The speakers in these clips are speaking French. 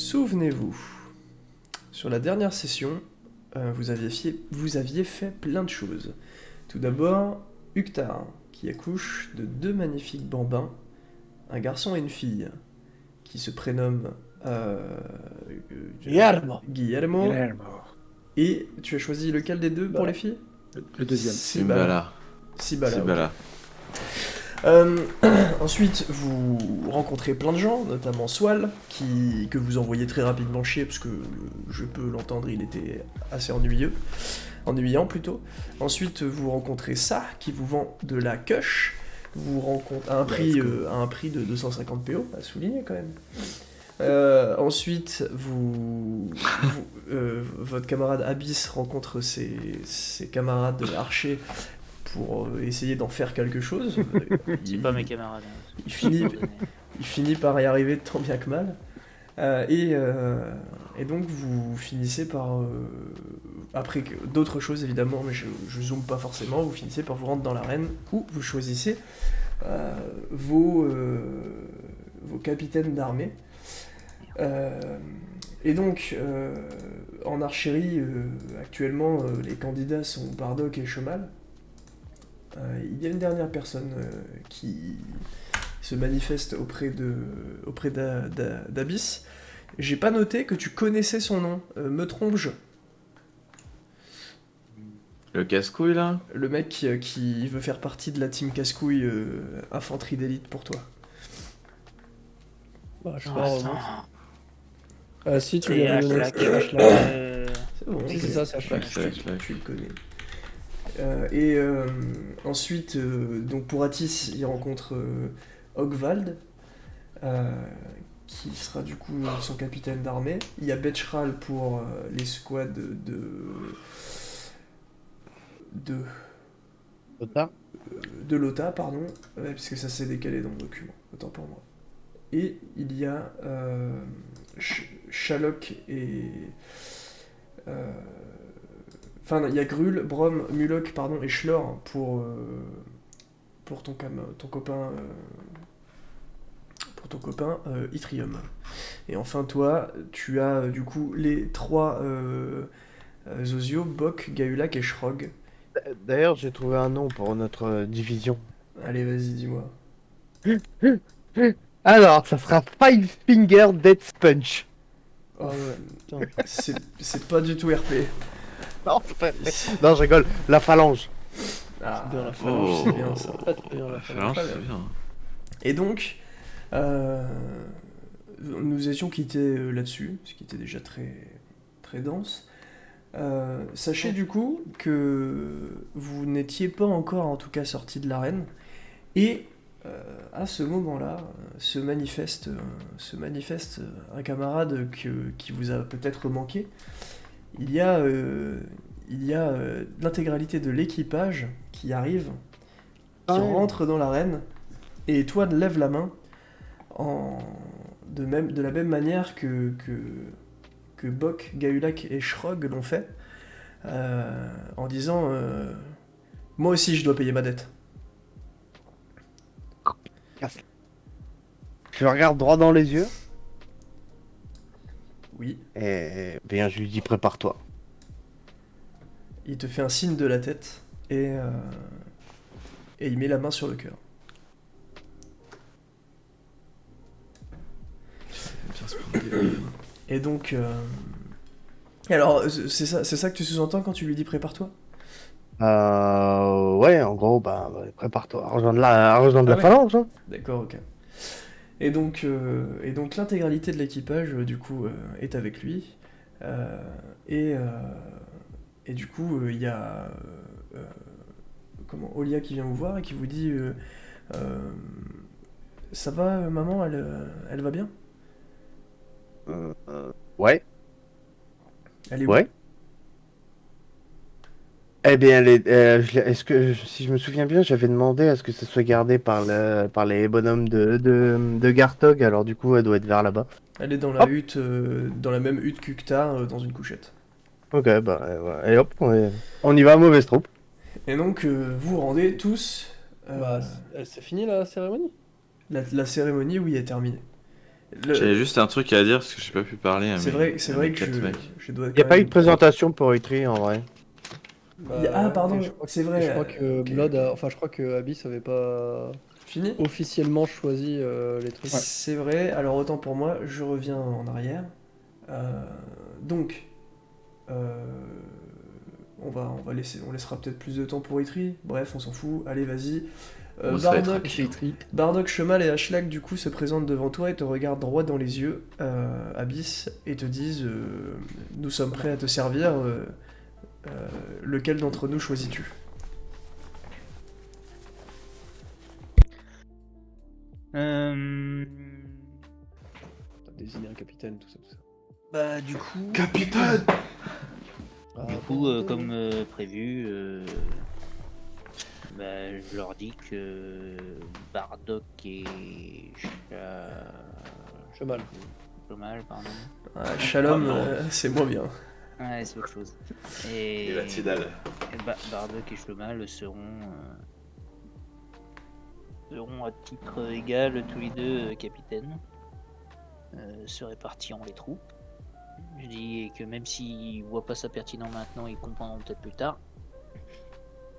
Souvenez-vous, sur la dernière session, vous aviez fait plein de choses. Tout d'abord, Uktar, qui accouche de deux magnifiques bambins, un garçon et une fille, qui se prénomment Guillermo. Guillermo. Et tu as choisi lequel des deux pour les filles? Le deuxième. Sibala. Sibala, ok. Sibala. Ensuite, vous rencontrez plein de gens, notamment Swal, que vous envoyez très rapidement chier, parce que je peux l'entendre, il était assez ennuyant plutôt. Ensuite, vous rencontrez Sa, qui vous vend de la kush, vous rencontrez à un prix de 250 PO, à souligner quand même. Ensuite, votre camarade Abyss rencontre ses camarades archers pour essayer d'en faire quelque chose. C'est pas mes camarades. Il finit par y arriver tant bien que mal. Et donc vous finissez par... après d'autres choses évidemment, mais je zoome pas forcément, vous finissez par vous rendre dans l'arène où vous choisissez vos capitaines d'armée. Et donc, en archerie, actuellement, les candidats sont Bardock et Chemal. Il y a une dernière personne qui se manifeste auprès d'Abyss. J'ai pas noté que tu connaissais son nom. Me trompe-je? Le casse-couille là? Le mec qui veut faire partie de la team casse-couille infanterie d'élite pour toi. Bah, je sais Non, pas. attends. Si, tu Et lui as donné Ashlak, C'est bon, Si, ok. c'est ça, c'est Ashlak. Tu le connais. Ensuite, donc pour Atis, il rencontre Ogvald, qui sera du coup son capitaine d'armée. Il y a Betchral pour les squads de l'OTA, pardon, parce que ça s'est décalé dans le document, autant pour moi. Et il y a Shalok et... Enfin, il y a Grul, Brom, Mulok, pardon, et Schlor pour ton copain... pour ton copain Yttrium. Et enfin, toi, tu as du coup les trois Zozio, Bok, Gaulak et Shrog. D'ailleurs, j'ai trouvé un nom pour notre division. Allez, vas-y, dis-moi. Alors, ça sera Five Finger Death Punch. Oh, Putain. c'est pas du tout RP. Non, non, je rigole. La phalange. Ah, C'est bien, la phalange, c'est bien ça. Pas très bien, la phalange. Phalange, c'est bien. Et donc, nous étions quittés là-dessus, ce qui était déjà très, très dense. Sachez du coup que vous n'étiez pas encore en tout cas sorti de l'arène, et à ce moment-là se manifeste un camarade qui vous a peut-être manqué. Il y a l'intégralité de l'équipage qui arrive, qui rentre dans l'arène, et toi lève la main de la même manière que Bok, Gaulak et Shrog l'ont fait, en disant moi aussi je dois payer ma dette. Je le regarde droit dans les yeux Oui. et bien, je lui dis prépare-toi. Il te fait un signe de la tête et il met la main sur le cœur. Et donc, alors c'est ça que tu sous-entends quand tu lui dis prépare-toi? Ouais, en gros, bah, prépare-toi à rejoindre la ouais. phalange. Hein. D'accord, ok. Et donc l'intégralité de l'équipage du coup est avec lui, et du coup il y a Olia qui vient vous voir et qui vous dit ça va maman, elle va bien? Ouais. Elle est où? Ouais. Eh bien, est-ce que, si je me souviens bien, j'avais demandé à ce que ça soit gardé par les bonhommes de Gartog, alors du coup, elle doit être vers là-bas. Elle est dans la Hop. hutte, dans la même hutte qu'Uktar, dans une couchette. Ok, bah, ouais. Et hop, on y va à mauvaise troupe. Et donc vous rendez tous. Bah, c'est fini la cérémonie? La cérémonie, oui, est terminée. J'avais juste un truc à dire parce que j'ai pas pu parler à C'est mes, vrai, c'est à vrai mes que quatre mecs. je dois Il n'y a quand pas eu même... de présentation pour Itri en vrai. Ah, Ouais, pardon, et je crois, c'est et je vrai. crois que Ok, Blood ok. enfin je crois que Abyss avait pas Fini? officiellement choisi les trucs. C'est vrai, alors autant pour moi, je reviens en arrière. Euh, donc, euh, on va laisser, on laissera peut-être plus de temps pour Itri. Bref, on s'en fout. Allez, vas-y. Bon, ça va être Bardock, C'est écrit. Bardock, Chemal et Ashlak du coup se présentent devant toi et te regardent droit dans les yeux, Abyss, et te disent nous sommes prêts à te servir. Lequel d'entre nous choisis-tu? Euh, T'as désigné un capitaine, tout ça, tout ça. Bah du coup, Capitaine! Ah, comme prévu, bah, je leur dis que Bardock et Chemal. Chomal, pardon. Ah, Shalom, Ah, non. c'est moins bien. Ouais, c'est autre chose. Et la Tidal. Bardock et Chomal seront à titre égal tous les deux capitaines. Se répartiront les troupes. Je dis que même s'ils voient pas ça pertinent maintenant, ils comprendront peut-être plus tard.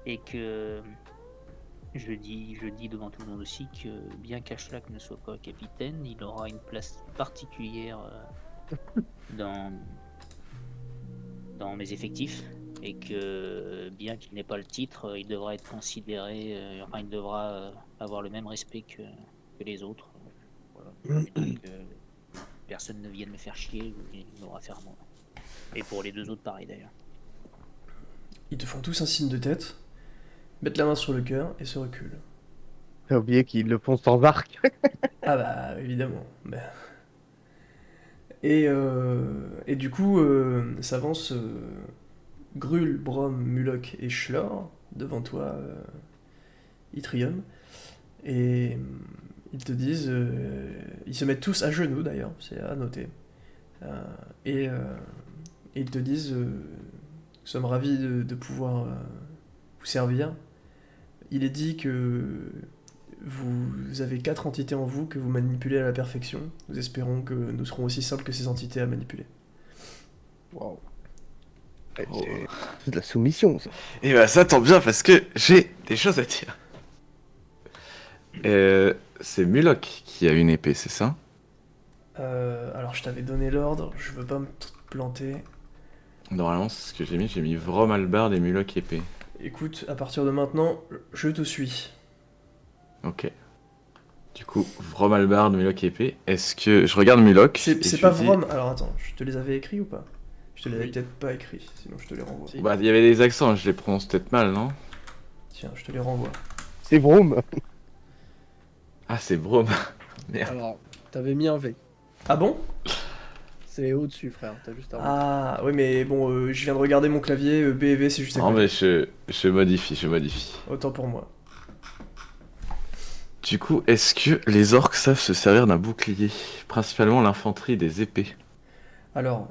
Et que je dis devant tout le monde aussi que bien qu'Ashlak ne soit pas capitaine, il aura une place particulière dans, dans mes effectifs. Et que bien qu'il n'ait pas le titre, il devra être considéré, il devra avoir le même respect que les autres. Voilà. Et donc, personne ne vienne me faire chier, il m'aura fait moi. Et pour les deux autres, pareil d'ailleurs. Ils te font tous un signe de tête, mettent la main sur le cœur et se reculent. T'as oublié qu'ils le font sans arc. Ah bah évidemment. Bah. Et du coup, s'avancent Grul, Brom, Mulok et Schlor devant toi, Itrium. Et ils te disent. Ils se mettent tous à genoux d'ailleurs, c'est à noter. Euh, et, euh, et ils te disent nous sommes ravis de pouvoir vous servir. Il est dit que vous avez 4 entités en vous que vous manipulez à la perfection. Nous espérons que nous serons aussi simples que ces entités à manipuler. Waouh. Oh. C'est de la soumission, ça. Et bah ça tombe bien parce que j'ai des choses à dire. C'est Mulok qui a une épée, c'est ça? Alors je t'avais donné l'ordre, je veux pas me planter. Normalement c'est ce que j'ai mis Vrom Albard et Mulok épée. Écoute, à partir de maintenant, je te suis. Ok. Du coup, Vrom Albard, Mulok épée. Est-ce que... Je regarde Mulok et C'est je pas lui dis- Vrom. Alors attends, je te les avais écrits ou pas? Je te les avais Oui. peut-être pas écrits, sinon je te les renvoie. Si. Bah il y avait des accents, je les prononce peut-être mal, non? Tiens, je te les renvoie. C'est Vroom. Ah c'est Vrom. Merde. Alors, t'avais mis un V. Ah bon? C'est au-dessus, frère. T'as juste à Ah oui, mais bon, je viens de regarder mon clavier, B et V c'est juste à Non côté. mais je modifie. Autant pour moi. Du coup, est-ce que les orques savent se servir d'un bouclier? Principalement l'infanterie des épées. Alors,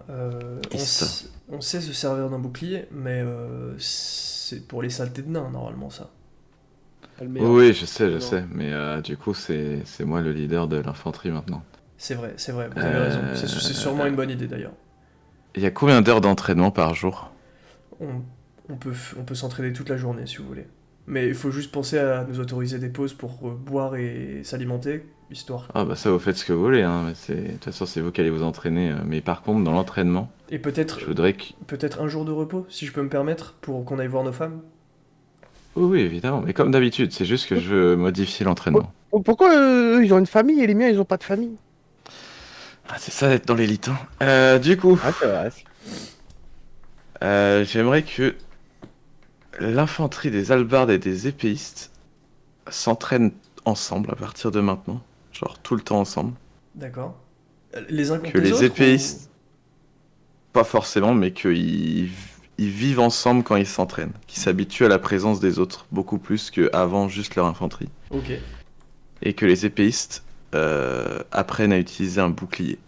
Ist. on sait se servir d'un bouclier, mais c'est pour les saletés de nains normalement ça. Pas le meilleur. Oui, je Non. sais, mais du coup c'est moi le leader de l'infanterie maintenant. C'est vrai, vous avez raison. C'est sûrement une bonne idée d'ailleurs. Il y a combien d'heures d'entraînement par jour? On peut s'entraîner toute la journée si vous voulez. Mais il faut juste penser à nous autoriser des pauses pour boire et s'alimenter, histoire. Ah bah ça vous faites ce que vous voulez, hein. Mais de toute façon c'est vous qui allez vous entraîner. Mais par contre dans l'entraînement, Et peut-être je voudrais que... peut-être un jour de repos, si je peux me permettre, pour qu'on aille voir nos femmes. Oui, évidemment, mais comme d'habitude, c'est juste que je veux modifier l'entraînement. Pourquoi eux, ils ont une famille et les miens, ils ont pas de famille? Ah, c'est ça d'être dans l'élite, hein. Du coup, Ah, c'est vrai. j'aimerais que l'infanterie des albardes et des épéistes s'entraînent ensemble à partir de maintenant. Genre tout le temps ensemble. D'accord. Les uns contre Que les les autres épéistes, pas forcément, mais qu'ils vivent ensemble quand ils s'entraînent. Qu'ils s'habituent à la présence des autres, beaucoup plus qu'avant juste leur infanterie. Ok. Et que les épéistes apprennent à utiliser un bouclier.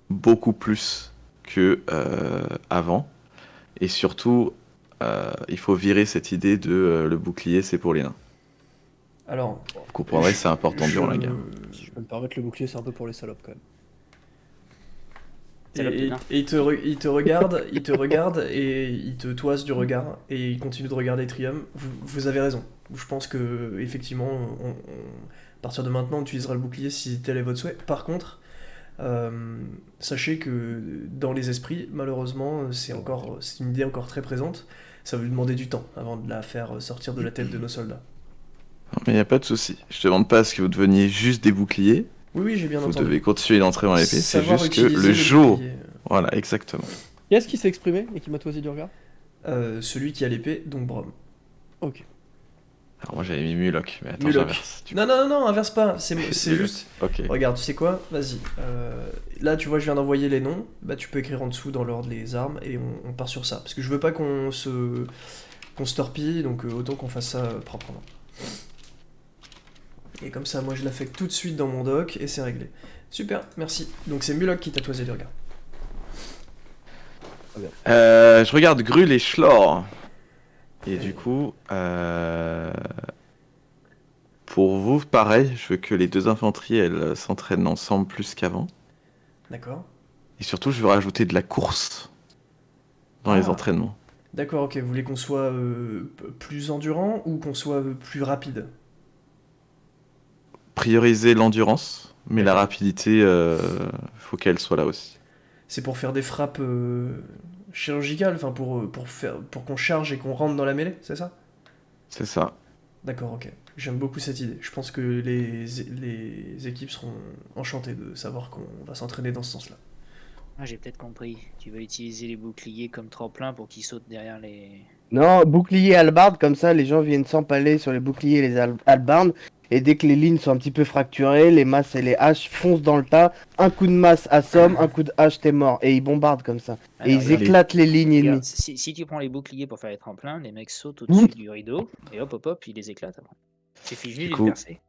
Beaucoup plus que avant. Et surtout, il faut virer cette idée de le bouclier, c'est pour les nains. Alors, Vous comprendrez, c'est important durant la guerre. Si je peux me permettre, le bouclier, c'est un peu pour les salopes quand même. Salope de nain. il te regarde et il te toise du regard et il continue de regarder Trium. Vous avez raison. Je pense que effectivement, à partir de maintenant, on utilisera le bouclier si tel est votre souhait. Par contre, sachez que dans les esprits, malheureusement, c'est une idée encore très présente. Ça va lui demander du temps avant de la faire sortir de la tête de nos soldats. Non, mais il n'y a pas de souci. Je demande pas à ce que vous deveniez juste des boucliers. Oui, j'ai bien Vous entendu. devez continuer d'entrer dans l'épée. C'est Savoir juste que utiliser le le jour. bouclier. Voilà, exactement. Qui est-ce qui s'est exprimé et qui m'a toisi du regard? Celui qui a l'épée, donc Brom. Ok. Alors moi j'avais mis Mulok, mais attends, Mulok. j'inverse. Non, inverse pas. C'est juste. Ok. Regarde, tu sais quoi? Vas-y. Là, tu vois, je viens d'envoyer les noms. Bah, tu peux écrire en dessous dans l'ordre les armes et on part sur ça. Parce que je veux pas qu'on se torpille, donc autant qu'on fasse ça proprement. Et comme ça, moi, je l'affecte tout de suite dans mon doc et c'est réglé. Super, merci. Donc c'est Mulok qui t'a toisé du regard. Je regarde Grul et Schlor. Et du coup, pour vous, pareil, je veux que les deux infanteries, elles s'entraînent ensemble plus qu'avant. D'accord. Et surtout, je veux rajouter de la course dans les Ah. entraînements. D'accord, ok. Vous voulez qu'on soit plus endurant ou qu'on soit plus rapide? Prioriser l'endurance, mais la D'accord. rapidité, faut qu'elle soit là aussi. C'est pour faire des frappes chirurgicales, enfin pour qu'on charge et qu'on rentre dans la mêlée, c'est ça? C'est ça. D'accord, ok. J'aime beaucoup cette idée. Je pense que les équipes seront enchantées de savoir qu'on va s'entraîner dans ce sens-là. Ah, j'ai peut-être compris. Tu vas utiliser les boucliers comme tremplin pour qu'ils sautent derrière les. Non, bouclier hallebarde, comme ça les gens viennent s'empaler sur les boucliers et les hallebardes. Et dès que les lignes sont un petit peu fracturées, les masses et les haches foncent dans le tas. Un coup de masse assomme, un coup de hache t'es mort. Et ils bombardent comme ça. Et Alors, ils regarde, éclatent les lignes regarde, ennemies. si tu prends les boucliers pour faire les tremplins, les mecs sautent au-dessus du rideau et hop, ils les éclatent après. Suffit juste Du de coup, percer.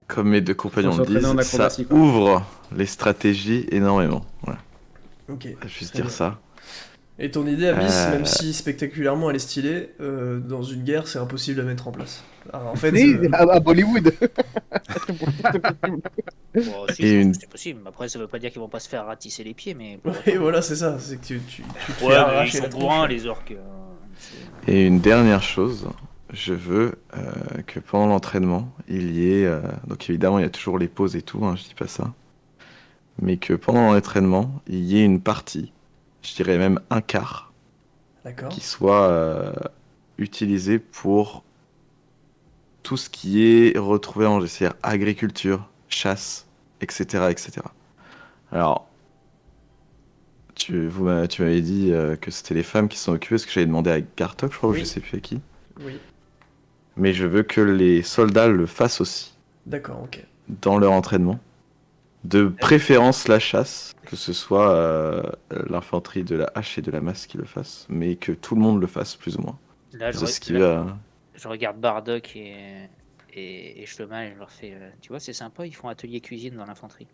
Comme mes deux compagnons Faut le s'entraîner en disent, ça acrobatie, quoi. ouvre les stratégies énormément. Voilà, Ok. je vais juste Très dire bien. ça. Et ton idée, Abyss, Euh. même si spectaculairement elle est stylée, dans une guerre, c'est impossible à mettre en place. Alors, en fait, Oui, à Bollywood. Bon, si, Et une- c'est possible. Après, ça veut pas dire qu'ils vont pas se faire ratisser les pieds, mais. Et voilà, c'est ça. C'est que tu te fais Ouais, mais ils arracher sont la tronche. bourrins, les orques. Et une dernière chose, je veux que pendant l'entraînement, il y ait... donc évidemment, il y a toujours les pauses et tout, hein, je dis pas ça. Mais que pendant l'entraînement, il y ait une partie, je dirais même un quart, D'accord. qui soit utilisé pour tout ce qui est retrouvé en c'est-à-dire agriculture, chasse, etc. etc. Alors, tu m'avais dit que c'était les femmes qui s'en occupaient, parce que j'avais demandé à Gartok, je crois, ou Oui. je sais plus à qui. Oui. Mais je veux que les soldats le fassent aussi, D'accord, ok. dans leur entraînement. De préférence la chasse, que ce soit l'infanterie de la hache et de la masse qui le fasse, mais que tout le monde le fasse plus ou moins. Là, C'est ce qui va... je regarde Bardock et Schleman et je leur fais. Tu vois, c'est sympa, ils font atelier cuisine dans l'infanterie.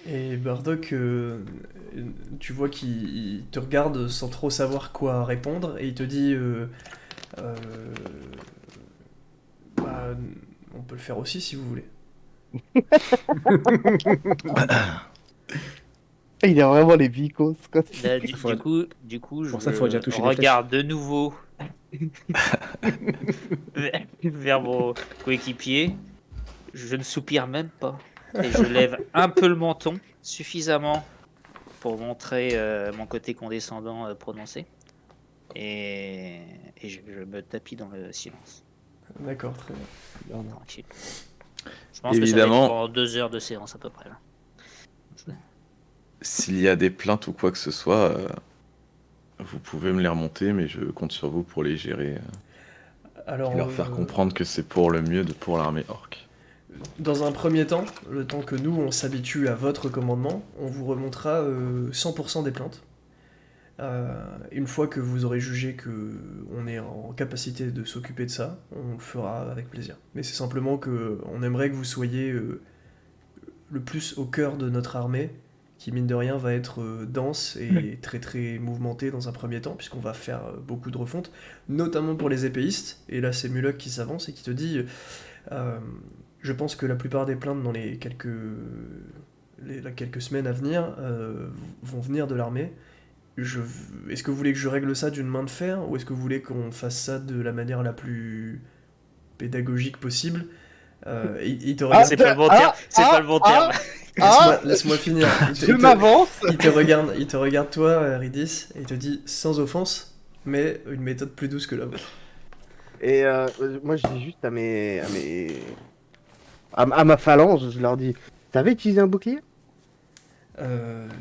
Et Bardock, tu vois qu'il te regarde sans trop savoir quoi répondre et il te dit bah, on peut le faire aussi si vous voulez. Il a vraiment les vicos. quoi. Là, Faut- du coup, je Pour ça, faut déjà toucher les regarde de nouveau vers mon coéquipier. Je ne soupire même pas. Et je lève un peu le menton, suffisamment pour montrer mon côté condescendant prononcé. Et je me tapis dans le silence. D'accord, très bien. Tranquille. Je pense que ça va Évidemment. être pendant 2 heures de séance à peu près. Là. S'il y a des plaintes ou quoi que ce soit, vous pouvez me les remonter, mais je compte sur vous pour les gérer. Alors, Et leur faire comprendre que c'est pour le mieux pour l'armée orque. dans un premier temps, le temps que nous on s'habitue à votre commandement, on vous remontera 100% des plaintes. Une fois que vous aurez jugé que on est en capacité de s'occuper de ça, on le fera avec plaisir. Mais c'est simplement que on aimerait que vous soyez le plus au cœur de notre armée, qui mine de rien va être dense et très très mouvementée dans un premier temps, puisqu'on va faire beaucoup de refonte, notamment pour les épéistes. Et là c'est Mulok qui s'avance et qui te dit je pense que la plupart des plaintes dans les quelques quelques semaines à venir vont venir de l'armée. Est-ce que vous voulez que je règle ça d'une main de fer ou est-ce que vous voulez qu'on fasse ça de la manière la plus pédagogique possible? Il te regarde. C'est pas le bon terme. C'est pas le bon terme. Laisse-moi finir. Je m'avance. Il te regarde toi, Ridis, et il te dit sans offense, mais une méthode plus douce que la vôtre. Et moi, je dis juste à ma phalange, je leur dis, t'avais utilisé un bouclier?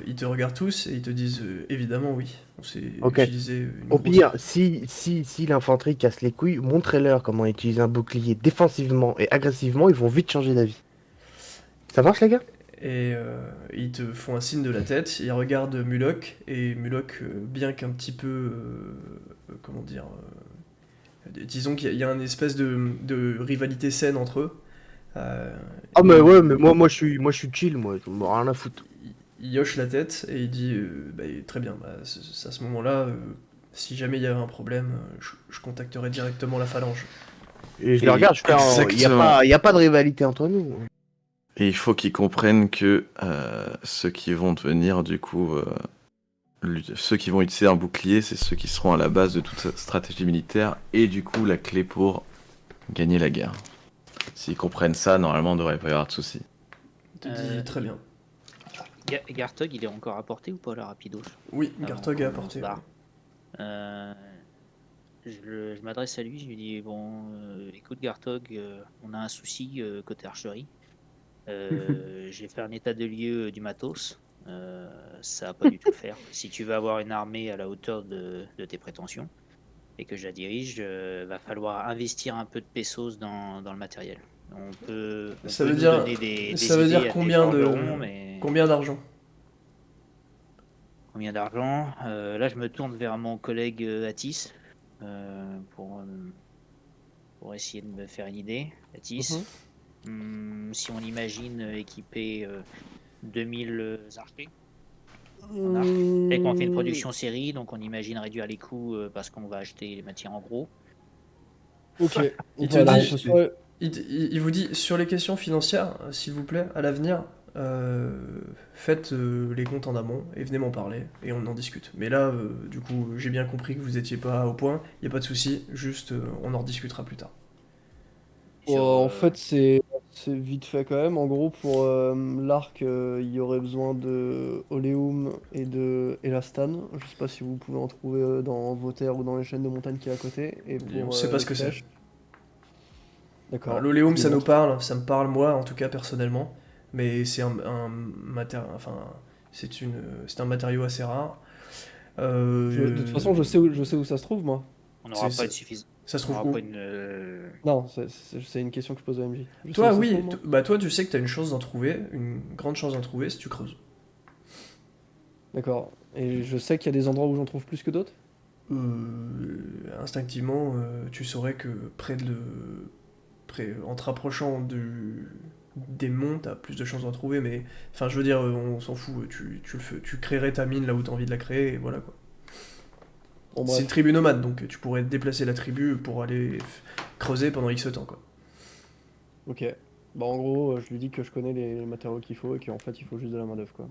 Ils te regardent tous et ils te disent évidemment oui. On s'est Ok. utilisé une Au grosse- pire, si l'infanterie casse les couilles, montrez-leur comment utiliser un bouclier défensivement et agressivement, ils vont vite changer d'avis. Ça marche, les gars? Et ils te font un signe de la tête, ils regardent Mulok, et Mulok, bien qu'un petit peu, comment dire, disons qu'il y a une espèce de rivalité saine entre eux. Ah, mais ouais, mais moi je suis chill, moi, je m'en rien à foutre. Il hoche la tête et il dit bah, très bien, bah, c'est à ce moment-là, si jamais il y avait un problème, je contacterai directement la phalange. Et je les regarde, je fais, Exactement. y a pas de rivalité entre nous. Et il faut qu'ils comprennent que ceux qui vont devenir, du coup, ceux qui vont utiliser un bouclier, c'est ceux qui seront à la base de toute stratégie militaire et du coup la clé pour gagner la guerre. S'ils comprennent ça, normalement, il ne devrait pas y avoir de soucis. Il te dit très bien. Gartog, il est encore apporté ou pas la rapido? Oui, Gartog a apporté. Je m'adresse à lui, je lui dis bon, écoute Gartog, on a un souci côté archerie. J'ai fait un état de lieu du matos. Ça va pas du tout le faire. Si tu veux avoir une armée à la hauteur de tes prétentions et que je la dirige, va falloir investir un peu de pesos dans le matériel. On peut Ça veut nous dire- donner des ça veut dire idées à tes combien de- forgerons, mais Combien d'argent? combien d'argent? Là, je me tourne vers mon collègue Atis pour essayer de me faire une idée. Atis, si on imagine équiper 2000 archers, et qu'on fait une production série, donc on imagine réduire les coûts parce qu'on va acheter les matières en gros. Ok. Il te Voilà, dit- on peut soit- Il vous dit sur les questions financières, s'il vous plaît, à l'avenir, faites les comptes en amont et venez m'en parler et on en discute. Mais là, du coup, j'ai bien compris que vous étiez pas au point, il n'y a pas de souci, juste on en rediscutera plus tard. Sur, En fait, c'est vite fait quand même. En gros, pour l'arc, il y aurait besoin de Oleum et de Elastan. Je sais pas si vous pouvez en trouver dans vos terres ou dans les chaînes de montagne qui est à côté. Et On pour sait pas les ce que c'est. flèches- D'accord. L'oléum, Tu ça les nous montres. parle, ça me parle moi, en tout cas personnellement, mais c'est c'est un matériau assez rare. De toute façon, je sais où ça se trouve, moi. on n'aura c'est- pas une suffisance. Ça se On trouve n'aura où? pas une. Non, c'est une question que je pose au MJ. Je sais Toi, où ça se oui, trouve, moi. bah toi, tu sais que t'as une chance d'en trouver, une grande chance d'en trouver si tu creuses. D'accord. Et je sais qu'il y a des endroits où j'en trouve plus que d'autres. Instinctivement, tu saurais que en te rapprochant des monts, t'as plus de chances d'en trouver, mais enfin, je veux dire, on s'en fout. Tu créerais ta mine là où t'as envie de la créer, et voilà quoi. Bon, C'est bref. une tribu nomade, donc tu pourrais déplacer la tribu pour aller creuser pendant X temps, quoi. Ok. Bah, en gros, je lui dis que je connais les matériaux qu'il faut et qu'en fait, il faut juste de la main-d'œuvre, quoi.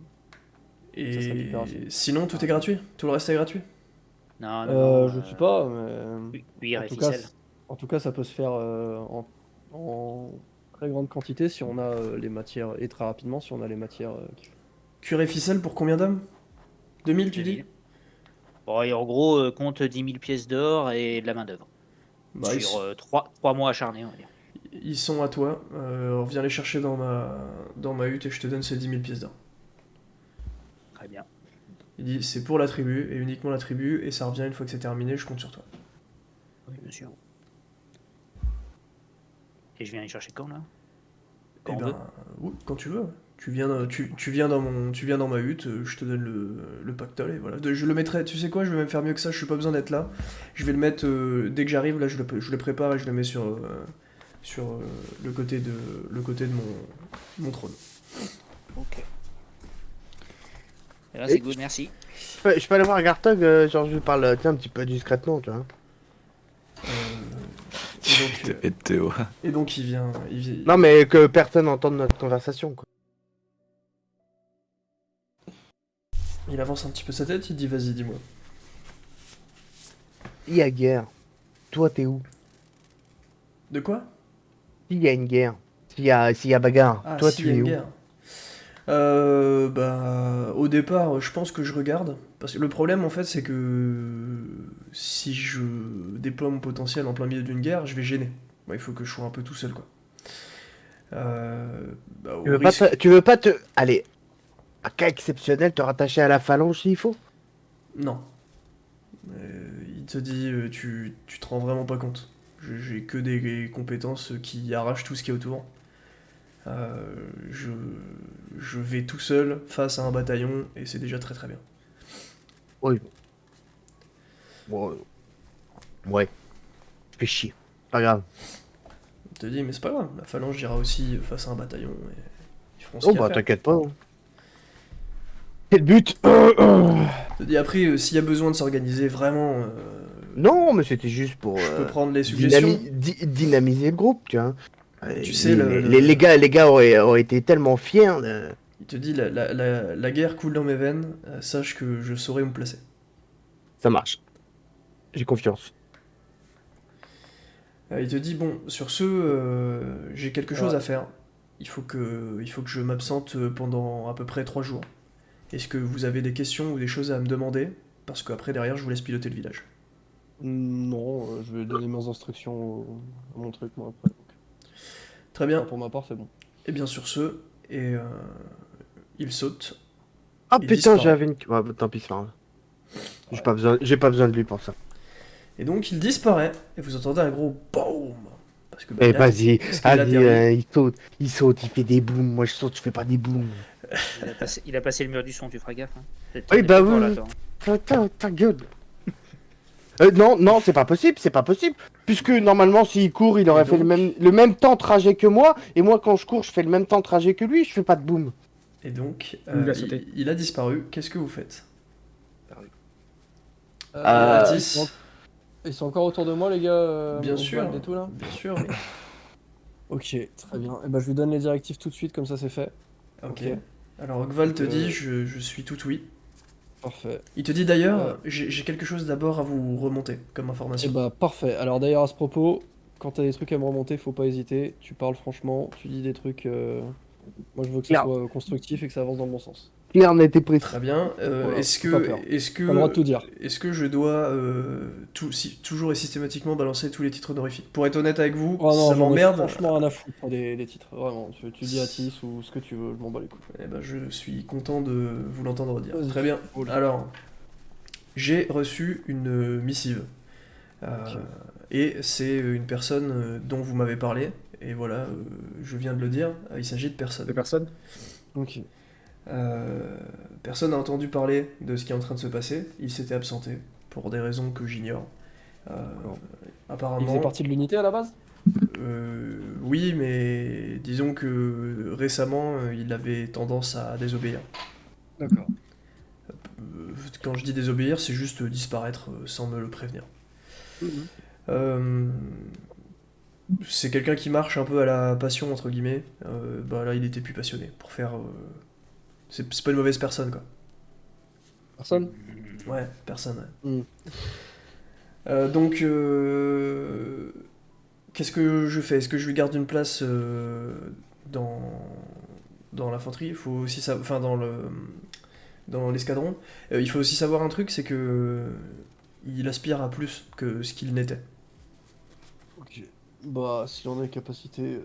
Ça serait Et hyper rapide. sinon, tout est gratuit? Tout le reste est gratuit? Non, non, Je sais pas, mais. Cuir En et tout cas, ficelle. en tout cas, ça peut se faire en très grande quantité si on a les matières, et très rapidement si on a les matières qu'il faut. Cuir et ficelle pour combien d'hommes? 2000, tu 2000. dis? Bon, et en gros, compte 10 000 pièces d'or et de la main-d'œuvre. Bah, Sur 3 mois acharnés, on va dire. ils sont à toi. Viens les chercher dans ma hutte et je te donne ces 10 000 pièces d'or. Très bien. Il dit c'est pour la tribu et uniquement la tribu et ça revient une fois que c'est terminé, je compte sur toi. Oui, bien sûr. Et je viens les chercher quand là? Eh Quand on ben, veut. oui, quand tu veux. Tu viens dans ma hutte, je te donne le pactole et voilà. Je le mettrai, tu sais quoi, je vais même faire mieux que ça, je suis pas besoin d'être là. Je vais le mettre dès que j'arrive, là je le prépare et je le mets sur le côté de mon trône. Ok. Et là, c'est good, merci. Je peux aller voir Gartog, genre je lui parle tiens, un petit peu discrètement, tu vois. Et Théo. donc il vient. Non, mais que personne n'entende notre conversation, quoi. Il avance un petit peu sa tête, il dit vas-y, dis-moi. Il y a guerre. Toi, t'es où? De quoi? S'il y a une guerre. S'il y a bagarre. Ah, Toi, s'il y a tu es une où? guerre. Bah, au départ, je pense que je regarde. Parce que le problème, en fait, c'est que si je déploie mon potentiel en plein milieu d'une guerre, je vais gêner. Moi, il faut que je sois un peu tout seul, quoi. Bah, Tu au veux pas risque. tu veux pas te... Allez, un cas exceptionnel, te rattacher à la phalange s'il faut? Non. Il te dit, tu te rends vraiment pas compte. J'ai que des compétences qui arrachent tout ce qui est autour. Euh, je, je vais tout seul face à un bataillon et c'est déjà très très bien. Oui. Bon, ouais. Fais chier. Pas grave. Il te dit, mais c'est pas grave, la phalange ira aussi face à un bataillon et ils feront ce Oh qu'il y a à bah faire. t'inquiète pas. Hein. C'est le but. Il te dit, après, s'il y a besoin de s'organiser vraiment, Non, mais c'était juste pour je peux prendre les suggestions. dynamiser le groupe, tu vois. Tu sais, Les gars auraient été tellement fiers. il te dit, la guerre coule dans mes veines, sache que je saurai où me placer. Ça marche. J'ai confiance. Il te dit, bon, sur ce, j'ai quelque chose à faire. Il faut que je m'absente pendant à peu près 3 jours. Est-ce que vous avez des questions ou des choses à me demander? Parce qu'après, derrière, je vous laisse piloter le village. Non, je vais donner mes instructions à mon truc, moi, après. Donc, Très bien. pour ma part, c'est bon. Et bien sur ce, et il saute. Ah Il putain, disparaît. j'avais une... Ouais, bah, tant pis, c'est pas grave. J'ai pas besoin de lui pour ça. Et donc il disparaît, et vous entendez un gros BOOM. Parce que bah, Eh il a- vas-y, parce qu'il a vas-y, atterri. il saute, il fait des booms. Moi je saute, je fais pas des booms. Il a passé le mur du son, tu feras gaffe. Hein. Oui, T'es bah pas encore oui. là, toi, hein. Ta gueule. Non, c'est pas possible, c'est pas possible. Puisque normalement, s'il court, il aurait fait donc le même temps de trajet que moi. Et moi, quand je cours, je fais le même temps de trajet que lui. Je fais pas de boom. Et donc, Il a sauté. il a disparu. Qu'est-ce que vous faites? Euh, Atis, Ils sont encore autour de moi, les gars, bien Oswald sûr, et tout, là? bien sûr. Ok, très bien. Et bah, je lui donne les directives tout de suite, comme ça, c'est fait. Ok. Ok. Alors Gval te Euh, dit, je suis tout oui. Parfait. Il te dit d'ailleurs, j'ai quelque chose d'abord à vous remonter comme Et information. bah, parfait. Alors, d'ailleurs, à ce propos, quand t'as des trucs à me remonter, faut pas hésiter. Tu parles franchement, tu dis des trucs. Moi, je veux que ça Claire. soit constructif et que ça avance dans le bon sens. Claire n'était précis. Très bien. Voilà, Est-ce fais pas que, peur. est-ce T'as le droit de tout que, dire. est-ce que je dois toujours et systématiquement balancer tous les titres honorifiques? Pour être honnête avec vous, Oh non, ça j'en ai m'emmerde. franchement rien à foutre des titres. Vraiment, tu dis Atis ou ce que tu veux, je m'en bats les couilles. Eh ben, je suis content de vous l'entendre dire. Vas-y. Très bien. Cool. Alors, j'ai reçu une missive. Ok. Et c'est une personne dont vous m'avez parlé. Et voilà, je viens de le dire, il s'agit de personne. De personne? Ok. Personne n'a entendu parler de ce qui est en train de se passer. Il s'était absenté pour des raisons que j'ignore. D'accord. Il Apparemment, faisait partie de l'unité à la base? oui, mais disons que récemment, il avait tendance à désobéir. D'accord. Quand je dis désobéir, c'est juste disparaître sans me le prévenir. Mhm. Euh, c'est quelqu'un qui marche un peu à la passion, entre guillemets. Bah là, il était plus passionné pour faire. C'est pas une mauvaise personne, quoi. Personne? Ouais, personne. Ouais. Mm. Donc, qu'est-ce que je fais? Est-ce que je lui garde une place dans, dans l'infanterie? Il faut aussi ça, enfin dans l'escadron. Il faut aussi savoir un truc, c'est que il aspire à plus que ce qu'il n'était. Ok. Bah, s'il en a les capacités,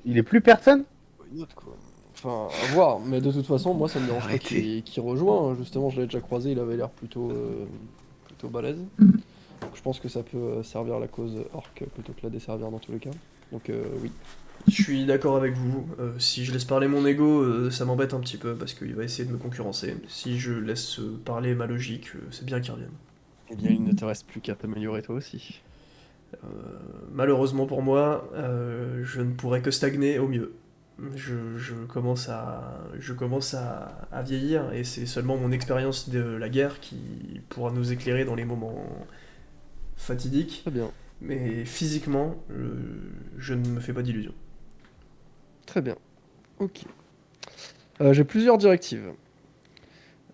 Il est plus personne? why not, quoi. Enfin, à voir, mais de toute façon, moi ça me dérange pas Arrêtez. qu'il rejoint. Hein. Justement, je l'avais déjà croisé, il avait l'air plutôt balèze. Donc, je pense que ça peut servir la cause orc plutôt que la desservir dans tous les cas. Donc, oui. Je suis d'accord avec vous. Si je laisse parler mon ego, ça m'embête un petit peu parce qu'il va essayer de me concurrencer. Si je laisse parler ma logique, c'est bien qu'il revienne. Eh bien, il ne te reste plus qu'à t'améliorer toi aussi. Malheureusement pour moi, je ne pourrais que stagner au mieux. Je commence à vieillir et c'est seulement mon expérience de la guerre qui pourra nous éclairer dans les moments fatidiques. Très bien. Mais physiquement, je ne me fais pas d'illusions. Très bien. Ok. J'ai plusieurs directives.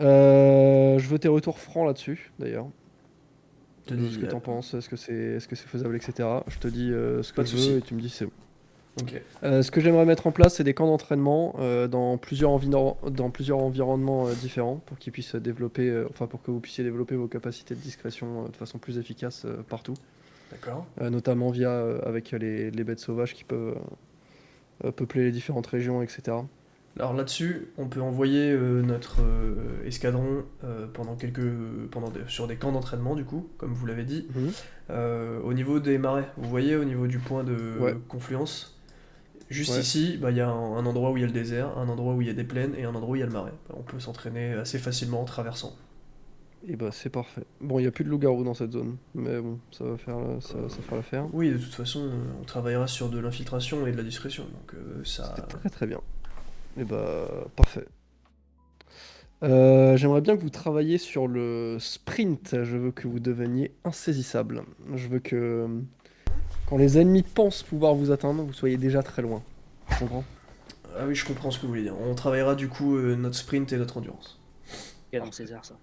Je veux tes retours francs là-dessus, d'ailleurs. Te Ce dis, que t'en penses, est-ce que c'est faisable, etc. Je te dis ce Pas que de je veux souci. et tu me dis c'est bon. Ok. Ce que j'aimerais mettre en place, c'est des camps d'entraînement dans dans plusieurs environnements différents pour qu'ils puissent développer, enfin pour que vous puissiez développer vos capacités de discrétion de façon plus efficace partout, D'accord. notamment via avec les bêtes sauvages qui peuvent peupler les différentes régions, etc. Alors là-dessus, on peut envoyer notre escadron sur des camps d'entraînement, du coup, comme vous l'avez dit, Mhm. au niveau des marais. Vous voyez, au niveau du point Ouais, de confluence, juste ouais. ici, bah, il y a un endroit où il y a le désert, un endroit où il y a des plaines et un endroit où il y a le marais. On peut s'entraîner assez facilement en traversant. Et bah c'est parfait. Bon, il n'y a plus de loup-garou dans cette zone, mais bon, ça va faire, ça fera l'affaire. Oui, de toute façon, on travaillera sur de l'infiltration et de la discrétion, donc C'était ça... très très bien. Et bah parfait. J'aimerais bien que vous travailliez sur le sprint. Je veux que vous deveniez insaisissable. Je veux que quand les ennemis pensent pouvoir vous atteindre, vous soyez déjà très loin. Tu comprends? Ah oui, je comprends ce que vous voulez dire. On travaillera du coup notre sprint et notre endurance. Canon César, ça.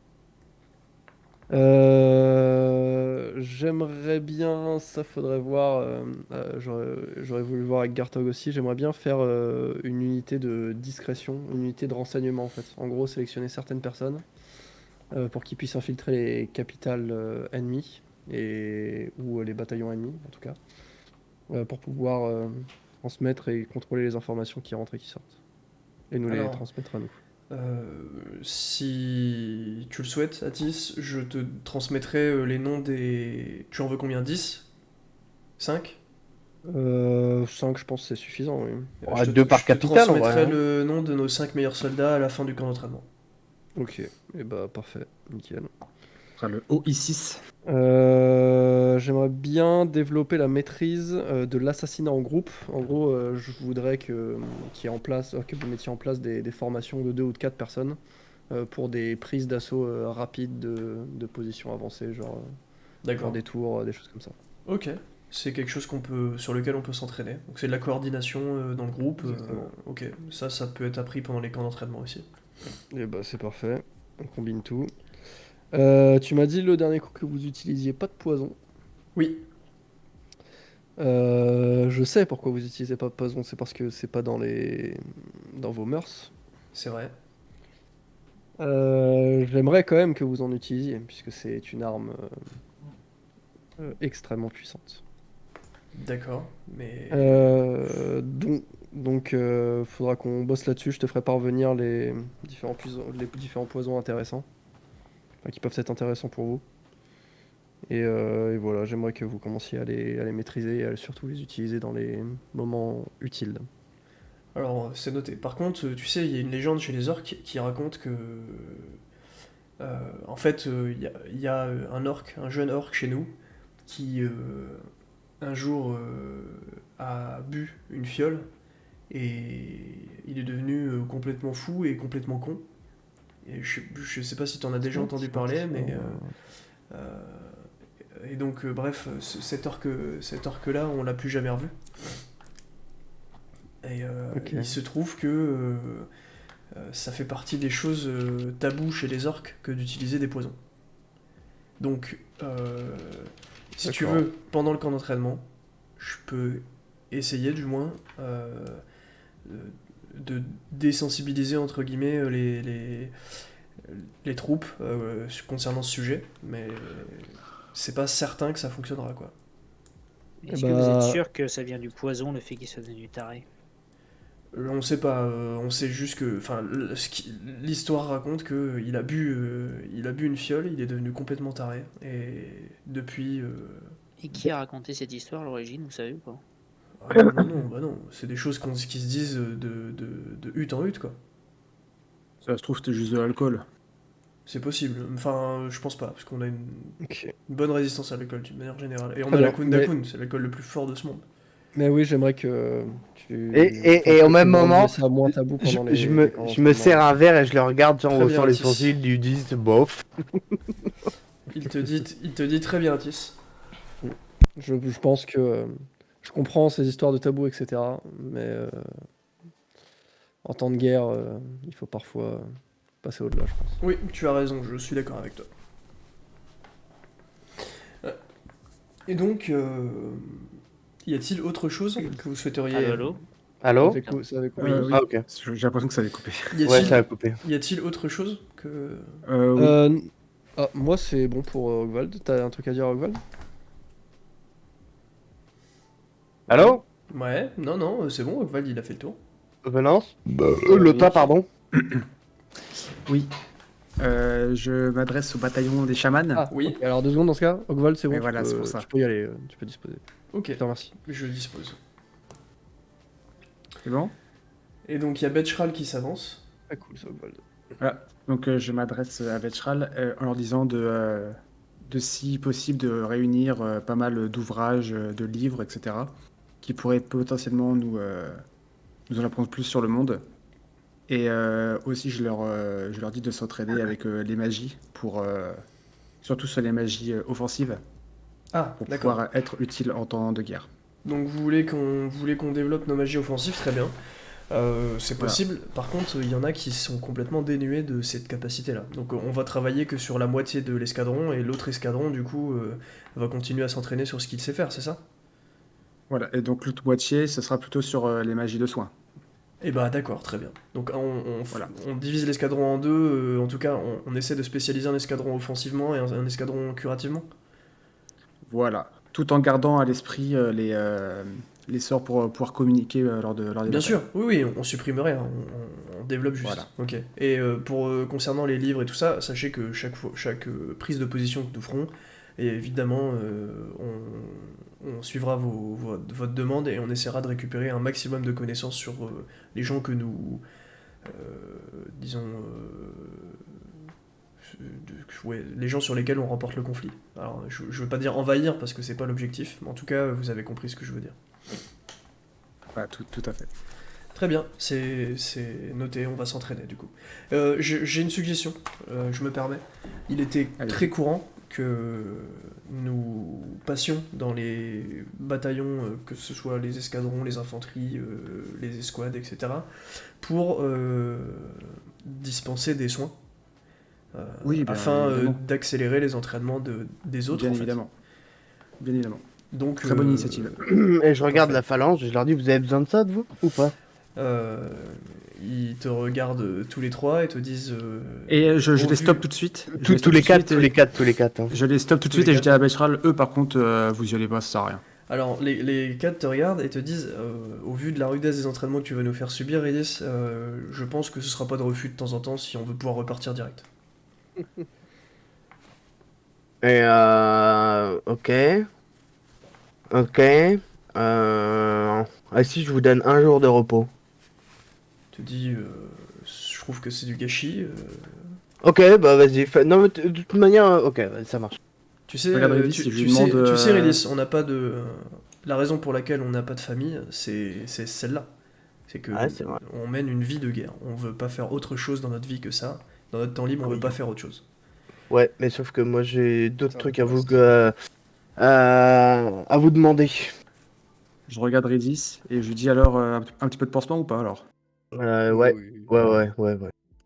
J'aimerais bien, ça faudrait voir, j'aurais voulu voir avec Gartog aussi, j'aimerais bien faire une unité de discrétion, une unité de renseignement en fait. En gros, sélectionner certaines personnes pour qu'ils puissent infiltrer les capitales ennemies ou les bataillons ennemis en tout cas, pour pouvoir transmettre et contrôler les informations qui rentrent et qui sortent, et nous les Alors, transmettre à nous. Euh, si tu le souhaites, Atis, je te transmettrai les noms des... Tu en veux combien? 10? 5? 5, je pense que c'est suffisant, oui. Ouais, deux par Je te capitale en vrai, transmettrai hein. le nom de nos 5 meilleurs soldats à la fin du camp d'entraînement. Ok, et bah parfait, nickel. Ce sera le OI6. J'aimerais bien développer la maîtrise de l'assassinat en groupe. En gros, je voudrais que vous mettiez en place des formations de 2 ou de 4 personnes pour des prises d'assaut rapides de positions avancées, genre D'accord. des tours, des choses comme ça. Ok. C'est quelque chose sur lequel on peut s'entraîner. Donc c'est de la coordination dans le groupe. Exactement. Ok. Ça peut être appris pendant les camps d'entraînement aussi. Et bah c'est parfait, on combine tout. Tu m'as dit le dernier coup que vous utilisiez pas de poison. Oui, Je sais pourquoi vous utilisez pas de poison, c'est parce que c'est pas dans vos mœurs. c'est vrai. J'aimerais quand même que vous en utilisiez, puisque c'est une arme extrêmement puissante. D'accord. Mais... Faudra qu'on bosse là-dessus. Je te ferai parvenir les différents poisons intéressants, enfin, qui peuvent être intéressants pour vous. Et voilà, j'aimerais que vous commenciez à les maîtriser et à surtout les utiliser dans les moments utiles. Alors, c'est noté. Par contre, tu sais, il y a une légende chez les orques qui raconte que en fait, il y a un orc, un jeune orc chez nous, qui un jour a bu une fiole et il est devenu complètement fou et complètement con. Et je sais pas si tu en as déjà entendu parler, mais euh, et donc bref, cet orc-là, on l'a plus jamais revu. Et Ok. il se trouve que ça fait partie des choses taboues chez les orques que d'utiliser des poisons. Donc, si tu D'accord. veux, pendant le camp d'entraînement, je peux essayer du moins de désensibiliser entre guillemets les troupes concernant ce sujet, mais c'est pas certain que ça fonctionnera quoi. Est-ce que vous êtes Bah, sûr que ça vient du poison, le fait qu'il soit devenu taré? On sait pas, on sait juste que, enfin, l'histoire raconte que il a bu une fiole, il est devenu complètement taré, et depuis, Et qui a raconté cette histoire à l'origine, vous savez ou pas? ah non, non, non, bah non, c'est des choses qui se disent de hutte en hutte quoi. Ça se trouve, c'était juste de l'alcool. C'est possible, enfin, je pense pas, parce qu'on a ok. une bonne résistance à l'alcool d'une manière générale, et on Très a la bien. Kunda Kun, c'est l'alcool le plus fort de ce monde. Mais oui, j'aimerais que Et au même que vous rendiez moment, ça moins tabou pendant les camps je me sers d'entraînement. un verre et je le regarde genre, en Très bien, haussant les Atis. sourcils, du 10, bof. Il te dit très bien, Atis. Je pense que je comprends ces histoires de tabou, etc. Mais en temps de guerre, il faut parfois passer au-delà, je pense. Oui, tu as raison, je suis d'accord avec toi. Et donc, y a-t-il autre chose que vous souhaiteriez... Allô. Allô? Ça avait coupé. Oui. Ah, ok. J'ai l'impression que ça avait coupé. Y Ouais, a-t-il ça a coupé. y a-t-il autre chose que... Oui. Moi, c'est bon pour Ogvald. T'as un truc à dire, Ogvald? Allô? Ouais, non, c'est bon, Okvald, il a fait le tour. Venance? Lota, pardon. Oui. Je m'adresse au bataillon des chamans. Ah, Oui. ok. Alors 2 secondes dans ce cas. Ogvald, c'est bon, Et voilà, c'est pour ça. tu peux y aller, tu peux disposer. Ok, Je te remercie. je dispose. C'est bon? Et donc, il y a Betchral qui s'avance. Ah, cool, ça, Ogvald. Voilà. Donc je m'adresse à Betchral en leur disant de si possible de réunir pas mal d'ouvrages, de livres, etc. qui pourraient potentiellement nous en apprendre plus sur le monde. Et aussi je leur dis de s'entraider avec les magies surtout sur les magies offensives Ah, pour d'accord. pouvoir être utile en temps de guerre. Donc, vous voulez qu'on développe nos magies offensives, très bien. C'est Voilà. possible. Par contre, il y en a qui sont complètement dénués de cette capacité-là. Donc, on va travailler que sur la moitié de l'escadron, et l'autre escadron, du coup, va continuer à s'entraîner sur ce qu'il sait faire, c'est ça? Voilà. Et donc l'autre moitié, ce sera plutôt sur les magies de soins. Eh bah d'accord, très bien. Donc Voilà. on divise l'escadron en deux, en tout cas on essaie de spécialiser un escadron offensivement et un escadron curativement. Voilà. Tout en gardant à l'esprit les sorts pour pouvoir communiquer lors des Bien batailles. sûr, oui, on supprime rien, on développe juste. Voilà. Ok. Et concernant les livres et tout ça, sachez que chaque prise de position que nous ferons, et évidemment on suivra votre demande et on essaiera de récupérer un maximum de connaissances sur les gens que nous, disons, les gens sur lesquels on remporte le conflit. Alors je veux pas dire envahir parce que c'est pas l'objectif, mais en tout cas vous avez compris ce que je veux dire. Voilà, tout à fait. Très bien, c'est noté, on va s'entraîner du coup. J'ai une suggestion, je me permets. Il était Allez. très courant que nous passions dans les bataillons, que ce soit les escadrons, les infanteries, les escouades, etc., pour dispenser des soins, Oui, bien afin évidemment. d'accélérer les entraînements des autres, Bien en fait. évidemment. Bien évidemment. Donc, Très bonne initiative. Et je regarde Parfait. la phalange et je leur dis, vous avez besoin de ça, de vous? Ou pas? Ils te regardent tous les trois et te disent... Et je au les vu- stoppe tout de suite. Tous les quatre, tous les quatre. Hein. Je les stoppe tout de Tous les suite et je dis quatre. à Betchral, eux par contre, vous y allez pas, ça sert à rien. Alors, les quatre te regardent et te disent, au vu de la rudesse des entraînements que tu vas nous faire subir, Edis, je pense que ce sera pas de refus de temps en temps si on veut pouvoir repartir direct. Et ok. Ok. Ah si, je vous donne 1 jour de repos. Te dis, je trouve que c'est du gâchis. Ok, bah vas-y. Non, mais de toute manière, ok, ça marche. Tu sais, Regarde Redis, je lui demande, tu sais, Redis, on n'a pas de... la raison pour laquelle on n'a pas de famille, c'est celle-là. C'est que Ouais, c'est vrai. on mène une vie de guerre. On veut pas faire autre chose dans notre vie que ça. Dans notre temps libre, on veut Oui. pas faire autre chose. Ouais, mais sauf que moi j'ai d'autres Ça trucs à vous m'intéresse. à vous demander. Je regarde Redis et je lui dis alors un petit peu de pansement ou pas alors. Ouais, Oui, ouais.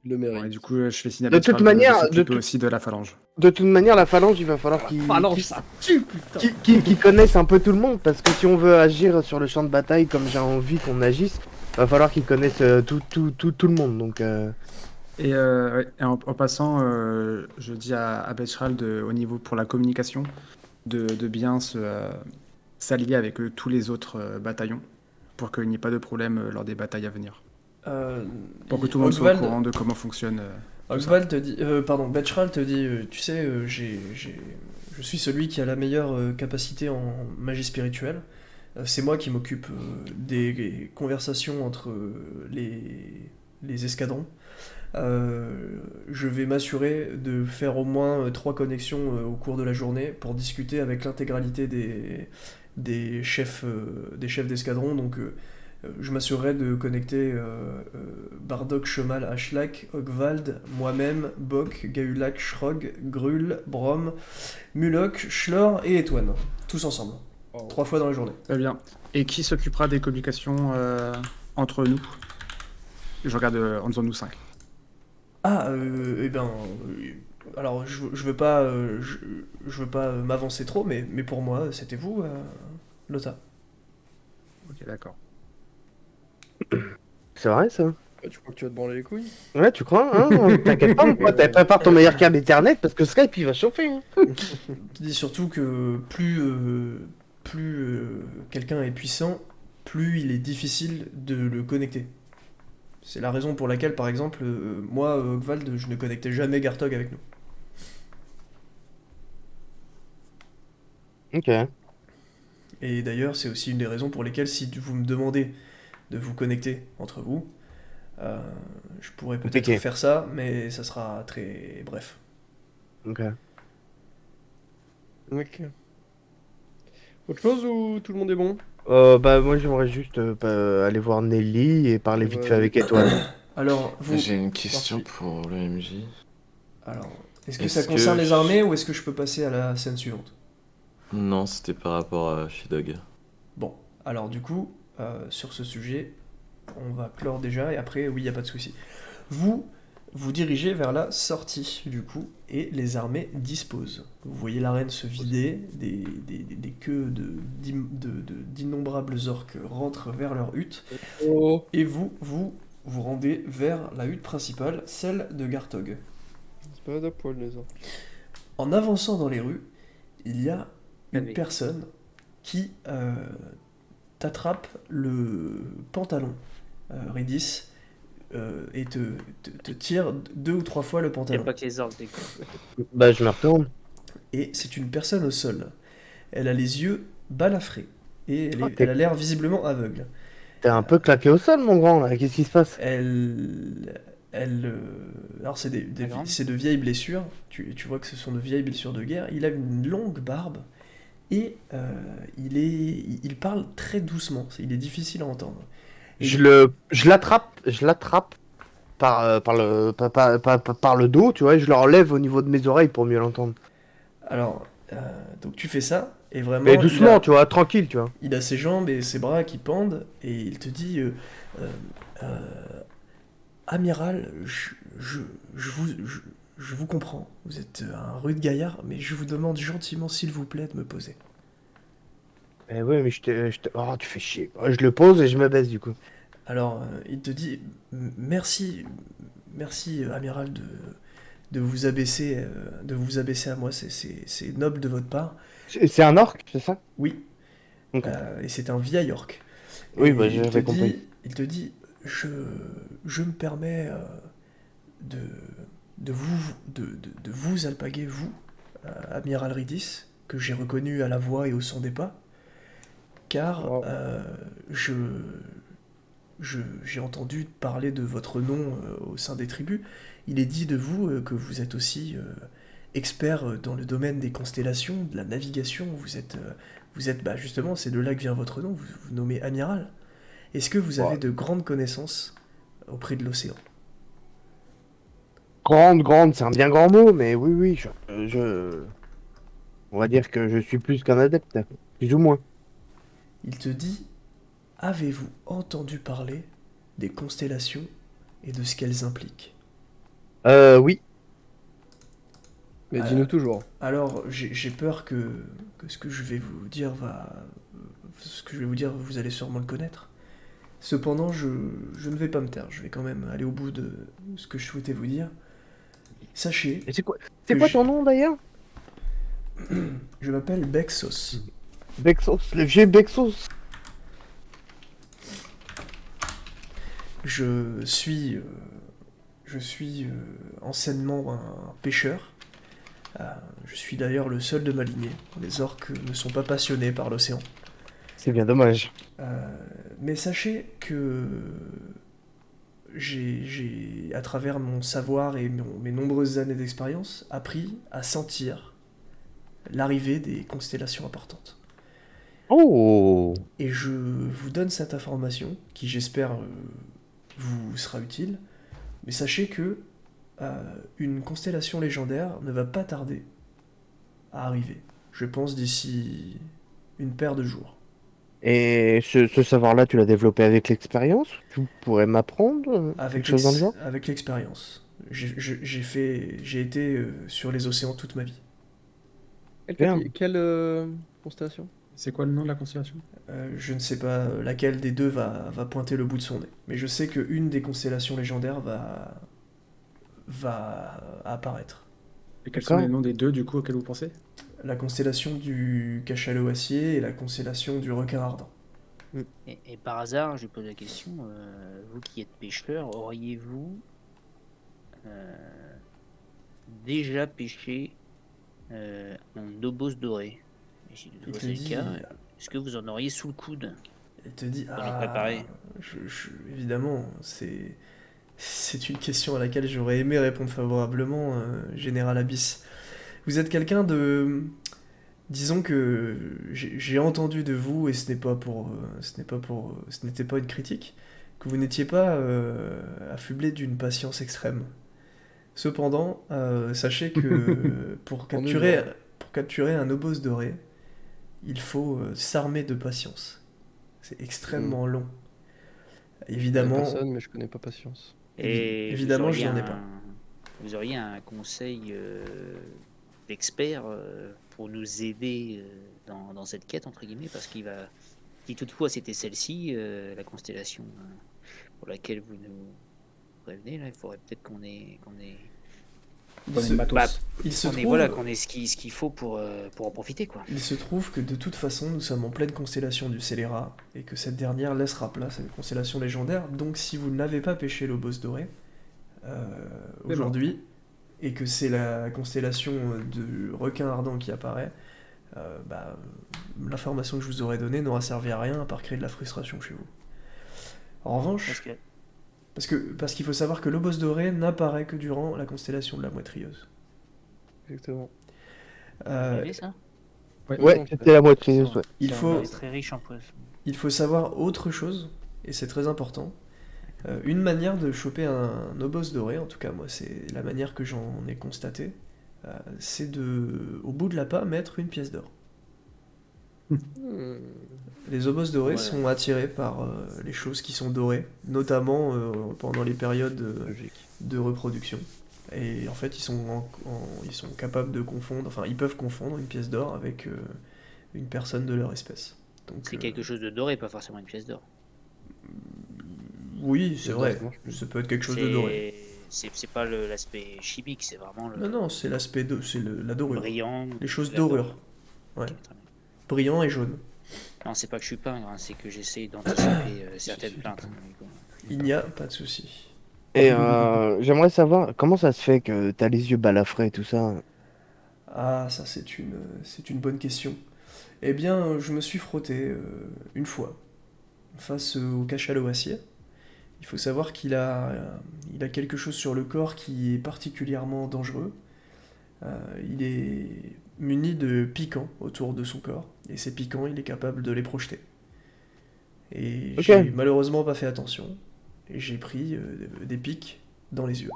il le Bon, et mérite. du coup, je fais signe à De Betchral toute manière, s'occuper de tout- aussi de la phalange. De toute manière, la phalange, il va falloir qu'ils connaissent un peu tout le monde, parce que si on veut agir sur le champ de bataille comme j'ai envie qu'on agisse, va falloir qu'ils connaissent tout le monde. Donc, Et, ouais, et en passant, je dis à Betchral au niveau pour la communication de bien s'allier avec tous les autres bataillons pour qu'il n'y ait pas de problème lors des batailles à venir. Pour que tout le monde soit au courant de comment fonctionne. Ogvald te dit, Betchral te dit, tu sais, je suis celui qui a la meilleure capacité en magie spirituelle. C'est moi qui m'occupe des conversations entre les escadrons. Je vais m'assurer de faire au moins 3 connexions au cours de la journée pour discuter avec l'intégralité des chefs d'escadron. Donc je m'assurerai de connecter Bardock, Chemal, Ashlak, Ogvald, moi-même, Bok, Gaulak, Shrog, Grul, Brom, Mulok, Schlor et Etwan. Tous ensemble. 3 fois dans la journée. Très bien. Et qui s'occupera des communications entre nous? Je regarde en disant nous 5. Ah, eh ben, alors je veux pas m'avancer trop, mais pour moi, c'était vous, Lota. Ok, d'accord. C'est vrai ça? Tu crois que tu vas te branler les couilles? Ouais, tu crois, hein? T'inquiète pas, mon pote, prépare ton meilleur câble Ethernet parce que Skype il va chauffer, hein. Je dis surtout que plus quelqu'un est puissant, plus il est difficile de le connecter. C'est la raison pour laquelle, par exemple, moi, Gvald, je ne connectais jamais Gartog avec nous. Ok. Et d'ailleurs, c'est aussi une des raisons pour lesquelles, si vous me demandez de vous connecter entre vous, euh, je pourrais peut-être Compliqué. faire ça, mais ça sera très bref. Ok. Ok. Autre chose ou tout le monde est bon? Bah moi j'aimerais juste aller voir Nelly et parler vite fait avec Étoile. Alors, J'ai une question pour le MJ. Alors, est-ce que Est-ce ça concerne que- les armées ou est-ce que je peux passer à la scène suivante? Non, c'était par rapport à Shidog. Bon, alors du coup, sur ce sujet, on va clore déjà et après, oui, il n'y a pas de souci. Vous vous dirigez vers la sortie, du coup, et les armées disposent. Vous voyez l'arène se vider, des queues d'innombrables orques rentrent vers leur hutte, Oh, et vous rendez vers la hutte principale, celle de Gartog. c'est pas à poil les orques. En avançant dans les rues, il y a une Avec. personne qui t'attrape le pantalon, Ridis, et te tire 2 ou 3 fois le Il n'y a pantalon. pas que les orques, déconne. Bah je me retourne. Et c'est une personne au sol. Elle a les yeux balafrés et Ah, elle a l'air visiblement aveugle. T'es un peu claqué au sol mon grand là, qu'est-ce qui se passe? Alors c'est La grande. c'est de vieilles blessures. Tu vois que ce sont de vieilles blessures de guerre. Il a une longue barbe et il parle très doucement. Il est difficile à entendre. Et Je l'attrape par le dos, tu vois, et je le relève au niveau de mes oreilles pour mieux l'entendre. alors, donc tu fais ça et vraiment Mais doucement, tu vois, tranquille, tu vois. il a ses jambes et ses bras qui pendent et il te dit euh, euh, Amiral, je vous comprends. Vous êtes un rude gaillard, mais je vous demande gentiment, s'il vous plaît, de me poser. Eh ouais, mais Oh, tu fais chier. Je le pose et je me baisse du coup. Alors, il te dit merci, amiral, de vous abaisser, à moi. C'est noble de votre part. C'est un orc, c'est ça? Oui, Ok. et c'est un vieil orc. Oui, Et bah j'avais compris. il te dit, je me permets de, de vous alpaguer, vous, amiral Ridis, que j'ai reconnu à la voix et au son des pas, car Wow. j'ai entendu parler de votre nom au sein des tribus. Il est dit de vous que vous êtes aussi expert dans le domaine des constellations, de la navigation. Vous êtes bah, justement, c'est de là que vient votre nom, vous vous nommez amiral. Est-ce que vous avez Ouais. de grandes connaissances auprès de l'océan? Grande, c'est un bien grand mot, mais oui, oui, on va dire que je suis plus qu'un adepte, plus ou moins. Il te dit, avez-vous entendu parler des constellations et de ce qu'elles impliquent? Oui. Mais Euh, dis-nous toujours. Alors, j'ai peur que ce que je vais vous dire ce que je vais vous dire, vous allez sûrement le connaître. Cependant, je ne vais pas me taire. Je vais quand même aller au bout de ce que je souhaitais vous dire. Sachez, Et c'est quoi Que ton nom d'ailleurs? je m'appelle Bexos. Bexos, le vieux Bexos. Je suis, euh, je suis anciennement un pêcheur. Euh, je suis d'ailleurs le seul de ma lignée. Les orques ne sont pas passionnés par l'océan. C'est bien dommage. Mais sachez que à travers mon savoir et mes nombreuses années d'expérience, appris à sentir l'arrivée des constellations importantes. Oh. Et je vous donne cette information, qui j'espère vous sera utile, mais sachez que une constellation légendaire ne va pas tarder à arriver. Je pense d'ici une paire de jours. Et ce savoir-là, tu l'as développé avec l'expérience? Tu pourrais m'apprendre quelque chose dans le genre? Avec l'expérience. J'ai été sur les océans toute ma vie. Bien. Quelle constellation? C'est quoi le nom de la constellation? Je ne sais pas laquelle des deux va pointer le bout de son nez, mais je sais qu'une des constellations légendaires va apparaître. Et quels sont D'accord. les noms des deux, du coup, auxquels vous pensez? La constellation du cachalot-acier et la constellation du requin ardent. Et par hasard, je lui pose la question, vous qui êtes pêcheur, auriez-vous déjà pêché un obos doré? Et si Il toutefois te c'est le dit, cas, est-ce que vous en auriez sous le coude il te dit, pour le préparer? évidemment, c'est une question à laquelle j'aurais aimé répondre favorablement, Général Abyss. Vous êtes quelqu'un de, disons que j'ai entendu de vous, et ce n'était pas une critique, que vous n'étiez pas affublé d'une patience extrême. Cependant, sachez que pour capturer un obos doré, il faut s'armer de patience. C'est extrêmement long. Je connais Évidemment, personne, mais je connais pas patience. Et évidemment, je n'en ai pas. Vous auriez un conseil d'expert pour nous aider dans cette quête, entre guillemets, parce si toutefois c'était celle-ci, la constellation pour laquelle vous nous prévenez, là, il faudrait peut-être qu'on ait Il se, matos. bah, il se qu'on ait, trouve, voilà, qu'on ait ce qu'il faut pour en profiter, quoi. il se trouve que de toute façon, nous sommes en pleine constellation du Scélérat, et que cette dernière laissera place à une constellation légendaire, donc si vous n'avez pas pêché l'obos doré aujourd'hui, et que c'est la constellation de requin ardent qui apparaît, l'information que je vous aurais donnée n'aura servi à rien à part créer de la frustration chez vous. En revanche, parce qu'il faut savoir que l'obos doré n'apparaît que durant la constellation de la moitrieuse. Exactement. Vous Euh, savez ça? Ouais, c'était la moitié. Ouais. il faut, C'est très riche en poisson. il faut savoir autre chose, et c'est très important. Une manière de choper un obos doré, en tout cas moi c'est la manière que j'en ai constaté, c'est au bout de l'appât, mettre une pièce d'or. Les obos dorés Ouais. sont attirés par les choses qui sont dorées, notamment pendant les périodes de reproduction. Et en fait, ils sont capables de confondre, enfin, ils peuvent confondre une pièce d'or avec une personne de leur espèce. Donc, C'est quelque chose de doré, pas forcément une pièce d'or. oui, c'est Les vrai, dents, ça marche plus. ça peut être quelque chose de doré. C'est pas l'aspect chimique, c'est vraiment le Non, non, c'est l'aspect la dorure. brillant. Les choses la dorures. Ouais. Ok, très bien. Brillant et jaune. Non, c'est pas que je suis pingre, hein, c'est que j'essaie d'anticiper certaines Si, plaintes. Il n'y a pas de souci. Et j'aimerais savoir comment ça se fait que t'as les yeux balafrés et tout ça. Ah, ça c'est une bonne question. Eh bien, je me suis frotté une fois face au cachalot acier. Il faut savoir il a quelque chose sur le corps qui est particulièrement dangereux. Il est muni de piquants autour de son corps, et ces piquants, il est capable de les projeter. Et Ok. j'ai malheureusement pas fait attention, et j'ai pris des pics dans les yeux,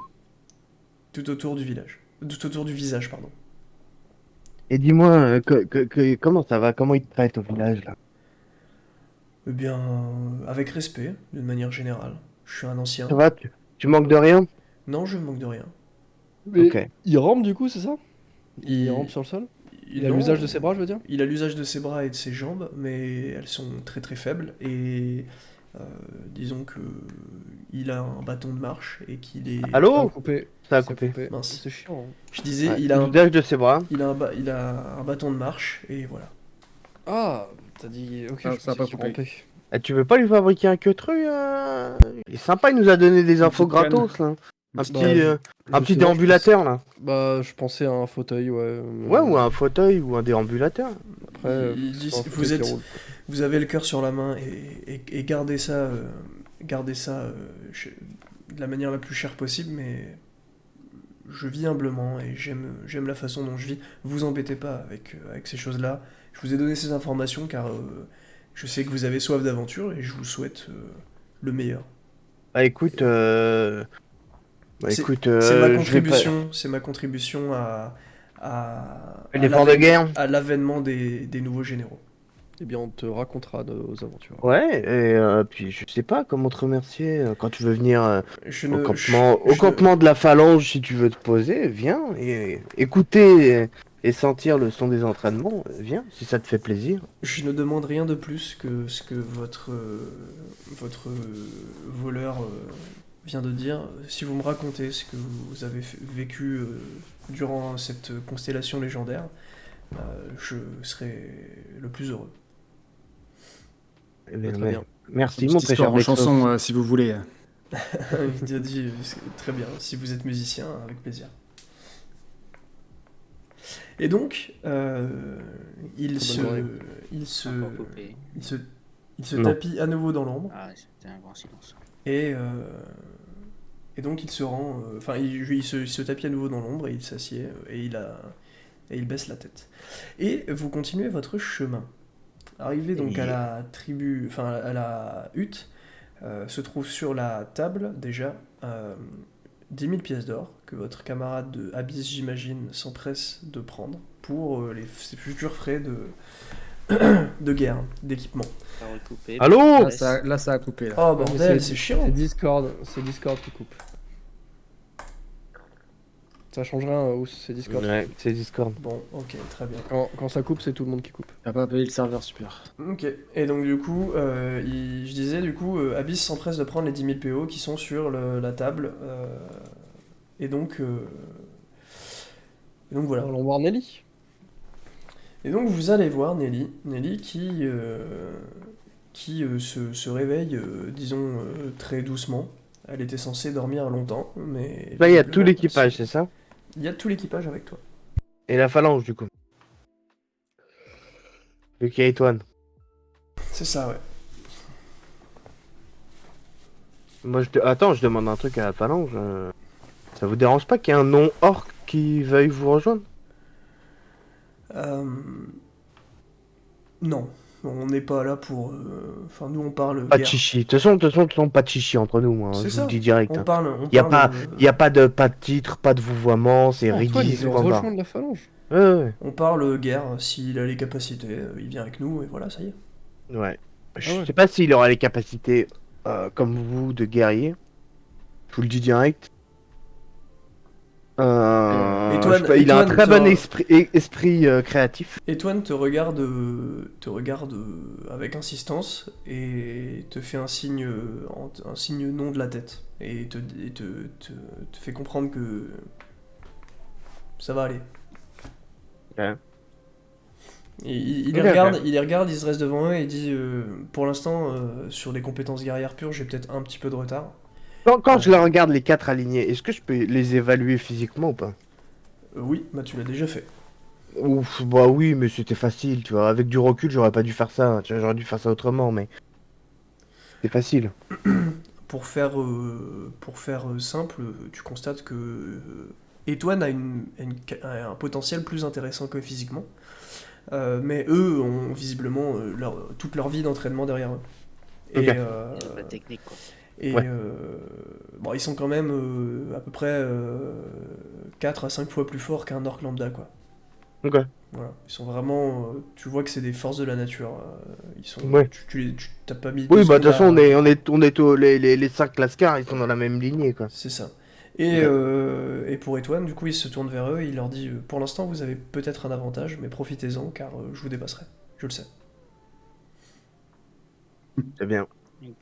tout autour du visage, pardon. Et dis-moi, comment ça va? Comment ils te traitent au village là? Eh bien, avec respect, d'une manière générale. Je suis un ancien. Ça va? Tu manques de rien? Non, je ne manque de rien. Ok. Il rampe du coup, c'est ça? Il Il- rampe sur le sol? Il a non, l'usage de ses bras, je veux dire? Il a l'usage de ses bras et de ses jambes, mais elles sont très très faibles. Et disons que il a un bâton de marche et qu'il est. Ça a Allô? coupé. Ça a coupé. Mince. C'est chiant. Hein. Je disais, Ouais, il a l'usage de ses bras. il a un bâton de marche et voilà. Ah, t'as dit. Ok, Ça- je ça a pensais pas qu'il coupé. rampait. Eh, tu veux pas lui fabriquer un queutru? Il est sympa, il nous a donné des infos petite canne. gratos là. Un petite petit, canne. un petit Justement, déambulateur là. Bah, je pensais à un fauteuil, ouais. Ouais, ou un fauteuil ou un déambulateur. Après, Il dit, c'est pas un fauteuil qui roule. vous avez le cœur sur la main et gardez ça, de la manière la plus chère possible, mais je vis humblement et j'aime la façon dont je vis. Vous embêtez pas avec ces choses-là. Je vous ai donné ces informations car je sais que vous avez soif d'aventure et je vous souhaite le meilleur. Bah écoute, C'est c'est ma contribution à L'effort de guerre. à l'avènement des nouveaux généraux. Eh bien, on te racontera nos aventures. Ouais, et puis je sais pas comment te remercier. Quand tu veux venir Je au ne, campement, au je ne, campement de la Phalange, si tu veux te poser, viens et écouter et sentir le son des entraînements, viens, si ça te fait plaisir. je ne demande rien de plus que ce que votre voleur vient de dire. Si vous me racontez ce que vous avez vécu durant cette constellation légendaire, je serai le plus heureux. Eh bien, Très bien. merci, Une mon petite très cher histoire en Vexos. chanson, si vous voulez. Il a dit très bien, si vous êtes musicien, avec plaisir. Et donc, il Très se, bonne journée. il se, Encore coupé. il se, il se Non. tapit à nouveau dans l'ombre Ah, c'était un grand silence. et, et donc il se rend, enfin il se tapit à nouveau dans l'ombre et il s'assied et il baisse la tête. Et vous continuez votre chemin. Arrivé donc à la tribu, enfin à la hutte, se trouve sur la table déjà 10 000 pièces d'or que votre camarade de Abyss, j'imagine, s'empresse de prendre pour ses futurs frais de guerre, d'équipement. Ça a recoupé. Allô Là, ça a coupé. Là. Oh mais bordel, c'est chiant. C'est Discord qui coupe. Ça change rien, ou c'est Discord. Ouais, c'est Discord. Bon, ok, très bien. Quand ça coupe, c'est tout le monde qui coupe. T'as pas payé le serveur super. Ok, et donc du coup, je disais, du coup, Abyss s'empresse de prendre les 10 000 PO qui sont sur la table. Et donc voilà. Allons voir Nelly. Et donc vous allez voir Nelly, qui se réveille, disons, très doucement. Elle était censée dormir longtemps, mais... Là, il y a tout visiblement, l'équipage, c'est ça? Il y a tout l'équipage avec toi. Et la Phalange, du coup. Vu qu'il y a Étoine. C'est ça, ouais. Moi, Attends, je demande un truc à la Phalange. Ça vous dérange pas qu'il y ait un non-orc qui veuille vous rejoindre? Euh, Non, on n'est pas là pour... Enfin, nous, on parle Pas de guerre. chichi. De toute façon, pas de chichi entre nous, hein, C'est je vous ça. le dis direct. On Hein. parle... Y a pas de titre, pas de vouvoiement, c'est Antoine, il Ridis, veut point barre. rejoindre la Phalange. Ouais. On parle guerre, s'il a les capacités, il vient avec nous, et voilà, ça y est. Ouais. Je Ah ouais. sais pas s'il aura les capacités, comme vous, de guerrier. Je vous le dis direct. Je sais pas, il a un Étoine, très bon toi- esprit créatif. Étoine te regarde avec insistance et te fait un signe non de la tête et te fait comprendre que ça va aller. Ouais. Et il les Ok, regarde, ok. il les regarde, il se reste devant eux et dit pour l'instant sur les compétences guerrières pures j'ai peut-être un petit peu de retard. Quand je les regarde les 4 alignés, est-ce que je peux les évaluer physiquement ou pas? Oui, bah tu l'as déjà fait. Ouf, bah oui, mais c'était facile, tu vois. Avec du recul, j'aurais pas dû faire ça. Tu vois, j'aurais dû faire ça autrement, mais c'est facile. Pour faire simple, tu constates que Étoine a un potentiel plus intéressant que physiquement. Mais eux ont visiblement toute leur vie d'entraînement derrière eux. Et, Ok. La technique, quoi. Ouais. bon, ils sont quand même à peu près 4 à 5 fois plus forts qu'un orc lambda, quoi. Ok. Voilà. Ils sont vraiment... tu vois que c'est des forces de la nature. Ils sont... Ouais. Tu t'as pas mis... Oui, deux bah de toute secondes façon, à- on est les 5 lascars, ils sont dans la même lignée, quoi. C'est ça. Et, Ok. et pour Étoine, du coup, il se tourne vers eux et il leur dit pour l'instant, vous avez peut-être un avantage, mais profitez-en car je vous dépasserai. Je le sais. C'est bien.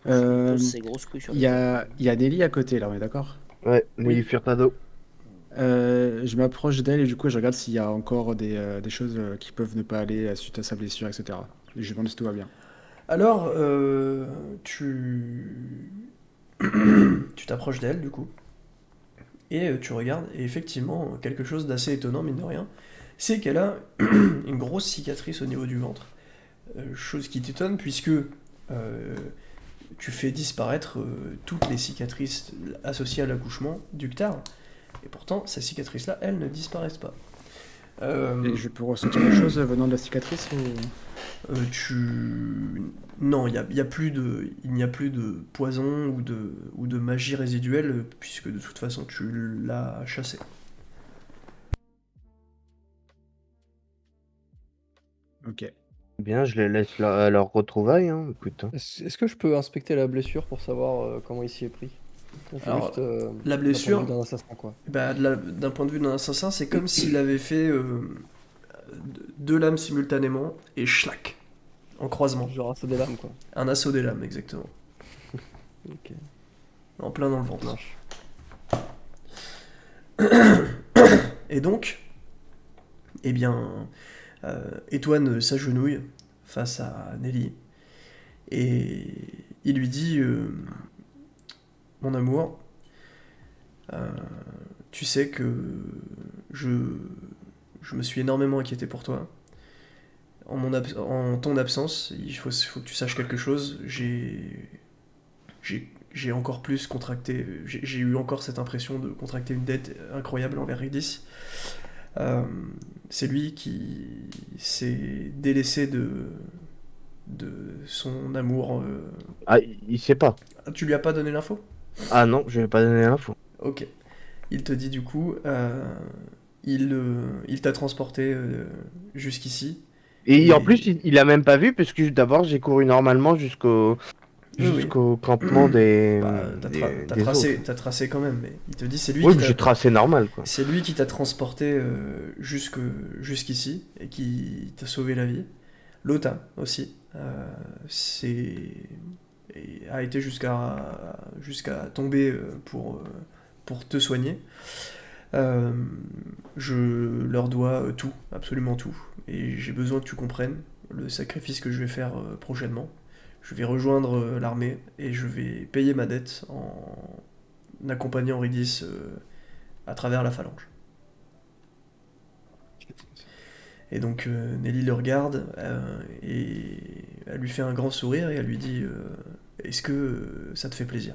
Euh, Il pose ses grosses couilles sur Il les y a Nelly à côté, là, on est d'accord? Ouais, Oui. les Furtado. Je m'approche d'elle et du coup, je regarde s'il y a encore des choses qui peuvent ne pas aller suite à sa blessure, etc. Et je demande si tout va bien. Alors, tu... tu t'approches d'elle, du coup, et tu regardes, et effectivement, quelque chose d'assez étonnant, mine de rien, c'est qu'elle a une grosse cicatrice au niveau du ventre. Chose qui t'étonne, puisque tu fais disparaître toutes les cicatrices associées à l'accouchement d'Uctar, et pourtant, ces cicatrices-là, elles ne disparaissent pas. Et je peux ressentir des choses venant de la cicatrice ou... Non, il n'y a plus de poison ou de magie résiduelle, puisque de toute façon tu l'as chassé. Ok. Bien, je les laisse à leur retrouvaille, hein, écoute. Est-ce que je peux inspecter la blessure pour savoir comment il s'y est pris? Alors, Juste la d'un point de blessure, vue d'un assassin, quoi. bah, d'un point de vue d'un assassin, c'est comme s'il avait fait deux lames simultanément et schlac, en croisement. Genre assaut des lames, quoi. Un assaut des lames, exactement. Ok, En plein dans le ça ventre. marche. Et donc, eh bien, Étoine s'agenouille face à Nelly et il lui dit mon amour, euh, tu sais que je, je me suis énormément inquiété pour toi. En ton absence, faut que tu saches quelque chose. J'ai encore plus contracté. J'ai eu encore cette impression de contracter une dette incroyable envers Ridis. Euh, c'est lui qui s'est délaissé de son amour. Ah, il sait pas. Ah, tu lui as pas donné l'info? Ah non, je vais pas donner l'info. Ok. Il te dit du coup, il t'a transporté jusqu'ici. Et en Et plus, il a même pas vu, parce que d'abord, j'ai couru normalement oui, oui. jusqu'au campement des, Bah, des autres. t'as tracé quand même, mais il te dit Oui, mais j'ai tracé normal, quoi. c'est lui qui t'a transporté jusqu'ici et qui t'a sauvé la vie. Lota aussi, c'est et a été jusqu'à tomber pour te soigner. Euh, je leur dois tout, absolument tout, et j'ai besoin que tu comprennes le sacrifice que je vais faire prochainement. Je vais rejoindre l'armée et je vais payer ma dette en accompagnant Ridis à travers la phalange. Et donc Nelly le regarde et elle lui fait un grand sourire et elle lui dit est-ce que ça te fait plaisir?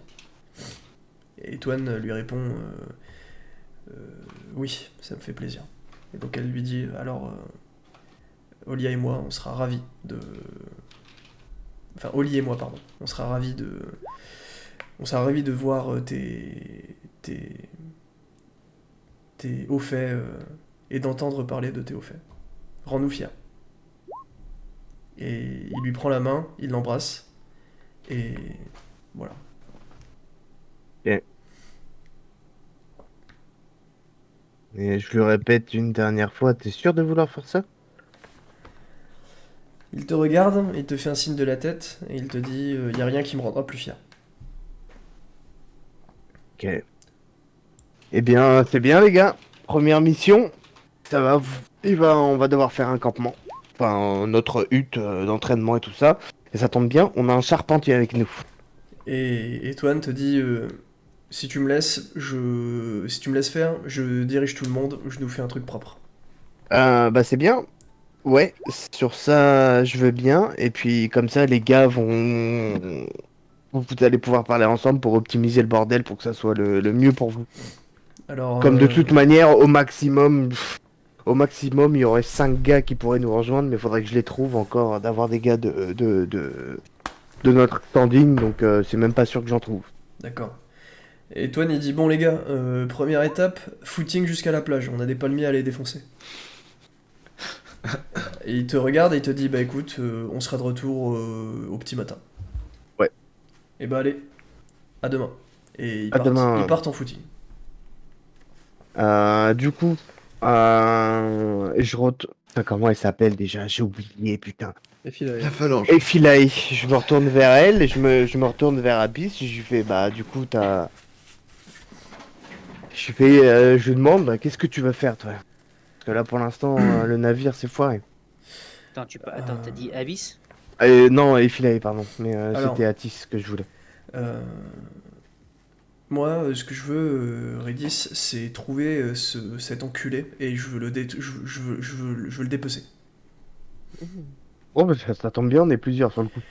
Et Étoine lui répond oui, ça me fait plaisir. Et donc elle lui dit alors Olia et moi on sera ravis de. Enfin Oli et moi pardon, on sera ravis de voir tes, tes hauts faits et d'entendre parler de tes hauts faits. Rends-nous fiers. Et il lui prend la main, il l'embrasse, et voilà. Ok. Et je lui répète une dernière fois, t'es sûr de vouloir faire ça? Il te regarde, il te fait un signe de la tête, et il te dit il y a rien qui me rendra plus fier. Ok. Eh bien, c'est bien, les gars. Première mission. Ça va, on va devoir faire un campement. Enfin, notre hutte d'entraînement et tout ça. Et ça tombe bien, on a un charpentier avec nous. Et Étoine te dit si tu me laisses, si tu me laisses faire, je dirige tout le monde, je nous fais un truc propre. Bah, c'est bien. Ouais, sur ça, je veux bien. Et puis, comme ça, les gars vont. Vous allez pouvoir parler ensemble pour optimiser le bordel pour que ça soit le mieux pour vous. Alors, Comme de toute manière, au maximum, il y aurait 5 gars qui pourraient nous rejoindre, mais il faudrait que je les trouve encore, d'avoir des gars de notre standing, donc c'est même pas sûr que j'en trouve. d'accord. Et Étoine il dit bon les gars, première étape, footing jusqu'à la plage, on a des palmiers à les défoncer. Et il te regarde et il te dit bah écoute, on sera de retour au petit matin. Ouais. Et bah allez, à demain. Et À demain. ils partent en footing. Du coup, je retourne. Comment elle s'appelle déjà? J'ai oublié, putain. Et filet. La phalange. Et Philae, je me retourne vers elle et je me retourne vers Abyss. Je lui fais, bah, du coup, t'as. Je lui demande, bah, qu'est-ce que tu vas faire, toi? Parce que là, pour l'instant, le navire s'est foiré. Attends, t'as dit Abyss? Non, et Philae, pardon. Mais Alors. c'était Atis que je voulais. Euh, Moi, ce que je veux, Redis, c'est trouver cet enculé et je veux je veux le dépecer. Oh, bah, ça tombe bien, on est plusieurs sur le coup.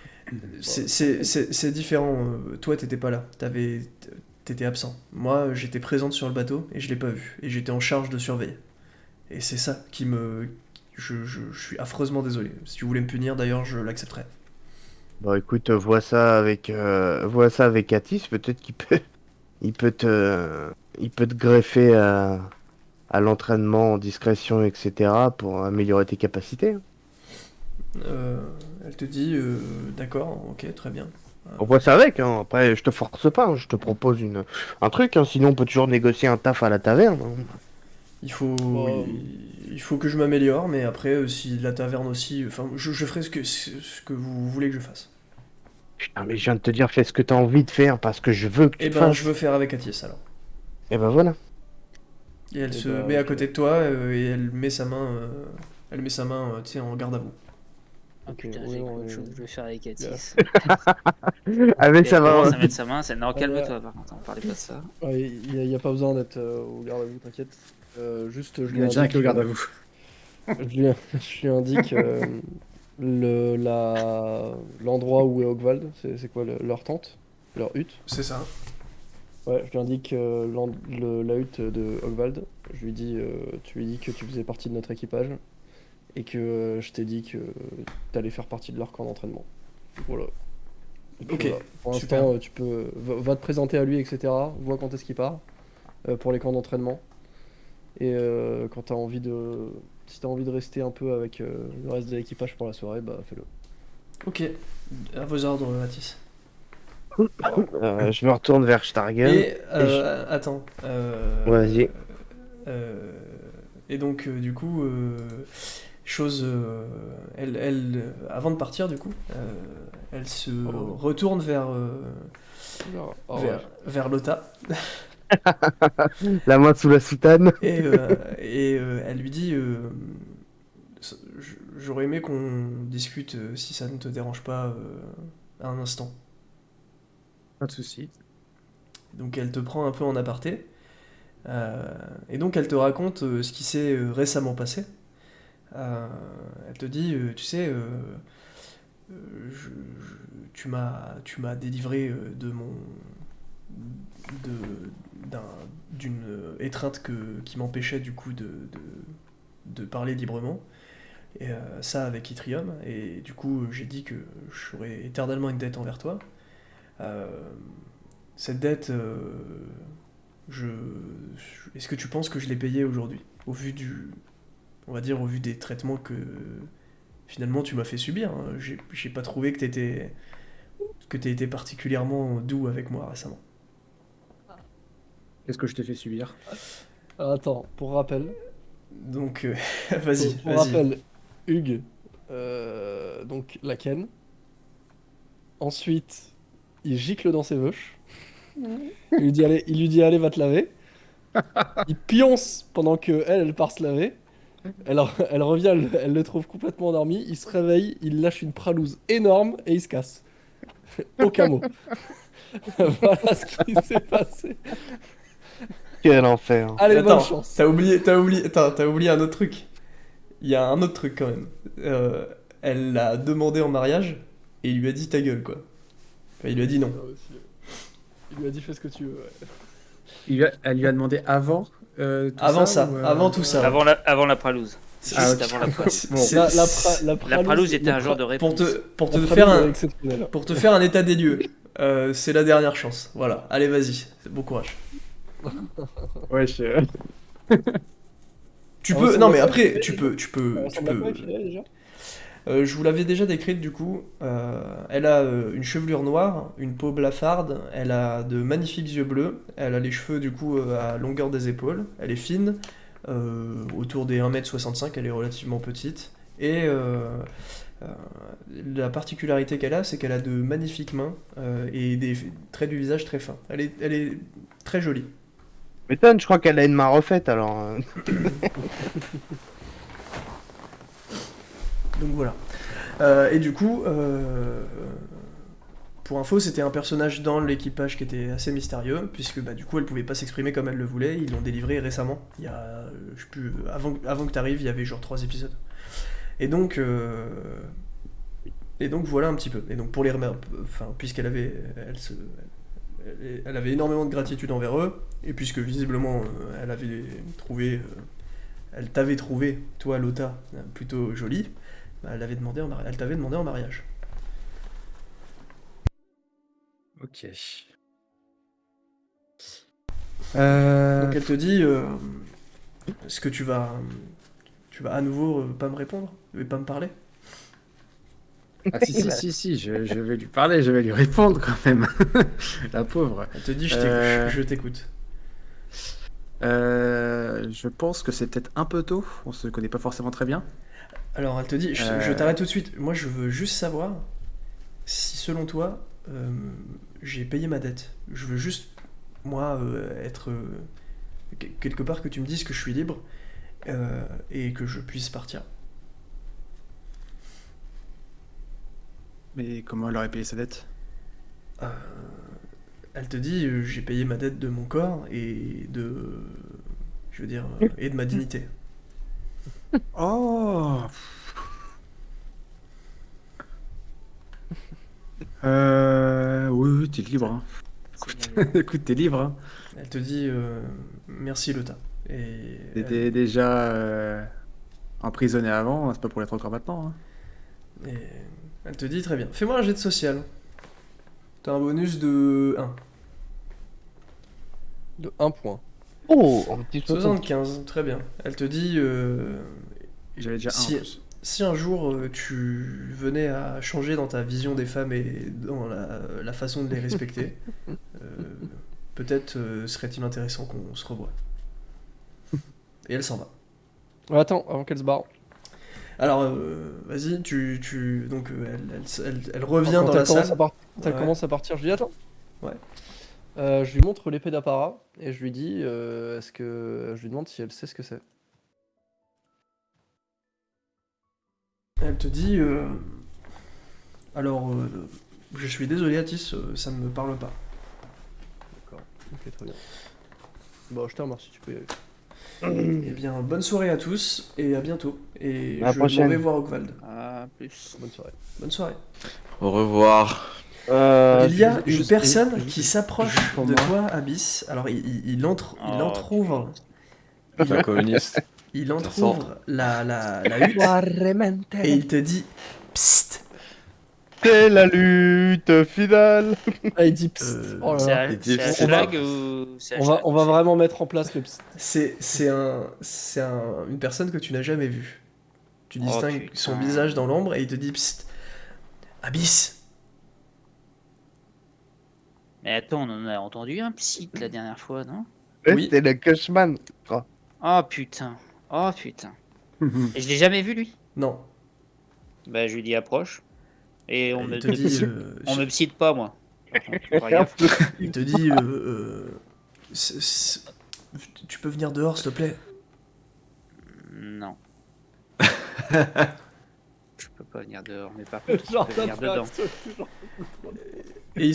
C'est différent. Toi, t'étais pas là. T'étais absent. Moi, j'étais présente sur le bateau et je l'ai pas vu. Et j'étais en charge de surveiller. Et c'est ça qui me. Je suis affreusement désolé. Si tu voulais me punir, d'ailleurs, je l'accepterais. Bon, écoute, vois ça avec Atis. Peut-être il peut il peut te greffer à l'entraînement en discrétion, etc. pour améliorer tes capacités. Elle te dit d'accord, ok, très bien. On voit ça avec, hein. Après, je te force pas, hein. Je te propose un truc, hein. Sinon, on peut toujours négocier un taf à la taverne, hein. Il faut, Bon. il faut que je m'améliore, mais après, si la taverne aussi, enfin, je ferai ce que vous voulez que je fasse. Putain, mais je viens de te dire, fais ce que t'as envie de faire parce que je veux que tu Eh te ben, fasses. je veux faire avec Atis alors. Et ben voilà. Et elle Eh se ben, met à ok. côté de toi et elle met sa main, tu sais, en garde à vous. Ah Ok, putain, ouais, j'ai non, cru autre chose, je vais faire avec Atis. Avec Et ça elle commence va. à mettre sa main, c'est non, Ah, calme-toi par contre, on parlait pas de ça. Il y a pas besoin d'être au garde à vous, t'inquiète. Juste, je Il lui a déjà indique, avec le garde à vous. je lui indique l'endroit où est Ogvald. C'est quoi leur tente? Leur hutte? C'est ça. Ouais, je lui indique la hutte de Ogvald. Je lui dis, tu lui dis que tu faisais partie de notre équipage et que je t'ai dit que t'allais faire partie de leur camp d'entraînement. Voilà. Et puis Ok, voilà. Pour super. l'instant, tu peux va te présenter à lui, etc. Vois quand est-ce qu'il part pour les camps d'entraînement. Et quand t'as envie de, si t'as envie de rester un peu avec le reste de l'équipage pour la soirée, bah fais-le. Ok, à vos ordres, Atis. Je me retourne vers Stargen. Et je- attends. Vas-y. euh, et donc, du coup, chose, avant de partir, du coup, elle se Oh. retourne Oh, vers Lota La main sous la soutane. et elle lui dit j'aurais aimé qu'on discute si ça ne te dérange pas un instant. Pas de souci. Donc elle te prend un peu en aparté et donc elle te raconte ce qui s'est récemment passé. Elle te dit tu sais tu m'as délivré d'une étreinte qui m'empêchait du coup de parler librement. Et ça avec Yttrium. Et du coup, j'ai dit que j'aurais éternellement une dette envers toi. Euh, cette dette, je... est-ce que tu penses que je l'ai payée aujourd'hui? Au vu on va dire, au vu des traitements que finalement tu m'as fait subir, hein. J'ai pas trouvé que t'aies été particulièrement doux avec moi récemment. Qu'est-ce que je t'ai fait subir? attends, pour rappel, Donc, vas-y, pour vas-y. rappel, Hugues, donc la ken. Ensuite, il gicle dans ses veuches. Il lui dit allez, va te laver. Il pionce pendant que elle part se laver. Elle revient, elle le trouve complètement endormi. Il se réveille, il lâche une pralouse énorme et il se casse. Aucun mot. Voilà ce qui s'est passé. Quel enfer. Allez, bonne Attends, chance. t'as oublié un autre truc. Il y a un autre truc quand même. Elle l'a demandé en mariage et il lui a dit ta gueule quoi. Enfin, il lui a dit non. Il lui a dit fais ce que tu veux. Ouais. Elle lui a demandé avant tout Avant ça, ou, avant tout ça. ouais. Avant la pralouse. Ah, Juste ok. avant la pralouse. C'est- La pralouse était un genre de pour réponse. pour te La faire pralouse est un exceptionnelle. pour te faire un état des lieux. C'est la dernière chance. Voilà. Allez, vas-y. Bon courage. Ouais, Tu Ça peux. ressemble Non à mais quoi, après, Filet, tu déjà peux, Ça tu ressemble à quoi, peux. Filet, déjà Je vous l'avais déjà décrite du coup. Elle a une chevelure noire, une peau blafarde, elle a de magnifiques yeux bleus, elle a les cheveux du coup à longueur des épaules, elle est fine, autour des 1m65, elle est relativement petite. Et euh, la particularité qu'elle a, c'est qu'elle a de magnifiques mains et des traits du visage très fins. Elle est très jolie. M'étonne, je crois qu'elle a une main refaite alors. Donc voilà. Et du coup, pour info, c'était un personnage dans l'équipage qui était assez mystérieux, puisque bah, du coup, elle pouvait pas s'exprimer comme elle le voulait. Ils l'ont délivré récemment. Il y a, je sais plus, avant que tu arrives, il y avait genre 3 épisodes. Et donc, voilà un petit peu. Et donc pour les enfin, puisqu'elle avait, elle avait énormément de gratitude envers eux, et puisque visiblement elle avait trouvé, elle t'avait trouvé, toi Lota, plutôt jolie, bah, elle t'avait demandé en mariage. Ok. Donc elle te dit, est-ce que tu vas à nouveau pas me répondre et pas me parler? Ah si, je vais lui parler, je vais lui répondre quand même. La pauvre. Elle te dit je t'écoute. Je pense que c'est peut-être un peu tôt, on se connaît pas forcément très bien. Alors elle te dit, je t'arrête tout de suite. Moi je veux juste savoir si selon toi j'ai payé ma dette. Je veux juste moi être quelque part que tu me dises que je suis libre et que je puisse partir. Mais comment elle aurait payé sa dette? Euh, Elle te dit j'ai payé ma dette de mon corps et de je veux dire et de ma dignité. Oh oui, t'es libre. Hein. Écoute, t'es libre. Hein. Elle te dit merci Lota. Et T'étais déjà emprisonné avant, c'est pas pour l'être encore maintenant. Hein. et elle te dit très bien. Fais-moi un jet de social. T'as un bonus de 1. De 1 point. Oh, un petit 60. 75, très bien. Elle te dit J'avais déjà un en plus. si un jour tu venais à changer dans ta vision des femmes et dans la façon de les respecter, peut-être serait-il intéressant qu'on se revoie. Et elle s'en va. Attends, avant qu'elle se barre. Alors, vas-y, donc elle revient dans la salle. Elle Ouais. commence à partir, je lui dis attends. Ouais. Je lui montre l'épée d'apparat et je lui dis je lui demande si elle sait ce que c'est. Elle te dit alors, je suis désolé Atis, ça ne me parle pas. D'accord. Ok, très bien. Bon, je te remercie, tu peux y aller. Eh bien, bonne soirée à tous et à bientôt. Et À la je m'en prochaine. vais voir Ogvald. Ah, plus. Bonne soirée. Bonne soirée. Au revoir. Il y a une juste- personne juste- qui s'approche juste pour de moi. toi, Abyss. Alors, il Oh, entrouvre. La communiste. Il entrouvre la hutte et il te dit Psst. C'est la lutte finale. Ah, il dit psst. Euh, Oh là C'est là. à il dit- c'est à on va- Schlag ou c'est à On va Schlag vraiment mettre en place le psst. C'est une personne que tu n'as jamais vue. Tu Oh, distingues putain. son visage dans l'ombre et il te dit Psst. Abyss. Mais attends, on en a entendu un psy la dernière fois, non? Oui. C'était le Cushman. Oh putain. Oh putain. Et je l'ai jamais vu lui. Non. Bah je lui dis approche. Et on Il me te dit on me psyde pas moi. Par contre, faut faire gaffe. il te dit tu peux venir dehors s'il te plaît. Non. Je peux pas venir dehors, mais par contre, je peux venir dedans. Et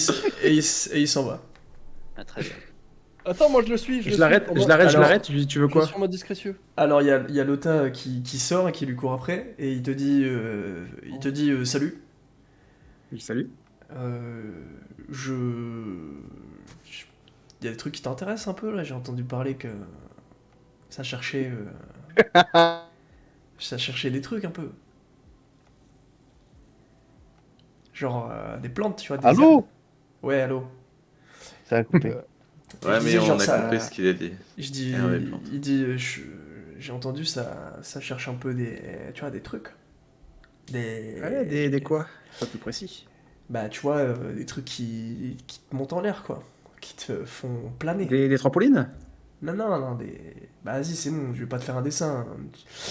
il s'en va. Ah, très bien. Attends, moi je le suis. Je l'arrête, je l'arrête, tu veux Je suis quoi? sur mode discrétieux. Alors il y a Lota qui sort et qui lui court après et il te dit salut. Salut. Je il y a des trucs qui t'intéressent un peu là, j'ai entendu parler que ça cherchait des trucs un peu. Genre des plantes, tu vois, des Allô? herbes. Ouais, allô. Ça a coupé. Ouais, Je mais disais, on genre, a ça- compris ce qu'il a dit. Je dis Ah ouais, plantes. il dit j'ai entendu ça cherche un peu des tu vois des trucs. Des quoi? Pas plus précis. Bah tu vois des trucs qui te montent en l'air quoi, qui te font planer. Des trampolines? Non, bah vas-y, c'est bon, je vais pas te faire un dessin.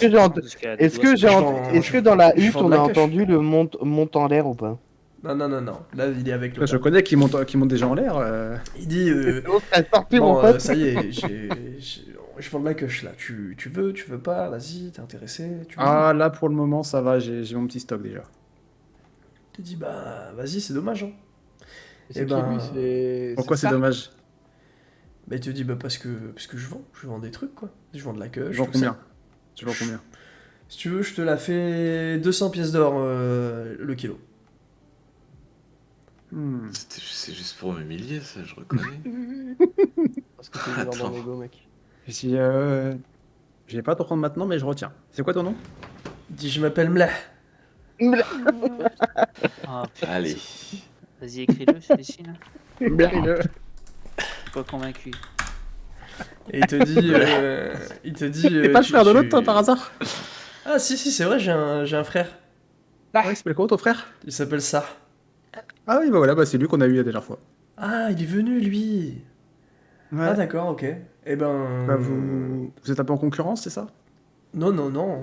Est-ce que dans la je hutte vends de on la a cache. entendu le monte en l'air ou pas? Non. Là, il est avec le Je connais qui monte déjà en l'air. Il dit On serait sorti, mon bon, pote. ça y est, je vends de la queue là. Tu veux pas, vas-y, t'es intéressé, tu veux. Ah, là pour le moment, ça va, j'ai mon petit stock déjà. Tu dis bah vas-y, c'est dommage hein. C'est qui ben, lui? Pourquoi c'est ça dommage? Bah il te dit bah parce que je vends des trucs quoi. Je vends de la queue. Tu je vends trouve ça- combien? Tu vends combien? Si tu veux, je te la fais 200 pièces d'or le kilo. C'est juste pour m'humilier, ça, je reconnais. Parce que t'es dans Attends. l'ego, mec. Si, je vais pas te prendre maintenant, mais je retiens. C'est quoi ton nom? Il dit je m'appelle Mla. Ah, putain. Allez. Vas-y, écris-le, celui-ci là. Écris-le. Je suis pas convaincu. Et il te dit T'es pas le frère de l'autre, toi, par hasard? Ah si, c'est vrai, j'ai un frère. Ah, il s'appelle comment ton frère? Il s'appelle ça. Ah oui, bah voilà, bah c'est lui qu'on a eu la dernière fois. Ah, il est venu, lui. Ah, Ouais. d'accord, ok. Eh ben... Bah vous êtes un peu en concurrence, c'est ça? Non, non, non,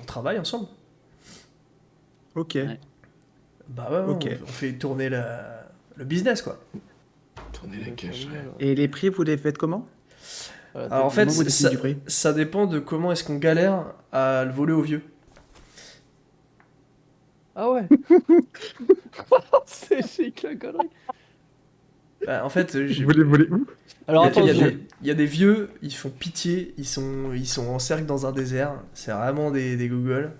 on travaille ensemble. Ok. Ouais. Bah ouais, Ok. on fait tourner le business, quoi. Tournez la cache. Et les prix, vous les faites comment? Alors en fait, Comment vous décidez du prix? ça dépend de comment est-ce qu'on galère à le voler aux vieux. Ah ouais. C'est chic la connerie. Bah, en fait, Vous les volez où? Alors attends, il y a des vieux, ils font pitié, ils sont en cercle dans un désert, c'est vraiment des Google.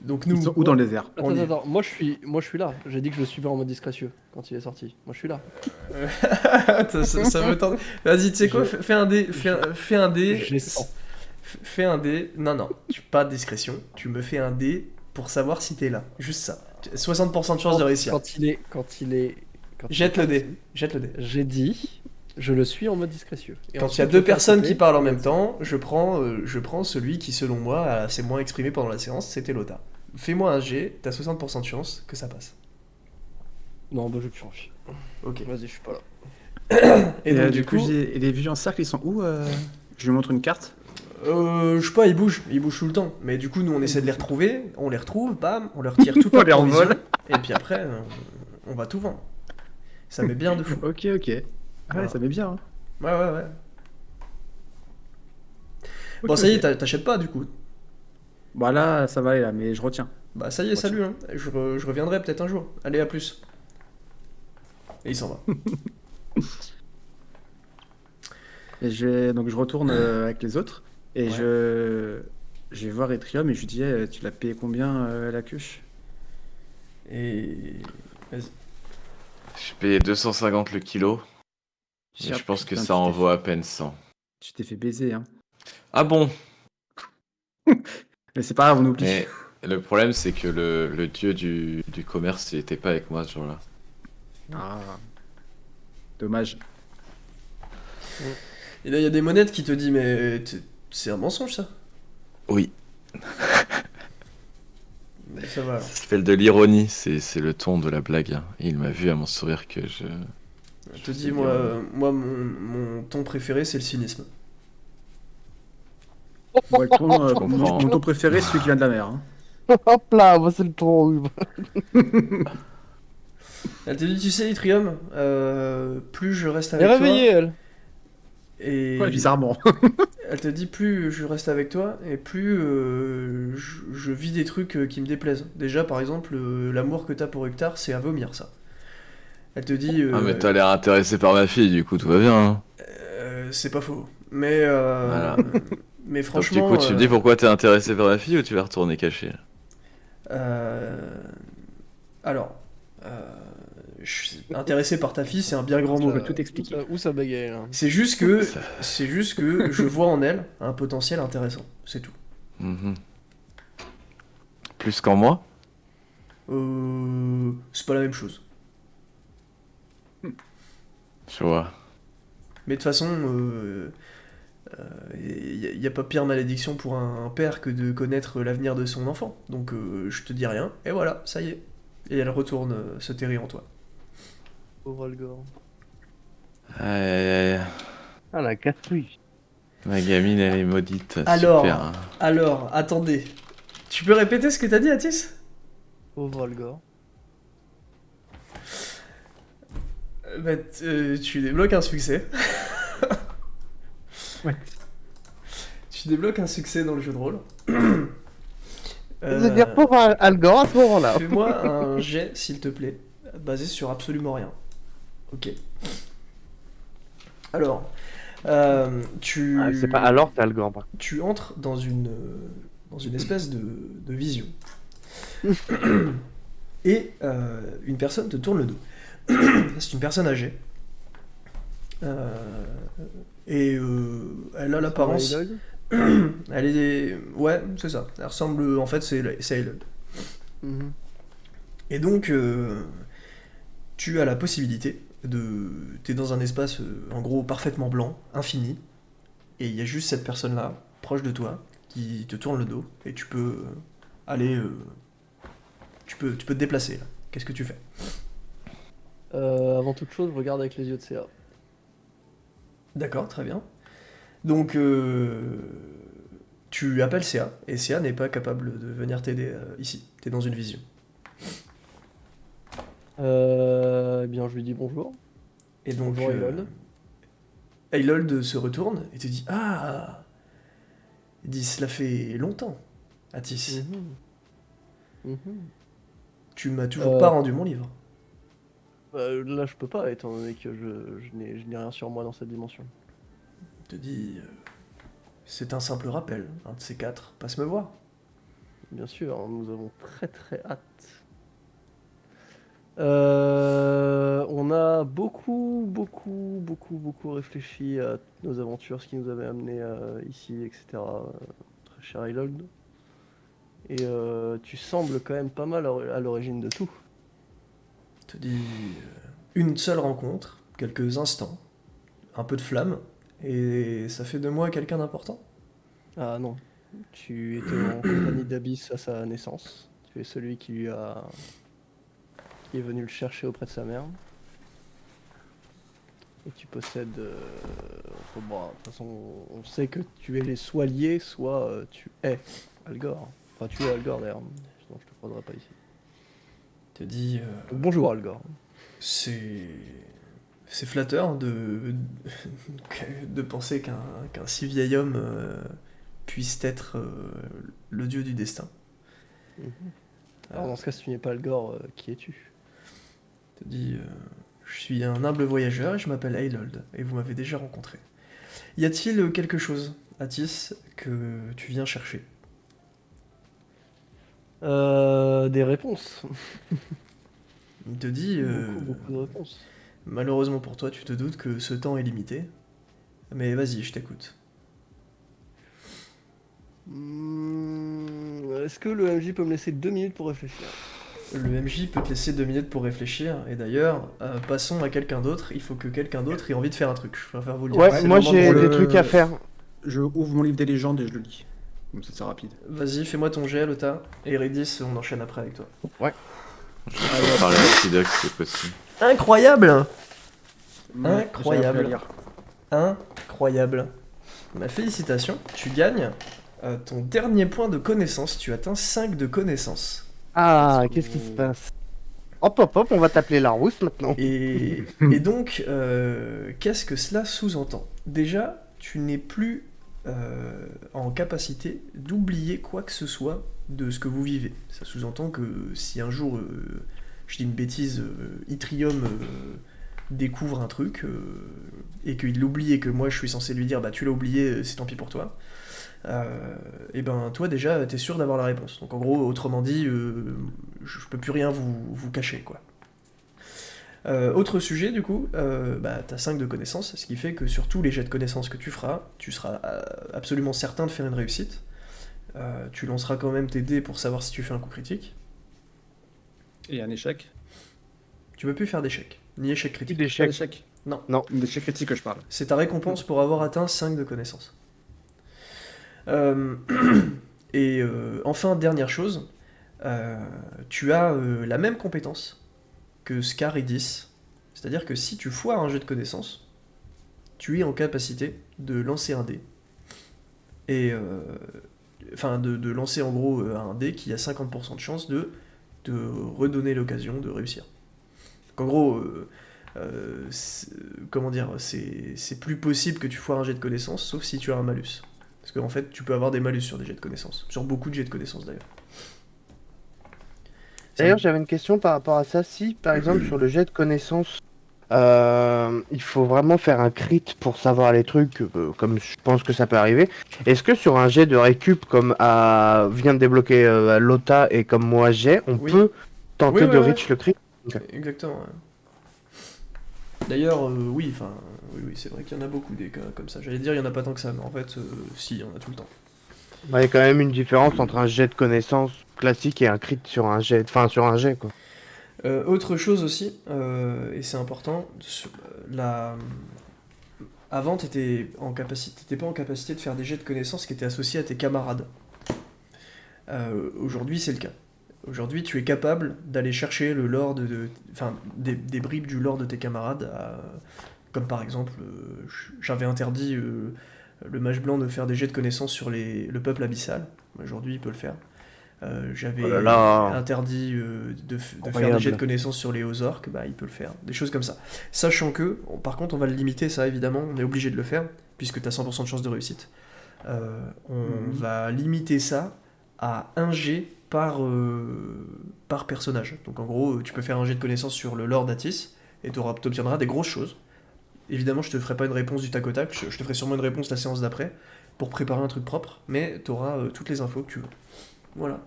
Donc Ils nous, sont où dans le désert? on y est. attends, moi je suis là. J'ai dit que je le suivais en mode disgracieux quand il est sorti. Moi je suis là. ça me tente. Vas-y, tu sais quoi, fais un dé, fais un dé. J'ai 100. Fais un dé. Non, non, pas de discrétion. Tu me fais un dé pour savoir si t'es là. Juste ça. 60% de chance de réussir. Quand il est Jette le dé. Jette le dé. J'ai dit, je le suis en mode disgracieux. Et Quand il y a ensuite, deux je fais personnes sauter. qui parlent en même temps, je prends celui qui, selon moi, s'est moins exprimé pendant la séance, c'était Lota. Fais-moi un G, t'as 60% de chance que ça passe. Non, bah je plus envie. Ok. Vas-y, je suis pas là. Et donc, du coup, et les vieux en cercle, ils sont où? Je lui montre une carte. je sais pas, ils bougent tout le temps. Mais du coup, nous, on essaie de les retrouver, on les retrouve, bam, on leur tire toute On leur les provision, revole. et puis après, on va tout vendre. Ça met bien de fou. Ok, ok. Ouais, Voilà. ça met bien. Hein. Ouais, ouais, ouais. Ok, Bon, ça y est, ok. t'achètes pas, du coup. Bah là, ça va aller là, mais je retiens. Bah, ça y est, salut, hein. Je reviendrai peut-être un jour. Allez, à plus. Et il s'en va. Et donc je retourne avec les autres et Ouais. je vais voir Etrium et je lui dis tu l'as payé combien la queue? Et... Vas-y. Je payais 250 le kilo. Et Merde, je pense que putain, ça en vaut à peine 100. Tu t'es fait baiser, hein. Ah bon? Mais c'est pas grave, on oublie. Mais le problème, c'est que le dieu du commerce, il était pas avec moi ce jour-là. Ah. Dommage. Et là, il y a des monettes qui te disent, mais c'est un mensonge, ça. Oui, Mais ça va. ça s'appelle de l'ironie, c'est le ton de la blague. Hein. Et il m'a vu à mon sourire que je... Je te dis, moi mon ton préféré, c'est le cynisme. Bon, le ton, comprends. mon ton préféré, c'est celui qui vient de la mer. Hein. Hop là, moi c'est le ton rouge. Elle te dit, tu sais, Itrium, plus je reste Elle est avec toi... réveillée, elle. Et Ouais, bizarrement. elle te dit, plus je reste avec toi, et plus je vis des trucs qui me déplaisent. Déjà, par exemple, l'amour que t'as pour Hector, c'est à vomir, ça. Elle te dit... Ah mais t'as l'air intéressé par ma fille, du coup tout va bien. Hein. c'est pas faux. Mais, Voilà. mais Donc franchement... du coup tu me dis pourquoi t'es intéressé par ma fille ou tu vas retourner cacher? Alors... je suis intéressé par ta fille, c'est un bien grand mot. peux tout expliquer. Où ça bagaye, là? C'est juste que je vois en elle un potentiel intéressant, c'est tout. Mhm. Plus qu'en moi? C'est pas la même chose. Je vois. Mais de toute façon, y a pas pire malédiction pour un père que de connaître l'avenir de son enfant. Donc je te dis rien, et voilà, ça y est. Et elle retourne se terrer en toi. Pauvre Algor. Aïe aïe aïe. Ah la casse-couille. Ma gamine elle est maudite. Alors, Super. Hein. alors, attendez. Tu peux répéter ce que t'as dit, Atis? Pauvre Algor. Bah, tu débloques un succès. Ouais. Tu débloques un succès dans le jeu de rôle. Je veux dire pauvre Algor à ce moment-là. Fais-moi un jet, s'il te plaît, basé sur absolument rien. Ok. Alors, tu... Ah, c'est pas alors t'as Algor. Par contre. Tu entres dans une espèce de vision. Et une personne te tourne le dos. C'est une personne âgée. Et elle a l'apparence... Elle est... Ouais, c'est ça. Elle ressemble... En fait, c'est Elod. Mhm. Et donc, tu as la possibilité de... T'es dans un espace, en gros, parfaitement blanc, infini. Et il y a juste cette personne-là, proche de toi, qui te tourne le dos. Et tu peux aller tu peux te déplacer là. Qu'est-ce que tu fais? Avant toute chose, je regarde avec les yeux de CA. D'accord, très bien. Donc, tu appelles CA, et CA n'est pas capable de venir t'aider ici. T'es dans une vision. Eh bien, je lui dis bonjour. Et donc, Bonjour, Eylold. Eylold se retourne et te dit Ah! Il dit Cela fait longtemps, Atis. Mhm. Tu m'as toujours Euh. pas rendu mon livre. Là, je peux pas, étant donné que je n'ai rien sur moi dans cette dimension. Il te dit C'est un simple rappel. Un de ces quatre passe me voir. Bien sûr, nous avons très très hâte. On a beaucoup réfléchi à nos aventures, ce qui nous avait amené ici, etc. Très cher Eylold. Et tu sembles quand même pas mal à l'origine de tout. Il te dit Une seule rencontre, quelques instants, un peu de flamme, et ça fait de moi quelqu'un d'important. Ah non, tu étais en compagnie d'Abyss à sa naissance. Tu es celui qui est venu le chercher auprès de sa mère. Et tu possèdes... bon, de toute façon, on sait que tu es les soit lié, soit tu es Algor. Enfin, tu es Algor d'ailleurs, sinon je te croiserai pas ici. Il te dit Donc, bonjour Algor. C'est flatteur de penser qu'un si vieil homme puisse être le dieu du destin. Alors dans ce cas, si tu n'es pas Algor, qui es-tu? Il te dit Je suis un humble voyageur et je m'appelle Eylold, et vous m'avez déjà rencontré. Y a-t-il quelque chose, Atis, que tu viens chercher? Des réponses. Il te dit Beaucoup de réponses. Malheureusement pour toi, tu te doutes que ce temps est limité, mais vas-y, je t'écoute. Est-ce que le MJ peut me laisser 2 minutes pour réfléchir? Le MJ peut te laisser 2 minutes pour réfléchir, et d'ailleurs, passons à quelqu'un d'autre. Il faut que quelqu'un d'autre ait envie de faire un truc. Je préfère vous le dire. Ouais, C'est le moi moment j'ai de- des trucs à faire. Je ouvre mon livre des légendes et je le lis. Comme ça, c'est rapide. Vas-y, fais-moi ton jet, Lota. Et Redis, on enchaîne après avec toi. Je vais parler à Sidoc si c'est possible. Incroyable! J'ai appris à lire. Incroyable. Ma félicitation, tu gagnes ton dernier point de connaissance. Tu atteins 5 de connaissance. Ah, qu'est-ce qui se passe? Hop, hop, hop, on va t'appeler la rousse maintenant. Et donc, qu'est-ce que cela sous-entend? Déjà, tu n'es plus en capacité d'oublier quoi que ce soit de ce que vous vivez. Ça sous-entend que si un jour, je dis une bêtise, Yttrium découvre un truc et qu'il l'oublie et que moi je suis censé lui dire bah tu l'as oublié, c'est tant pis pour toi. Et ben toi déjà t'es sûr d'avoir la réponse. Donc en gros, autrement dit, je peux plus rien vous cacher quoi. Autre sujet du coup, bah, t'as 5 de connaissances, ce qui fait que sur tous les jets de connaissances que tu feras, tu seras absolument certain de faire une réussite. Tu lanceras quand même tes dés pour savoir si tu fais un coup critique. Et un échec. Tu peux plus faire d'échec, ni échec critique. Un échec. Non. Un échec critique que je parle. C'est ta récompense pour avoir atteint 5 de connaissances. Et enfin, dernière chose, tu as la même compétence que Scar et 10. C'est-à-dire que si tu foires un jet de connaissances, tu es en capacité de lancer un dé. Et enfin, de lancer en gros un dé qui a 50% de chance de te redonner l'occasion de réussir. Donc en gros, comment dire, c'est plus possible que tu foires un jet de connaissances, sauf si tu as un malus. Parce qu'en fait, tu peux avoir des malus sur des jets de connaissances. Sur beaucoup de jets de connaissances d'ailleurs. D'ailleurs, j'avais une question par rapport à ça. Si, par exemple, sur le jet de connaissances, il faut vraiment faire un crit pour savoir les trucs, comme je pense que ça peut arriver. Est-ce que sur un jet de récup, comme vient de débloquer Lota et comme moi j'ai, on Oui. peut tenter Oui, de ouais. reach le crit? Exactement. Ouais. D'ailleurs, oui, c'est vrai qu'il y en a beaucoup des cas comme ça. J'allais dire il y en a pas tant que ça, mais en fait, si, il y en a tout le temps. Bah, il y a quand même une différence entre un jet de connaissances classique et un crit sur un jet, enfin sur un jet quoi. Autre chose aussi, et c'est important, avant t'étais pas en capacité de faire des jets de connaissances qui étaient associés à tes camarades. Aujourd'hui c'est le cas. Aujourd'hui, tu es capable d'aller chercher le lore enfin, des bribes du lore de tes camarades, comme par exemple, j'avais interdit le mage blanc de faire des jets de connaissances sur le peuple abyssal. Aujourd'hui, il peut le faire. J'avais Oh là là. interdit de faire des Incroyable. jets de connaissances sur les Ozorks, bah il peut le faire. Des choses comme ça. Sachant que, par contre, on va le limiter, ça évidemment, on est obligé de le faire, puisque tu as 100% de chance de réussite. On va limiter ça à un jet par personnage. Donc en gros, tu peux faire un jet de connaissances sur le lore d'Atis, et tu obtiendras des grosses choses. Évidemment, je te ferai pas une réponse du tac au tac, je te ferai sûrement une réponse la séance d'après, pour préparer un truc propre, mais tu auras toutes les infos que tu veux. Voilà.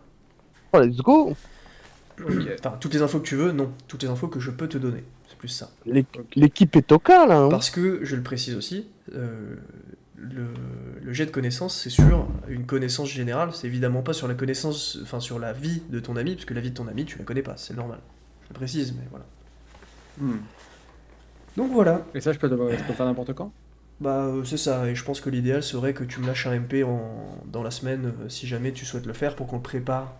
Oh, let's go! Enfin, toutes les infos que tu veux, non. Toutes les infos que je peux te donner. C'est plus ça. L'équipe est au cas là. Hein. Parce que, je le précise aussi, le jet de connaissance, c'est sur une connaissance générale, c'est évidemment pas sur la connaissance, enfin sur la vie de ton ami, parce que la vie de ton ami, tu la connais pas, c'est normal. Je le précise, mais voilà. Donc voilà. Et ça, je peux le faire n'importe quand? Bah c'est ça, et je pense que l'idéal serait que tu me lâches un MP dans la semaine, si jamais tu souhaites le faire, pour qu'on le prépare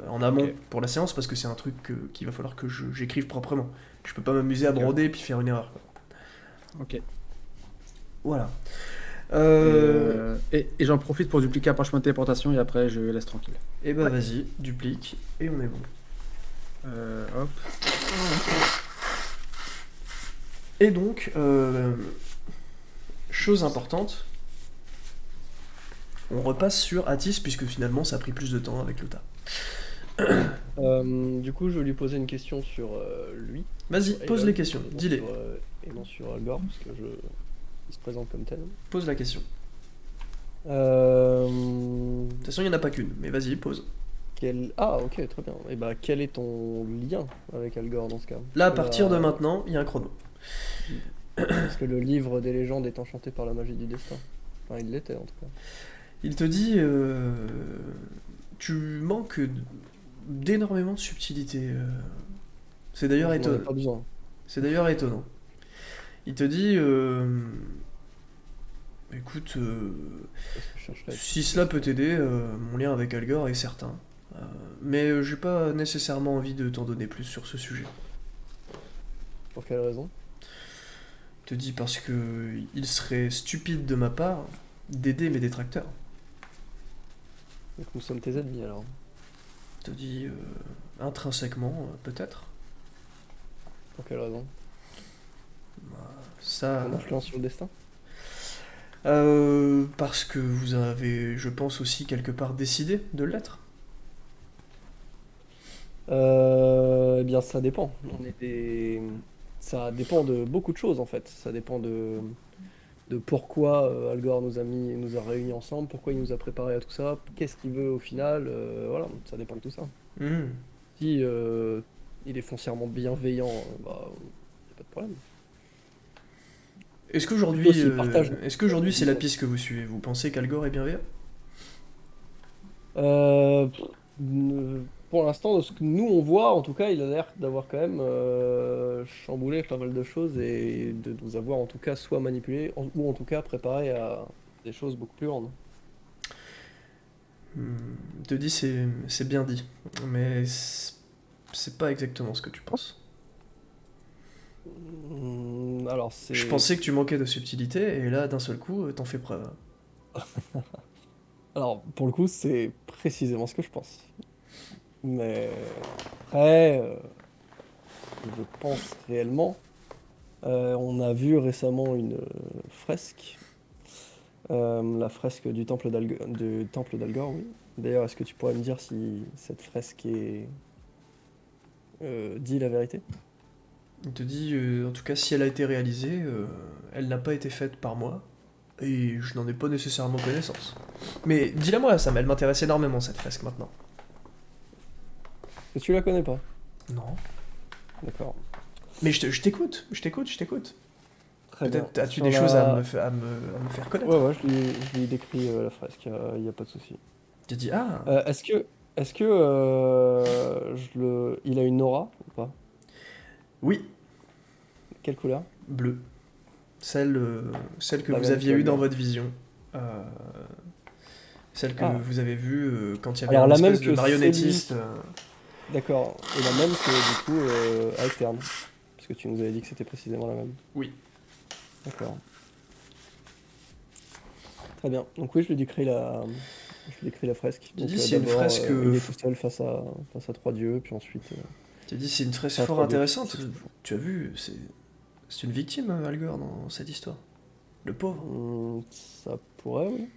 en amont Ok. pour la séance, parce que c'est un truc qu'il va falloir que j'écrive proprement. Je peux pas m'amuser à broder et puis faire une erreur. Ok. Voilà. Et j'en profite pour dupliquer un parchemin de téléportation et après je laisse tranquille. Et bah vas-y, duplique, et on est bon. Hop. Et donc, chose importante, on repasse sur Atis, puisque finalement ça a pris plus de temps avec Luta. Du coup, je vais lui poser une question sur lui. Vas-y, Et pose les questions, et non dis-les. et non sur Algor, parce que il se présente comme tel. Pose la question. Euh, De toute façon, il n'y en a pas qu'une, mais vas-y, pose. Ah, ok, très bien. Et bah, quel est ton lien avec Algor dans ce cas? Là, à Parce que partir de maintenant, il y a un chrono. Parce que le livre des légendes est enchanté par la magie du destin. Enfin, il l'était en tout cas. Il te dit, tu manques d'énormément de subtilité. C'est d'ailleurs Je n'en ai étonnant. pas besoin. C'est d'ailleurs étonnant. Il te dit, écoute, Parce que je chercherais. si cela peut t'aider, mon lien avec Algor est certain. Mais j'ai pas nécessairement envie de t'en donner plus sur ce sujet. Pour quelle raison? Il te dit parce que il serait stupide de ma part d'aider mes détracteurs. Donc nous sommes tes ennemis alors. Il te dit intrinsèquement, peut-être. Pour quelle raison? Ça, Ton influence sur le destin? parce que vous avez, je pense aussi quelque part décidé de l'être. Eh bien, ça dépend. Ça dépend de beaucoup de choses en fait. Ça dépend de pourquoi Algor nous a réunis ensemble, pourquoi il nous a préparé à tout ça, qu'est-ce qu'il veut au final. Voilà, ça dépend de tout ça. Mhm. Si il est foncièrement bienveillant, bah, y a pas de problème. Est-ce qu'aujourd'hui, Plutôt s'il partage- c'est la piste que vous suivez? Vous pensez qu'Algor est bienveillant? Pour l'instant, de ce que nous on voit, en tout cas, il a l'air d'avoir quand même chamboulé pas mal de choses et de nous avoir en tout cas soit manipulé ou en tout cas préparé à des choses beaucoup plus grandes. Il te dit c'est bien dit, mais c'est pas exactement ce que tu penses. Alors c'est. Je pensais que tu manquais de subtilité, et là, d'un seul coup, t'en fais preuve. Alors pour le coup, c'est précisément ce que je pense. Mais après, ce que je pense réellement, on a vu récemment une fresque. La fresque du temple d'Algor, oui. D'ailleurs, est-ce que tu pourrais me dire si cette fresque dit la vérité? Il te dit, en tout cas, si elle a été réalisée, elle n'a pas été faite par moi, et je n'en ai pas nécessairement connaissance. Mais dis-la moi, Sam, elle m'intéresse énormément, cette fresque, maintenant. Et tu la connais pas? Non. D'accord. Mais je t'écoute. Très bien. Peut-être as-tu Sur des la- choses à me faire connaître. Ouais, je lui décris la fresque, il n'y a pas de souci. Tu te dis, ah, Est-ce que il a une aura ou pas? oui, Quelle couleur? bleu. Celle que La vous même aviez que eue dans Algor. votre vision. Celle que Ah. vous avez vue quand il y avait Alors, une la même espèce de que marionnettiste. D'accord. Et la même que du coup alterne. Parce que tu nous avais dit que c'était précisément la même. Oui. D'accord. Très bien. Donc oui, je lui décris la fresque. Tu Donc dis c'est une d'abord, fresque. il est tout seul face à trois dieux, puis ensuite Tu dis c'est une fresque face à fort trois dieux qui intéressante. s'explosent. Tu as vu, c'est une victime, Al Gore, dans cette histoire. Le pauvre. Ça pourrait, oui.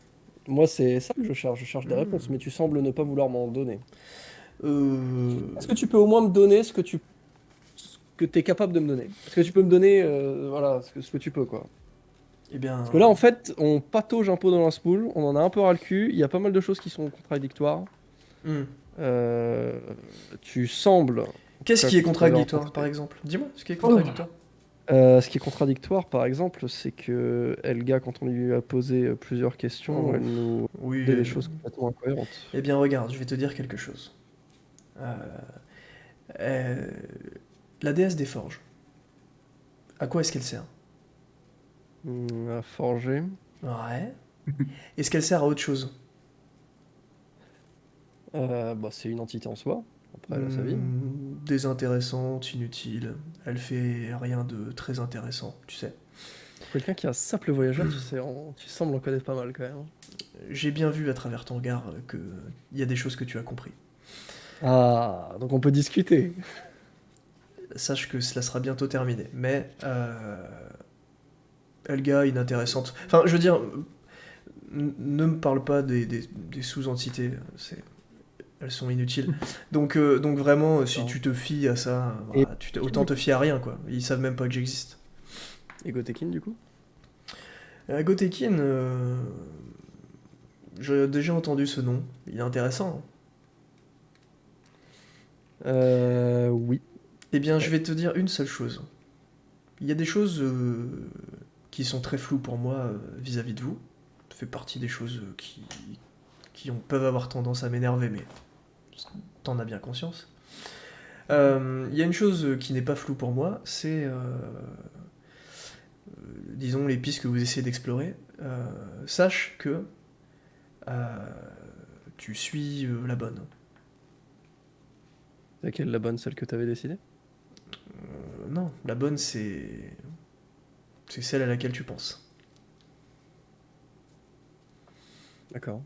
Moi, c'est ça que je cherche. Je cherche des réponses, mais tu sembles ne pas vouloir m'en donner. Est-ce que tu peux au moins me donner ce que tu es capable de me donner? Est-ce que tu peux me donner, voilà, ce que tu peux, quoi. Eh bien. Parce que là, en fait, on patauge un peu dans la spool, on en a un peu ras le cul, il y a pas mal de choses qui sont contradictoires. hmm. Tu sembles... Qu'est-ce qui est contradictoire, rencontré- par exemple? Dis-moi, ce qui est contradictoire. Ce qui est contradictoire, par exemple, c'est que Elga, quand on lui a posé plusieurs questions, Oh, elle nous Oui. dit des choses complètement incohérentes. Eh bien, regarde, je vais te dire quelque chose. Euh, la déesse des forges. À quoi est-ce qu'elle sert? À forger. Ouais. Est-ce qu'elle sert à autre chose? Bah, c'est une entité en soi, après elle a sa vie. Désintéressante, inutile. Elle fait rien de très intéressant, tu sais. Pour quelqu'un qui est un simple voyageur, tu sembles en connaître pas mal quand même. J'ai bien vu à travers ton regard que il y a des choses que tu as compris. Ah, donc on peut discuter. Sache que cela sera bientôt terminé. Mais Elga, inintéressante. Enfin, je veux dire, ne me parle pas des sous-entités. Elles sont inutiles. Donc vraiment, si tu te fies à ça, Et- voilà, autant te fier à rien, quoi. Ils savent même pas que j'existe. Et Gotekin, du coup? Gotekin, j'ai déjà entendu ce nom. Il est intéressant. Oui. Eh bien, je vais te dire une seule chose. Il y a des choses qui sont très floues pour moi vis-à-vis de vous. Ça fait partie des choses peuvent avoir tendance à m'énerver, mais t'en as bien conscience. Il y a une chose qui n'est pas floue pour moi, c'est, disons, les pistes que vous essayez d'explorer. Sache que tu suis la bonne. Laquelle la bonne, celle que t'avais décidée? Non, la bonne, c'est celle à laquelle tu penses. D'accord.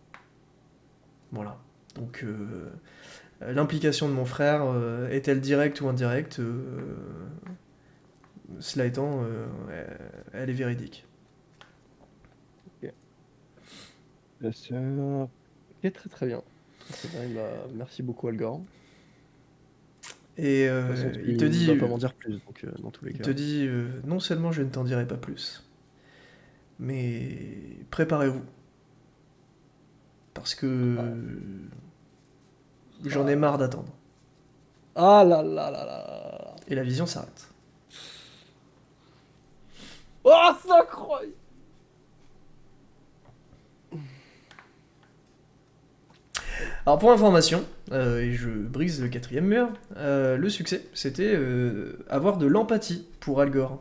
Voilà. Donc, l'implication de mon frère est-elle directe ou indirecte? Cela étant, elle est véridique. Bien sûr. Ok, très très bien. Très bien, merci beaucoup Algor. Et De toute façon, il te tu dit, vas pas m'en dire plus, donc dans tous les il cas. te dit, non seulement je ne t'en dirai pas plus, mais préparez-vous. Parce que j'en ai marre d'attendre. Ah là là là là là. Et la vision s'arrête. Oh, c'est incroyable! Alors pour information, et je brise le quatrième mur, le succès, c'était avoir de l'empathie pour Al Gore.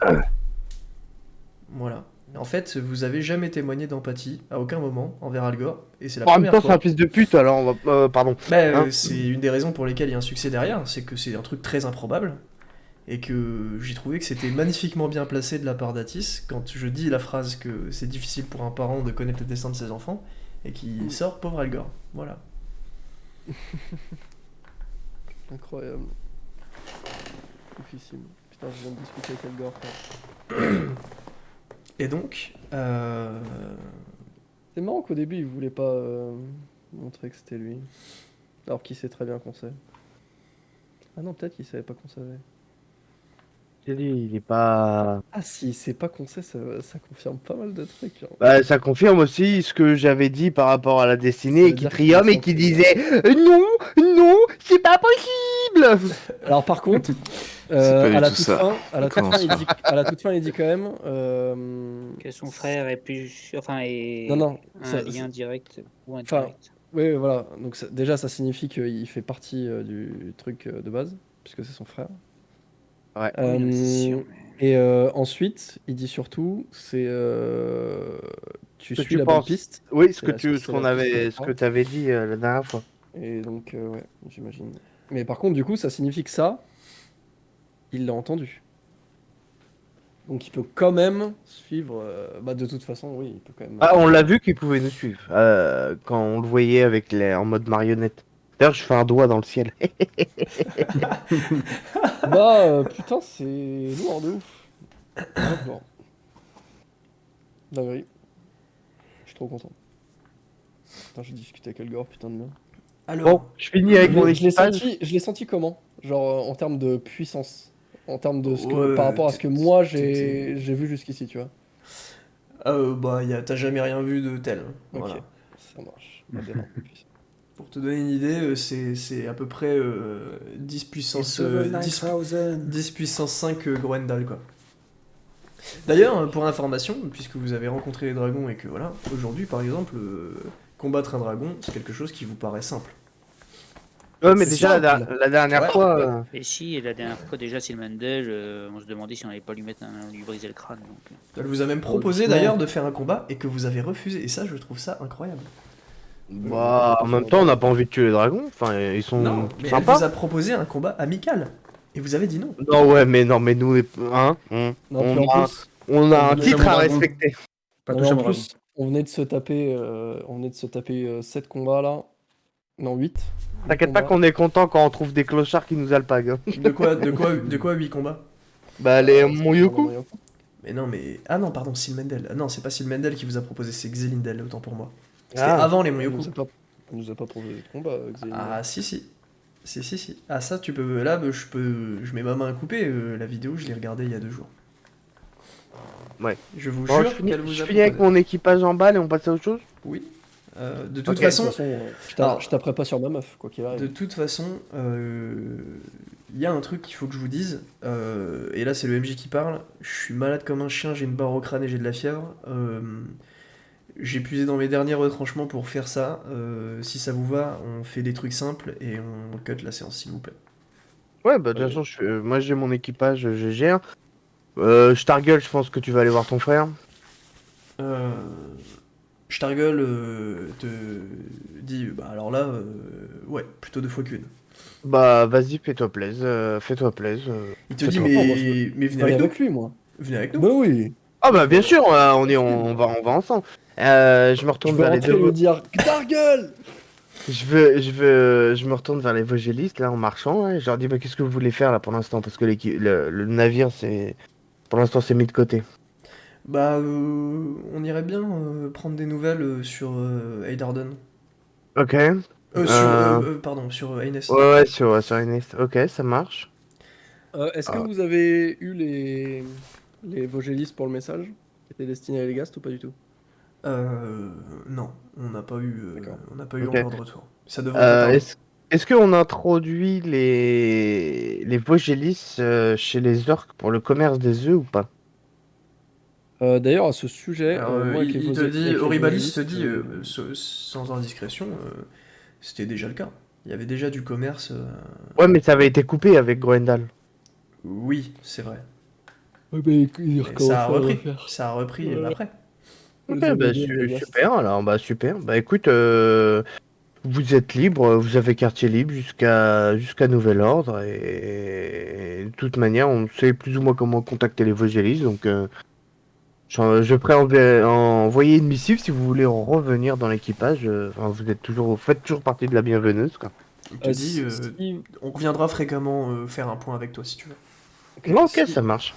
Voilà. En fait, vous avez jamais témoigné d'empathie à aucun moment envers Al Gore, et c'est la En même première temps, c'est fois. un fils de pute, alors on va. Pardon. Bah, Hein c'est une des raisons pour lesquelles il y a un succès derrière, c'est que c'est un truc très improbable, et que j'ai trouvé que c'était magnifiquement bien placé de la part d'Atis quand je dis la phrase que c'est difficile pour un parent de connaître le destin de ses enfants, et qui sort pauvre Al Gore. Voilà. Incroyable. Oufissime. Putain, je viens de discuter avec Algor, frère. Et donc, C'est marrant qu'au début, il voulait pas montrer que c'était lui. Alors qu'il sait très bien qu'on sait. Ah non, peut-être qu'il savait pas qu'on savait. J'ai dit, il est pas. Ah si, c'est pas qu'on sait, ça confirme pas mal de trucs. Hein. Bah, ça confirme aussi ce que j'avais dit par rapport à la Ça destinée, veut et qui dire qu'il triomphe est et qui centré. disait non, non, c'est pas possible. Alors par contre, pas à du la tout toute ça. fin, à la toute fin, Commence il dit, à la toute fin, il dit quand même. Que son frère est plus. Enfin, est Non, un lien direct ou Enfin, indirect. oui, voilà. Donc déjà, ça signifie qu'il fait partie du truc de base, puisque c'est son frère. Ouais. Oui, non, mais c'est sûr. mais- Et ensuite, il dit surtout, c'est tu Ce que suis tu la bonne penses. piste. Oui, ce C'est que la- tu, c'est ce la qu'on piste que avait, je ce prends. que t'avais dit la dernière fois. Et donc, ouais, j'imagine. Mais par contre, du coup, ça signifie que ça, il l'a entendu. Donc il peut quand même suivre. Bah, de toute façon, oui, il peut quand même. Ah, on l'a vu qu'il pouvait nous suivre quand on le voyait avec en mode marionnette. D'ailleurs, je fais un doigt dans le ciel. Bah, putain, c'est lourd de ouf. D'accord. Dinguerie. Je suis trop content. Putain, j'ai discuté avec Elgor, putain de merde. Alors, Bon, je finis avec mon équipage. Je l'ai senti comment? Genre en termes de puissance. En termes de ce que, Ouais, par rapport à ce que moi t'étais- j'ai vu jusqu'ici, tu vois. bah, t'as jamais rien vu de tel. Ok, Voilà. ça marche. Aberrant. Pour te donner une idée, c'est à peu près 10 puissance, 10 puissance 5 Groendal, quoi. D'ailleurs, pour information, puisque vous avez rencontré les dragons et que voilà, aujourd'hui par exemple, combattre un dragon, c'est quelque chose qui vous paraît simple. Ouais, mais C'est déjà, simple. la dernière Ouais. fois. Et si, et la dernière fois déjà, Silmandel, on se demandait si on allait pas lui lui briser le crâne. Donc... Elle vous a même proposé doucement. d'ailleurs de faire un combat et que vous avez refusé. Et ça, je trouve ça incroyable. Bah, en même temps, on n'a pas envie de tuer les dragons. Enfin, ils sont Non, mais elle sympas. vous a proposé un combat amical. Et vous avez dit non. Non, ouais, mais non, mais nous, hein, Non, puis en plus, on a un on titre touche à à mon dragon. respecter. Pas non, mais toucher en mon dragon. plus, on venait de se taper 7 combats là. Non, 8. T'inquiète pas qu'on est content quand on trouve des clochards qui nous alpaguent. Hein. De quoi 8 combats? Bah, mon Yoku. Mais non, mais. Ah non, pardon, Silmendel. Ah non, c'est pas Silmendel qui vous a proposé, c'est Xelindel, autant pour moi. C'était Ah. avant les On Monyoku. nous a pas proposé de combat, Xavier. Ah si si. Si. Ah ça tu peux. Là je mets ma main à couper, la vidéo je l'ai regardée il y a 2 jours. Ouais. Je vous Bon, jure qu'elle vous je a finis avec proposé. mon équipage en balle et on passe à autre chose. Oui. De toute Ok. façon, alors- Je taperai pas sur ma meuf, quoi qu'il arrive. de toute façon, il y a un truc qu'il faut que je vous dise, et là c'est le MJ qui parle, je suis malade comme un chien, j'ai une barre au crâne et j'ai de la fièvre. J'ai puisé dans mes derniers retranchements pour faire ça. Si ça vous va, on fait des trucs simples et on cut la séance s'il vous plaît. Ouais, bah, de toute façon, moi j'ai mon équipage, je gère. Stargueule, je pense que tu vas aller voir ton frère. Stargueul te dit, bah alors là, ouais, plutôt 2 fois qu'une. Bah, vas-y, fais-toi plaisir. Fais-toi plaisir. Il te C'est dit, toi. mais venez avec nous. lui, moi. Venez avec nous. Bah oui. Ah, bah, bien sûr, on va ensemble. Je me Je retourne veux vers les rentrer deux. et lui dire Dargueule. Je me retourne vers les Vogélistes là en marchant. Hein, je leur dis bah, qu'est-ce que vous voulez faire là pour l'instant parce que le navire c'est pour l'instant c'est mis de côté. Bah, on irait bien prendre des nouvelles sur Heidarden. Ok. Ouais, Pardon, sur Aines. ouais sur Inès. Ok, ça marche. Est-ce que Ah. vous avez eu les Vogélistes pour le message qui était destiné à Elegast ou pas du tout? Non, on n'a pas eu, D'accord. encore de retour. Ça devrait Euh, être est-ce qu'on introduit les Vogélistes chez les orques pour le commerce des œufs ou pas? D'ailleurs, à ce sujet, moi avec les il te Vosé- dit, avec les Auribalis te Vogélistes, dit, sans indiscrétion, c'était déjà le cas. Il y avait déjà du commerce. Ouais, mais ça avait été coupé avec Groendal. Oui, c'est vrai. ouais, mais il Mais recommence ça a à le repris. refaire. Ça a repris Voilà. après. Ok, Les bah, Vogélistes d'Elegast. super alors, bah super. Bah écoute, vous êtes libre, vous avez quartier libre jusqu'à nouvel ordre et de toute manière, on sait plus ou moins comment contacter les Vogélistes, donc je ferai envoyer une missive si vous voulez revenir dans l'équipage. Enfin, vous faites toujours partie de la bienveneuse, quoi. Il te dit, Si- on reviendra fréquemment faire un point avec toi si tu veux. Ok, si- ça marche.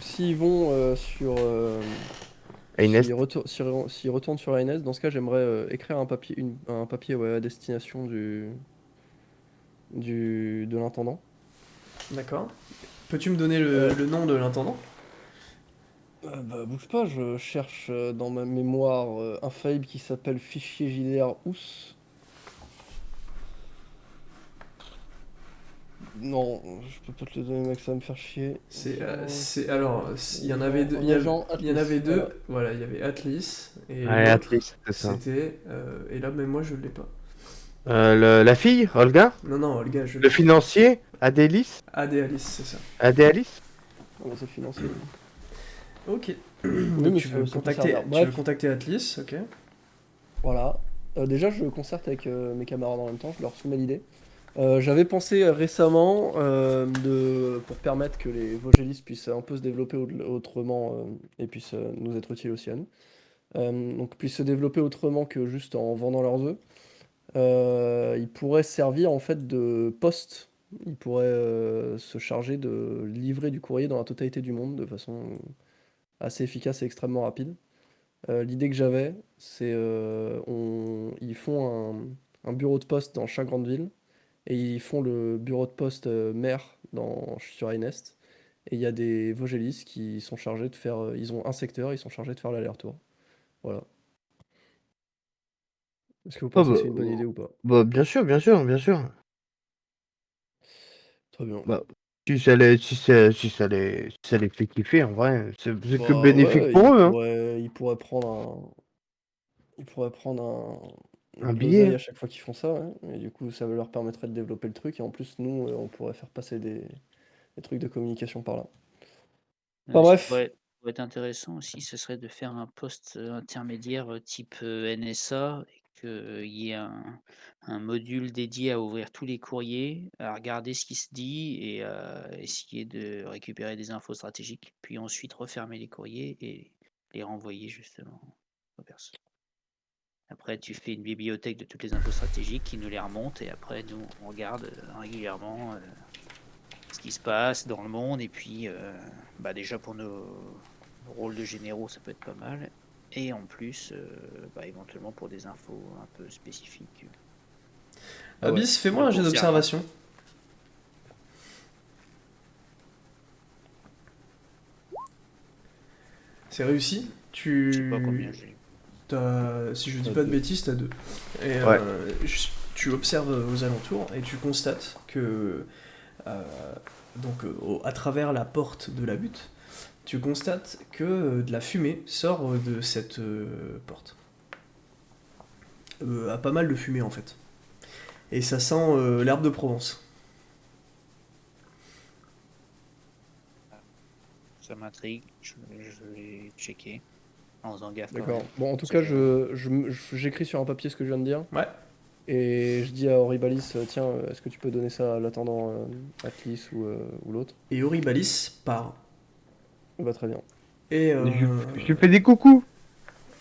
S'ils vont sur. Inès. S'ils retournent sur Inès, dans ce cas, j'aimerais écrire un papier ouais, à destination de l'intendant. D'accord. Peux-tu me donner le nom de l'intendant? Bah, bouge pas, je cherche dans ma mémoire infaillible qui s'appelle Fichier JDR Ous. Non, je peux pas te le donner, mec, ça va me faire chier. Il y en avait deux. Il y en avait deux. Voilà. Voilà, il y avait Atlis et Ouais, l'autre, Atlas, c'est ça. c'était. Et là, même moi, je l'ai pas. La fille, Olga, Non, Olga, je le l'ai. financier, Adélis, Adé Alice, c'est ça. Adéalis. Ah, bah, c'est financier. Ok. mais Donc, tu ça- veux ça peut contacter, servir. tu Bref. veux contacter Atlis, ok. Voilà. Déjà, je concerte avec mes camarades en même temps, je leur soumets l'idée. J'avais pensé récemment pour permettre que les Vogelis puissent un peu se développer autrement et puissent nous être utiles aussi à nous. Donc puissent se développer autrement que juste en vendant leurs œufs. Ils pourraient servir en fait de poste. Ils pourraient se charger de livrer du courrier dans la totalité du monde de façon assez efficace et extrêmement rapide. L'idée que j'avais, c'est ils font un bureau de poste dans chaque grande ville et ils font le bureau de poste maire sur Ainest. Et il y a des Vogelis qui sont chargés de faire. Ils ont un secteur, ils sont chargés de faire l'aller-retour. Voilà. Est-ce que vous Ah pensez que c'est une bonne idée ou pas? bah, bien sûr, bien sûr, bien sûr. Très bien. Bah, si ça les fait kiffer, en vrai, c'est que Bah bénéfique ouais, pour eux, hein. ils pourraient prendre Un une billet, groseille à hein. chaque fois qu'ils font ça, ouais. Et du coup, ça leur permettrait de développer le truc. Et en plus, nous, on pourrait faire passer des trucs de communication par là. Enfin Ce qui bref. pourrait être intéressant aussi, ce serait de faire un poste intermédiaire type NSA et qu'il y ait un module dédié à ouvrir tous les courriers, à regarder ce qui se dit et à essayer de récupérer des infos stratégiques, puis ensuite refermer les courriers et les renvoyer justement aux personnes. Après, tu fais une bibliothèque de toutes les infos stratégiques qui nous les remonte et après, nous, on regarde régulièrement ce qui se passe dans le monde. Et puis, déjà pour nos rôles de généraux, ça peut être pas mal. Et en plus, éventuellement pour des infos un peu spécifiques. Ah ouais. Abyss, fais-moi un jet Pour certains. d'observation. C'est réussi. Je sais pas combien j'ai. Si je dis T'as pas de deux. bêtises, t'as 2. Et Ouais. tu observes aux alentours et tu constates que, à travers la porte de la butte, tu constates que de la fumée sort de cette porte. Pas mal de fumée en fait. Et ça sent l'herbe de Provence. Ça m'intrigue. Je vais checker. En faisant gaffe quand D'accord. même. Bon, en tout On cas, sait jamais. j'écris sur un papier ce que je viens de dire. Ouais. Et je dis à Horribalis, tiens, est-ce que tu peux donner ça à l'attendant Atlis ou l'autre? Et Oribalis part. Bah très bien. Et, Je fais des coucous.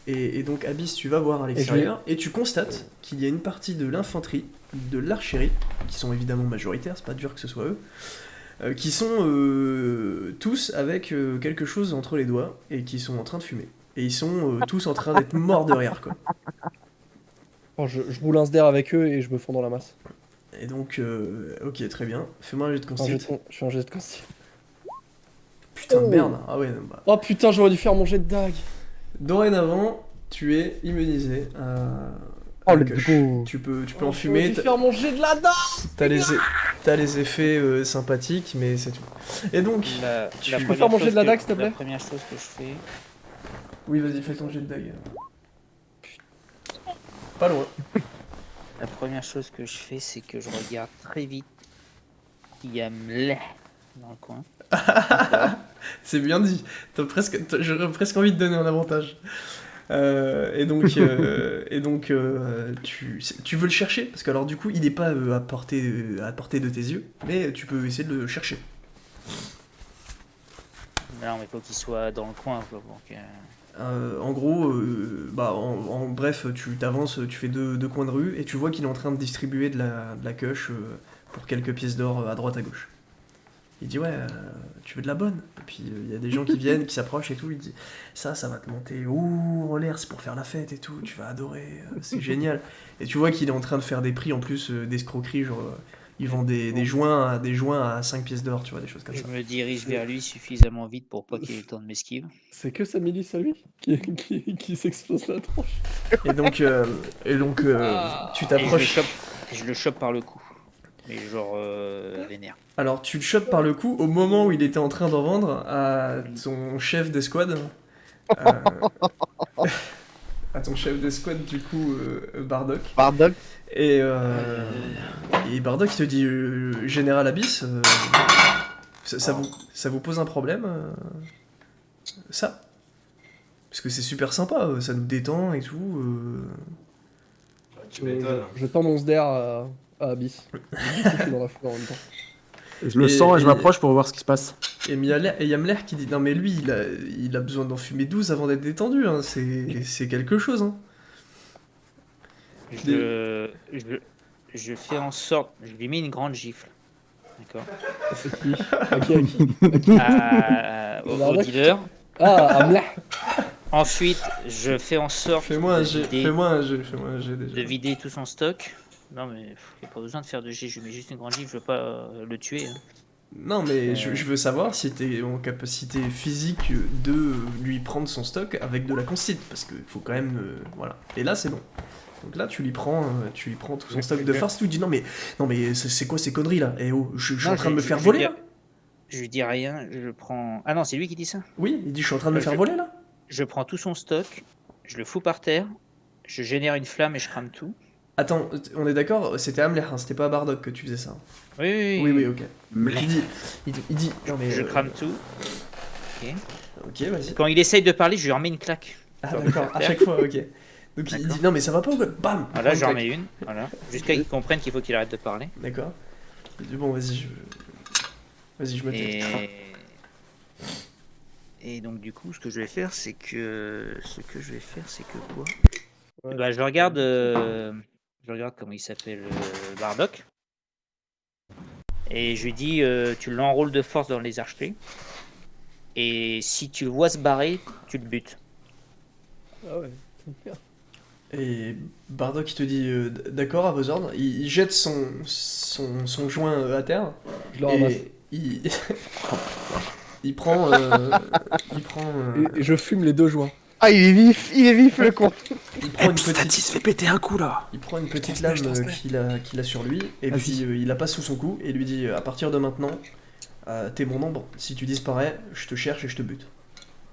et donc Abyss, tu vas voir à l'extérieur et tu constates qu'il y a une partie de l'infanterie, de l'archerie, qui sont évidemment majoritaires, c'est pas dur que ce soit eux, qui sont tous avec quelque chose entre les doigts et qui sont en train de fumer. Et ils sont tous en train d'être morts de rire, quoi. Oh, je roule un sder avec eux et je me fonds dans la masse. Et donc, ok, très bien. Fais-moi un jet de constit. Je fais un jet de consti. Putain, Oh. merde. Ah ouais, bah. Oh putain, j'aurais dû faire mon jet de dague. Dorénavant, tu es immunisé Oh, à la let's queuche. go. Tu peux Oh, enfumer. j'aurais dû faire mon jet de la dague. T'as les effets sympathiques, mais c'est tout. Et donc, Tu peux faire mon jet de la dague, s'il te plaît? La première chose que je fais, oui, vas-y, fais ton jet de dague. Pas loin. La première chose que je fais, c'est que je regarde très vite qu'il y a Mleh dans le coin. C'est bien dit. J'aurais presque envie de donner un avantage. Et donc, tu veux le chercher parce que alors du coup, il n'est pas à portée de tes yeux, mais tu peux essayer de le chercher. Non, mais il faut qu'il soit dans le coin. Quoi, donc, En gros, bref, tu t'avances, tu fais deux coins de rue et tu vois qu'il est en train de distribuer de la queuche pour quelques pièces d'or à droite à gauche. Il dit ouais, tu veux de la bonne. Et puis il y a des gens qui viennent, qui s'approchent et tout. Il dit ça va te monter en l'air, c'est pour faire la fête et tout. Tu vas adorer, c'est génial. Et tu vois qu'il est en train de faire des prix en plus d'escroquerie, genre ils vendent des joints à 5 pièces d'or, tu vois, des choses comme je ça. me dirige vers lui suffisamment vite pour pas qu'il ait le temps de m'esquiver. C'est que sa milice à lui qui s'explose la tronche. Et donc, tu t'approches. Je le chope par le cou. Mais genre vénère. Alors tu le chopes par le cou au moment où il était en train d'en vendre à ton chef d'escouade. À ton chef d'escouade du coup, Bardock. Bardock. Et Bardock il te dit Général Abyss, ça vous pose un problème ça? Parce que c'est super sympa, ça nous détend et tout. Tu m'étonnes. Je tends mon sder à Ah, Abyss. Je suis dans la foule en même temps. Je le Et- sens et je et- m'approche pour voir ce qui se passe. Et Yamler qui dit non mais lui il a besoin d'en fumer 12 avant d'être détendu, hein. C'est quelque chose. Hein. Je fais en sorte, je lui mets une grande gifle. D'accord. À qui Au Bardock dealer. Ah, Amlah. Ensuite, je fais en sorte Fais-moi un de jet, vider, fais-moi un jet, fais-moi un jet déjà. de vider tout son stock. Non mais il n'y a pas besoin de faire de jet, je lui mets juste une grande gifle, je veux pas le tuer. Hein. Non mais je veux savoir si t'es en capacité physique de lui prendre son stock avec de la concite, parce qu'il faut quand même voilà. Et là c'est bon. Donc là tu lui prends tout son stock de force, tu lui dis non mais c'est quoi ces conneries là? Eh oh, je suis Non, en train de me faire je voler dis- là? Je lui dis rien, je prends... Ah non, c'est lui qui dit ça. Oui, il dit je suis en train de me faire Je- voler là? Je prends tout son stock, je le fous par terre, je génère une flamme et je crame tout. Attends, on est d'accord, c'était Hamler, hein, c'était pas à Bardock que tu faisais ça. Oui, ok. Il dit non mais Je crame tout. Ok, vas-y. Quand il essaye de parler, je lui remets une claque. Ah d'accord, à chaque fois, ok. Donc il dit non mais ça va pas ou quoi? Bam. Voilà, Prends j'en une remets une. Voilà. Jusqu'à qu'il comprenne qu'il faut qu'il arrête de parler. D'accord. Il dit bon vas-y je me tais. Et donc du coup, ce que je vais faire, c'est que quoi Ouais. Bah, je regarde comment il s'appelle, Bardock. Et je lui dis, tu l'enrôles de force dans les archers. Et si tu le vois se barrer, tu le butes. Ah ouais. Et Bardock il te dit d'accord à vos ordres. Il jette son joint à terre. Je le ramasse. Et il prend Et je fume les 2 joints. Ah, il est vif le con. il prend une petite Statis, fais péter un coup là. Il prend une petite lame qu'il a sur lui, et Vas-y. puis il la passe sous son cou, et lui dit à partir de maintenant, t'es mon ombre, si tu disparais, je te cherche et je te bute.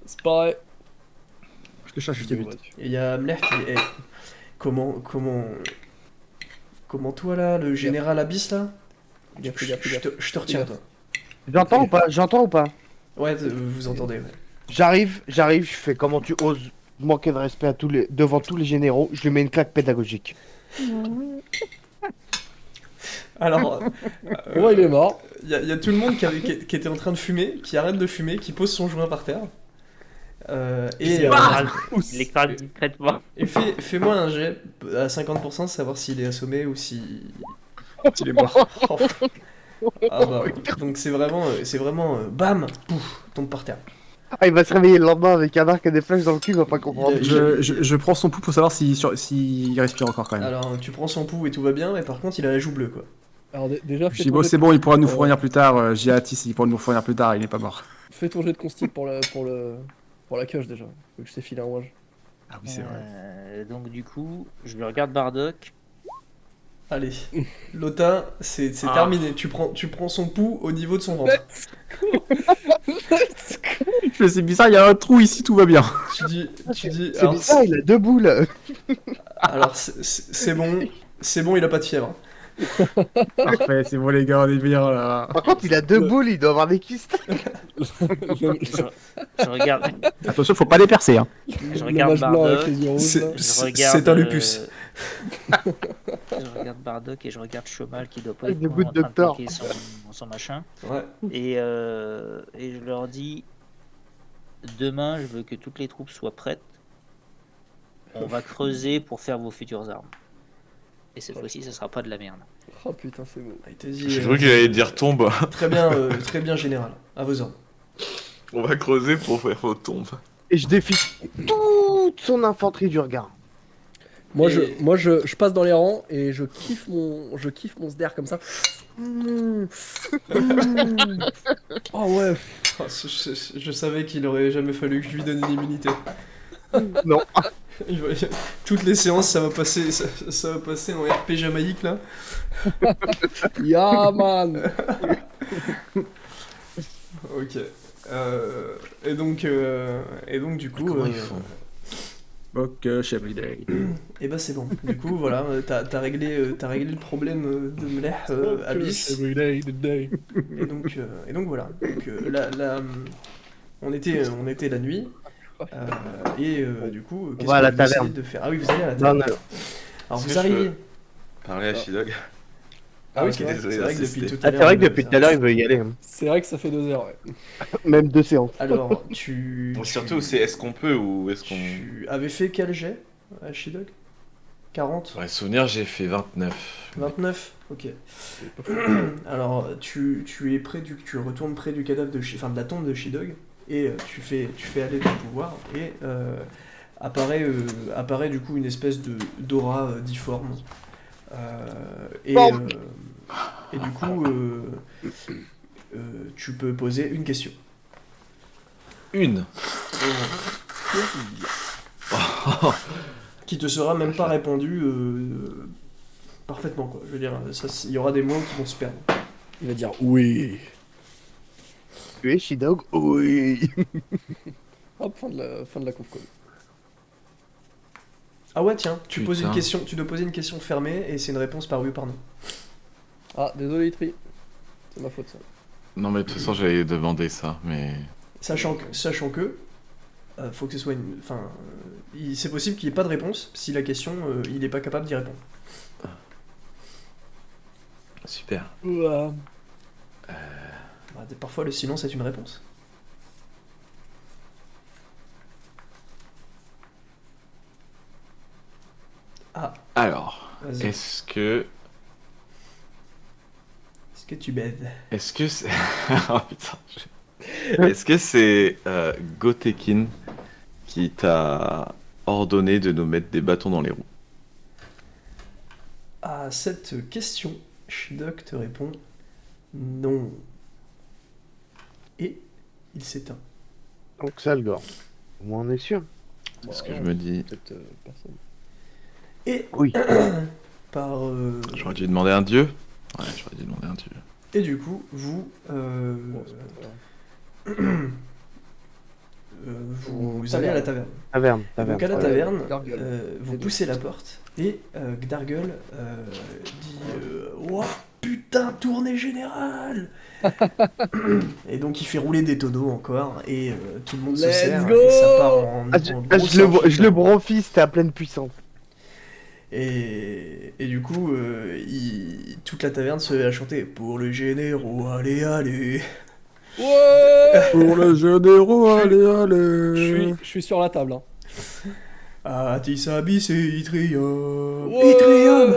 C'est pareil. Je te cherche, je te bute. Et il y a Hamler qui dit comment toi là, le général Abyss là, Gaffe, je gaffe, gaffe. je te retiens toi. J'entends ou pas? Ouais, vous entendez, ouais. J'arrive, je fais comment tu oses manquer de respect devant tous les généraux, je lui mets une claque pédagogique. Alors, Ouais, il est mort. il y a tout le monde qui était en train de fumer, qui arrête de fumer, qui pose son joint par terre. C'est Il écrase discrètement. Et fais-moi un jet à 50%, savoir s'il est assommé ou si... Il est mort. Ah bah, donc c'est vraiment bam, pouf, tombe par terre. Ah, il va se réveiller le lendemain avec un arc et des flèches dans le cul, il va pas comprendre. Je prends son pouls pour savoir s'il respire encore quand même. Alors tu prends son pouls et tout va bien, mais par contre il a la joue bleue quoi. Alors déjà, Je dis bon, c'est bon, il pourra nous fournir plus tard. J'ai Atis, il pourra nous fournir plus tard, il n'est pas mort. Fais ton jet de consti pour la queue déjà. Faut que je t'ai filé un rouge. Ah oui, c'est vrai. Donc du coup, je le regarde Bardock. Allez, Lota, c'est Ah. terminé, tu prends son pouls au niveau de son ventre. C'est bizarre, il y a un trou ici, tout va bien. Tu dis C'est alors, bizarre, il a 2 boules. alors c'est bon, il a pas de fièvre. Parfait, c'est bon les gars, on est bien là. Par contre, il a 2 boules, il doit avoir des kystes. Je regarde, Attention, faut pas les percer. Hein. je Le regarde mage blanc avec Bardock. les yeux rouges. là. C'est un lupus. Je regarde Bardock et je regarde Chomal qui doit pas Avec être des en bouts de train de docteur. planquer son machin. Ouais. Et je leur dis demain, je veux que toutes les troupes soient prêtes. On va creuser pour faire vos futures armes. Et cette fois-ci, ça sera pas de la merde. Oh putain, c'est beau. Il t'a dit J'ai cru qu'il allait dire tombe. très bien général, à vos ordres. On va creuser pour faire vos tombes. Et je défie toute son infanterie du regard. Moi, Et- je passe dans les rangs et je kiffe mon sder comme ça. Oh ouais. Oh, je savais qu'il aurait jamais fallu que je lui donne une immunité. Non. Toutes les séances, ça va passer en RP Jamaïque là. Ya man. Ok. Et donc du coup, Comment ils font Ok, Chabridé. et bah c'est bon. Du coup, voilà, t'as réglé le problème de Mleh Abyss. Everyday, the day. Et donc voilà. Donc on était la nuit. Du coup, qu'est-ce va à que la vous décidez taverne. de faire? Ah oui, vous allez à la Non, taverne. non. Alors Est-ce vous que je arrivez. Parler à Shidog. Ah oui, ok, c'est vrai. Désolé c'est vrai que d'insister. depuis tout à Ah, l'heure. c'est vrai que il- depuis tout à l'heure, il veut y aller. Hein. C'est vrai que ça fait 2 heures, ouais. Même 2 séances. Alors, tu. Bon, tu- surtout, c'est est-ce qu'on peut ou est-ce qu'on. Tu avais fait quel jet à Shidog 40 Pour les souvenirs, j'ai fait 29. 29 Ok. Alors, tu es tu retournes près du cadavre enfin, de la tombe de Shidog et tu fais aller ton pouvoir et apparaît du coup une espèce de d'aura difforme. Et, et du coup, tu peux poser une question. Une. Qui te sera même pas répondu parfaitement, quoi. Je veux dire, il y aura des mots qui vont se perdre. Il va dire oui. Tu es Shidog? Oui. Hop, fin de la conf call. Ah ouais, tiens, tu poses une Putain. question, tu dois poser une question fermée et c'est une réponse par oui ou par non. Ah, désolé, Itri. C'est ma faute, ça. Non, mais de toute façon, j'allais demander ça, mais. Sachant que faut que ce soit une. Enfin, c'est possible qu'il n'y ait pas de réponse si la question, il n'est pas capable d'y répondre. Super. Bah, parfois, le silence est une réponse. Ah, Alors, vas-y. est-ce que. Est-ce que tu baises? Est-ce que c'est. Oh putain. Est-ce que c'est Gotekin qui t'a ordonné de nous mettre des bâtons dans les roues? À cette question, Shidok te répond non. Et il s'éteint. Donc ça, le gars. Au moins, on est sûr. Parce que je me dis. Peut-être personne. Et Oui. par J'aurais dû demander un dieu. Ouais, j'aurais dû demander un dieu. et du coup, vous Bon, c'est pas très grave. vous allez à la taverne. Taverne. Donc à la Taverne. taverne, Gargoyle. vous poussez la porte et Gdargul dit Ouah, putain, tournée générale. Et donc il fait rouler des tonneaux encore et tout le monde se Let's sert go. et ça part en Ah, gros je le bronfie, c'était à pleine puissance. et du coup toute la taverne se met à chanter pour les généraux, allez allez. Ouais. Pour le généraux, allez, Je suis sur la table. Hein. Atis abis et Itrium. Ouais. Itrium.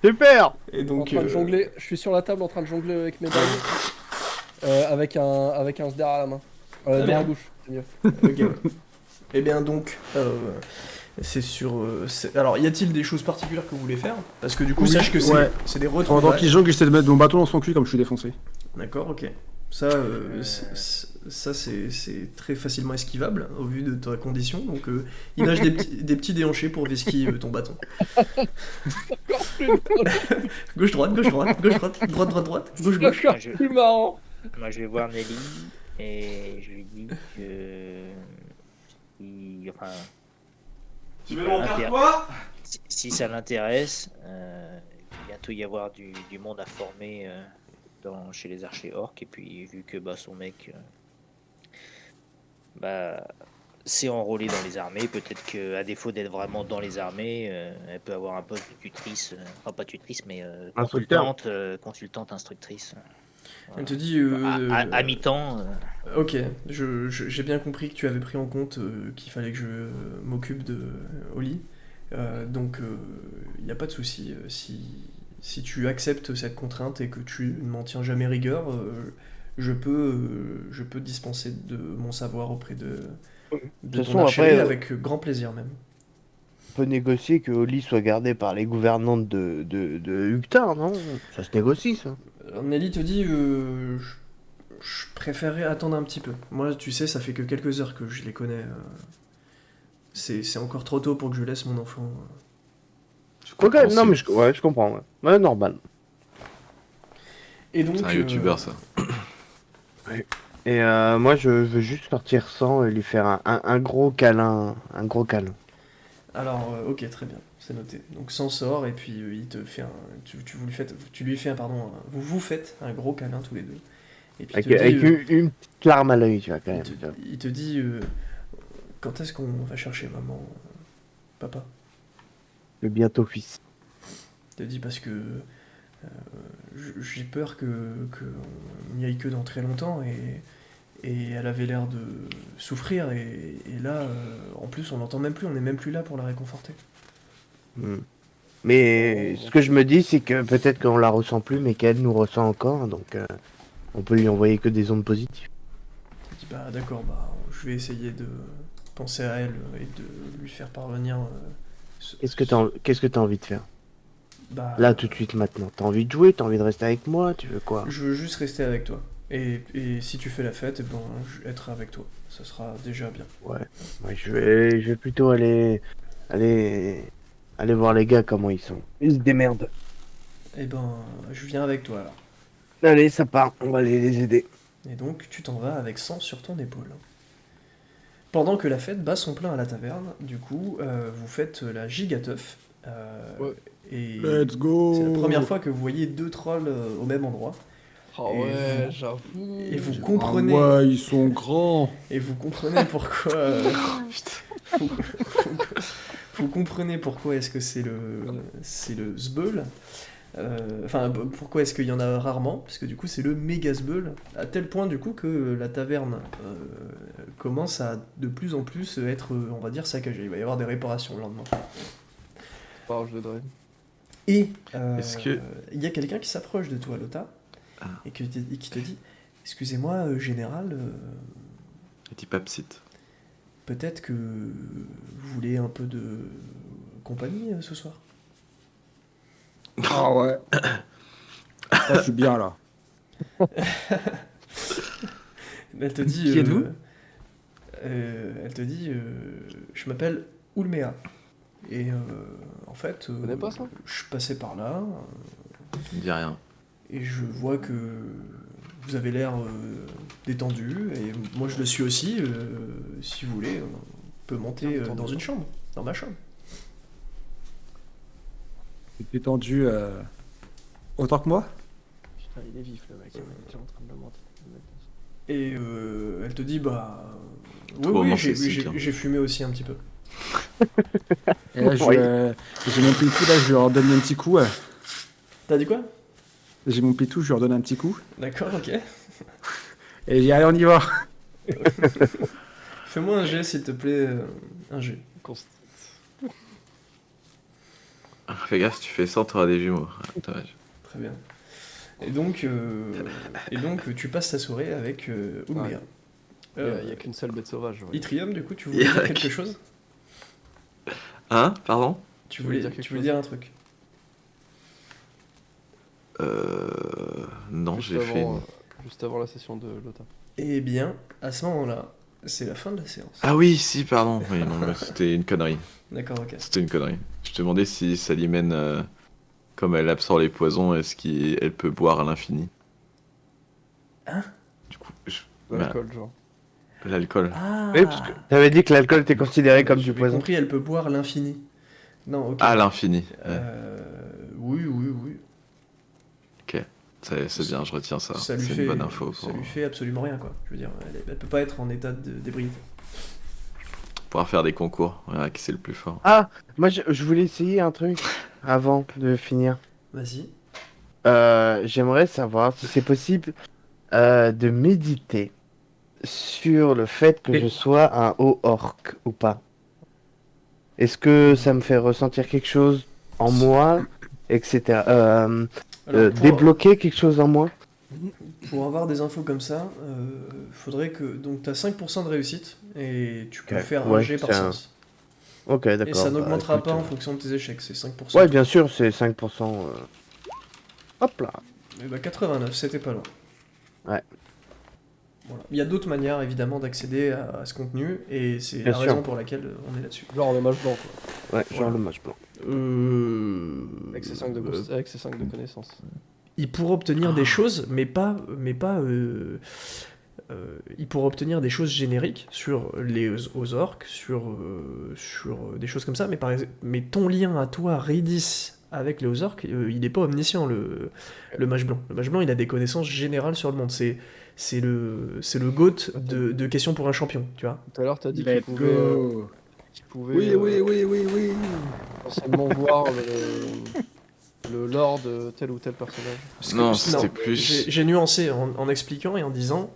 Super. Et En donc train de jongler. Je suis sur la table en train de jongler avec mes dagues. Avec un sdare à la main. Dans la bien. bouche, c'est mieux. ok. Et bien donc, c'est sur. Alors, y a-t-il des choses particulières que vous voulez faire? Parce que du coup, Oui, sache que c'est ouais. c'est des Pendant retrouvailles. qu'il jongle, j'essaie de mettre mon bâton dans son cul comme je suis défoncé. D'accord, ok. Ça, ça c'est très facilement esquivable au vu de ta condition. Donc, il lâche des petits déhanchés pour esquiver ton bâton. Gauche-droite, gauche-droite, gauche-droite, droite-droite-droite, gauche-gauche. Encore plus marrant. Moi, je vais voir Nelly et je lui dis que. Enfin, Tu veux mon carte quoi? si ça l'intéresse, il va bientôt y avoir du monde à former chez les archers orques. Et puis, vu que son mec s'est enrôlé dans les armées, peut-être qu'à défaut d'être vraiment dans les armées, elle peut avoir un poste de tutrice, enfin pas tutrice, mais Instructeur. consultante, instructrice. Elle te dit. À mi-temps. Ok, j'ai bien compris que tu avais pris en compte qu'il fallait que je m'occupe de Oli. Donc, il n'y a pas de souci. Si tu acceptes cette contrainte et que tu ne m'en tiens jamais rigueur, je peux te dispenser de mon savoir auprès de toute ton façon, archerie après, avec grand plaisir même. On peut négocier que Oli soit gardé par les gouvernantes de Uctar, non? Ça se négocie, ça. Alors, Nelly te dit je préférerais attendre un petit peu. Moi, tu sais, ça fait que quelques heures que je les connais. C'est encore trop tôt pour que je laisse mon enfant. Ok, non, mais je comprends. Ouais, ouais, normal. Et donc. C'est un youtubeur, ça. Et moi, je veux juste partir sans et lui faire un gros câlin. Un gros câlin. Alors, ok, très bien, c'est noté. Donc, sans sort, et puis il te fait un. Tu lui fais un, pardon, vous faites un gros câlin tous les deux. Et puis il te Avec dit, une petite larme à l'œil, tu vois, quand il même. te, tu vois. il te dit quand est-ce qu'on va chercher maman, papa? Le bientôt fils. Je te dis parce que j'ai peur que n'y aille que dans très longtemps et elle avait l'air de souffrir et là, en plus, on l'entend même plus, on n'est même plus là pour la réconforter. Hmm. Mais ce que je me dis, c'est que peut-être qu'on la ressent plus, mais qu'elle nous ressent encore, donc on peut lui envoyer que des ondes positives. Je dis bah d'accord, bah je vais essayer de penser à elle et de lui faire parvenir. Qu'est-ce que t'as envie de faire? Bah, Là, tout de suite, maintenant. T'as envie de jouer? T'as envie de rester avec moi? Tu veux quoi? je veux juste rester avec toi. Et si tu fais la fête, eh ben, être avec toi. Ça sera déjà bien. Ouais, je vais plutôt aller voir les gars comment ils sont. Ils se démerdent. Eh ben, je viens avec toi alors. Allez, ça part, on va aller les aider. Et donc, tu t'en vas avec 100 sur ton épaule. Pendant que la fête bat son plein à la taverne, du coup, vous faites la gigateuf. Ouais. Et Let's go. c'est la première fois que vous voyez 2 trolls au même endroit. Oh Et ouais, vous- j'avoue. Et vous Ah comprenez, ouais, ils sont grands. et vous comprenez pourquoi. Vous, vous comprenez pourquoi est-ce que c'est le Zbeul. Enfin, pourquoi est-ce qu'il y en a rarement? Parce que du coup, c'est le méga Zbeul, à tel point du coup que la taverne commence à de plus en plus être, on va dire, saccagée. Il va y avoir des réparations le lendemain. Oh, je l'aiderai. Et Est-ce que- il y a quelqu'un qui s'approche de toi, Lota, Ah. et qui te dit, excusez-moi, général, Petit papsite. peut-être que vous voulez un peu de compagnie ce soir? Ah ouais. Ça, je suis bien là. Elle te dit, Qui êtes-vous elle te dit, je m'appelle Oulmea. Et en fait, connais pas ça? je passais par là, Ça me dit rien. et je vois que vous avez l'air détendu, et moi je le suis aussi. Si vous voulez, on peut monter Détendu. dans une chambre, dans ma chambre. T'es détendu autant que moi? Putain, il est vif le mec. Il est en train de le monter. Et elle te dit, bah... Trop Oui, narcissique, hein. j'ai fumé aussi un petit peu. Et là, Oui. j'ai mon pitou, là, je lui en donne un petit coup. T'as dit quoi? J'ai mon pitou, je lui en donne un petit coup. D'accord, ok. Et j'ai dit, allez, on y va. Fais-moi un jet, s'il te plaît. Un jet. Fais gaffe, si tu fais ça, t'auras des jumeaux. Ah, dommage. Très bien. Et donc, tu passes ta soirée avec Oulmea. Ouais. Il n'y a qu'une seule bête sauvage. Ouais. Itrium, du coup, tu voulais dire Yuck. quelque chose? Hein? Pardon? Tu voulais voulais, dire quelque tu voulais chose dire un truc? Non, j'ai fait. Juste avant la session de Lota. Eh bien, à ce moment-là, c'est la fin de la séance. Ah oui, si, pardon. Oui, non, mais c'était une connerie. D'accord, ok. C'était une connerie. Je te demandais si Salimène, comme elle absorbe les poisons, est-ce qu'elle peut boire à l'infini? Hein? Du coup, L'alcool, genre. l'alcool. Ah! Oui, parce que t'avais dit que l'alcool était considéré comme du J'ai poison. compris, elle peut boire l'infini. Non, ok. À l'infini. Ouais. Oui, oui, oui. Ok, c'est bien, je retiens ça. Ça lui C'est fait, une bonne info ça pour lui fait absolument rien, quoi. Je veux dire, elle peut pas être en état d'ébriété. pouvoir faire des concours. Voilà, qui c'est le plus fort. Ah, moi je voulais essayer un truc avant de finir. Vas-y. J'aimerais savoir si c'est possible de méditer sur le fait que Mais- je sois un haut orc ou pas. Est-ce que ça me fait ressentir quelque chose en moi, etc. Alors, Débloquer quelque chose en moi? pour avoir des infos comme ça, faudrait que. Donc, t'as 5% de réussite et tu peux Ok, faire un ouais, jet par c'est un- séance. Ok, d'accord. Et ça bah, n'augmentera écoute, pas en euh, fonction de tes échecs, c'est 5%. Ouais, bien sûr, c'est 5%. Hop là. Et bah 89, c'était pas loin. Ouais. Voilà. Il y a d'autres manières évidemment d'accéder à ce contenu et c'est Bien la sûr. raison pour laquelle on est là-dessus. Genre le mage blanc, quoi. Ouais, genre Voilà. le match blanc. Avec ses 5 de, avec ses 5 de connaissances. Il pourra obtenir des choses, mais pas il pourra obtenir des choses génériques sur aux orques, sur des choses comme ça, mais ton lien à toi, Ridis, avec les orques, il n'est pas omniscient, le mage blanc. Le mage blanc, il a des connaissances générales sur le monde. C'est le GOAT de questions pour un champion, tu vois. Tout à l'heure, t'as dit qu'il Let's pouvait. go. Qu'il pouvait Oui. potentiellement voir le lore de tel ou tel personnage. Parce que- Non, c'était plus. J'ai nuancé en expliquant et en disant,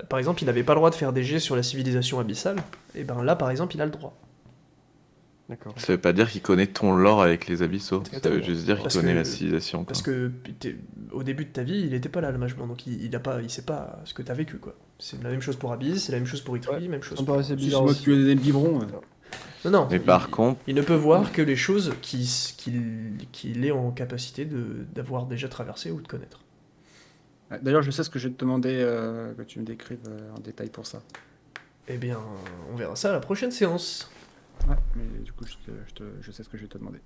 par exemple, il n'avait pas le droit de faire des jets sur la civilisation abyssale, et ben là, par exemple, il a le droit. D'accord. Ça veut pas dire qu'il connaît ton lore avec les abyssaux. Ça veut Totalement. juste dire qu'il Parce connaît que- la civilisation. Quoi. Parce que au début de ta vie, il était pas là, le mage blanc, donc il sait pas ce que t'as vécu, quoi. C'est la même chose pour Abyss, c'est la même chose pour Itri, Ouais, même chose Ça me pour... paraissait Si c'est bizarre moi aussi. qui lui ai donné le biberon. Non, non, Mais par contre, il ne peut voir que les choses qu'il est en capacité d'avoir déjà traversé ou de connaître. D'ailleurs, je sais ce que je vais te demander que tu me décrives en détail pour ça. Eh bien, on verra ça à la prochaine séance. Ouais, mais du coup, je sais ce que je vais te demander.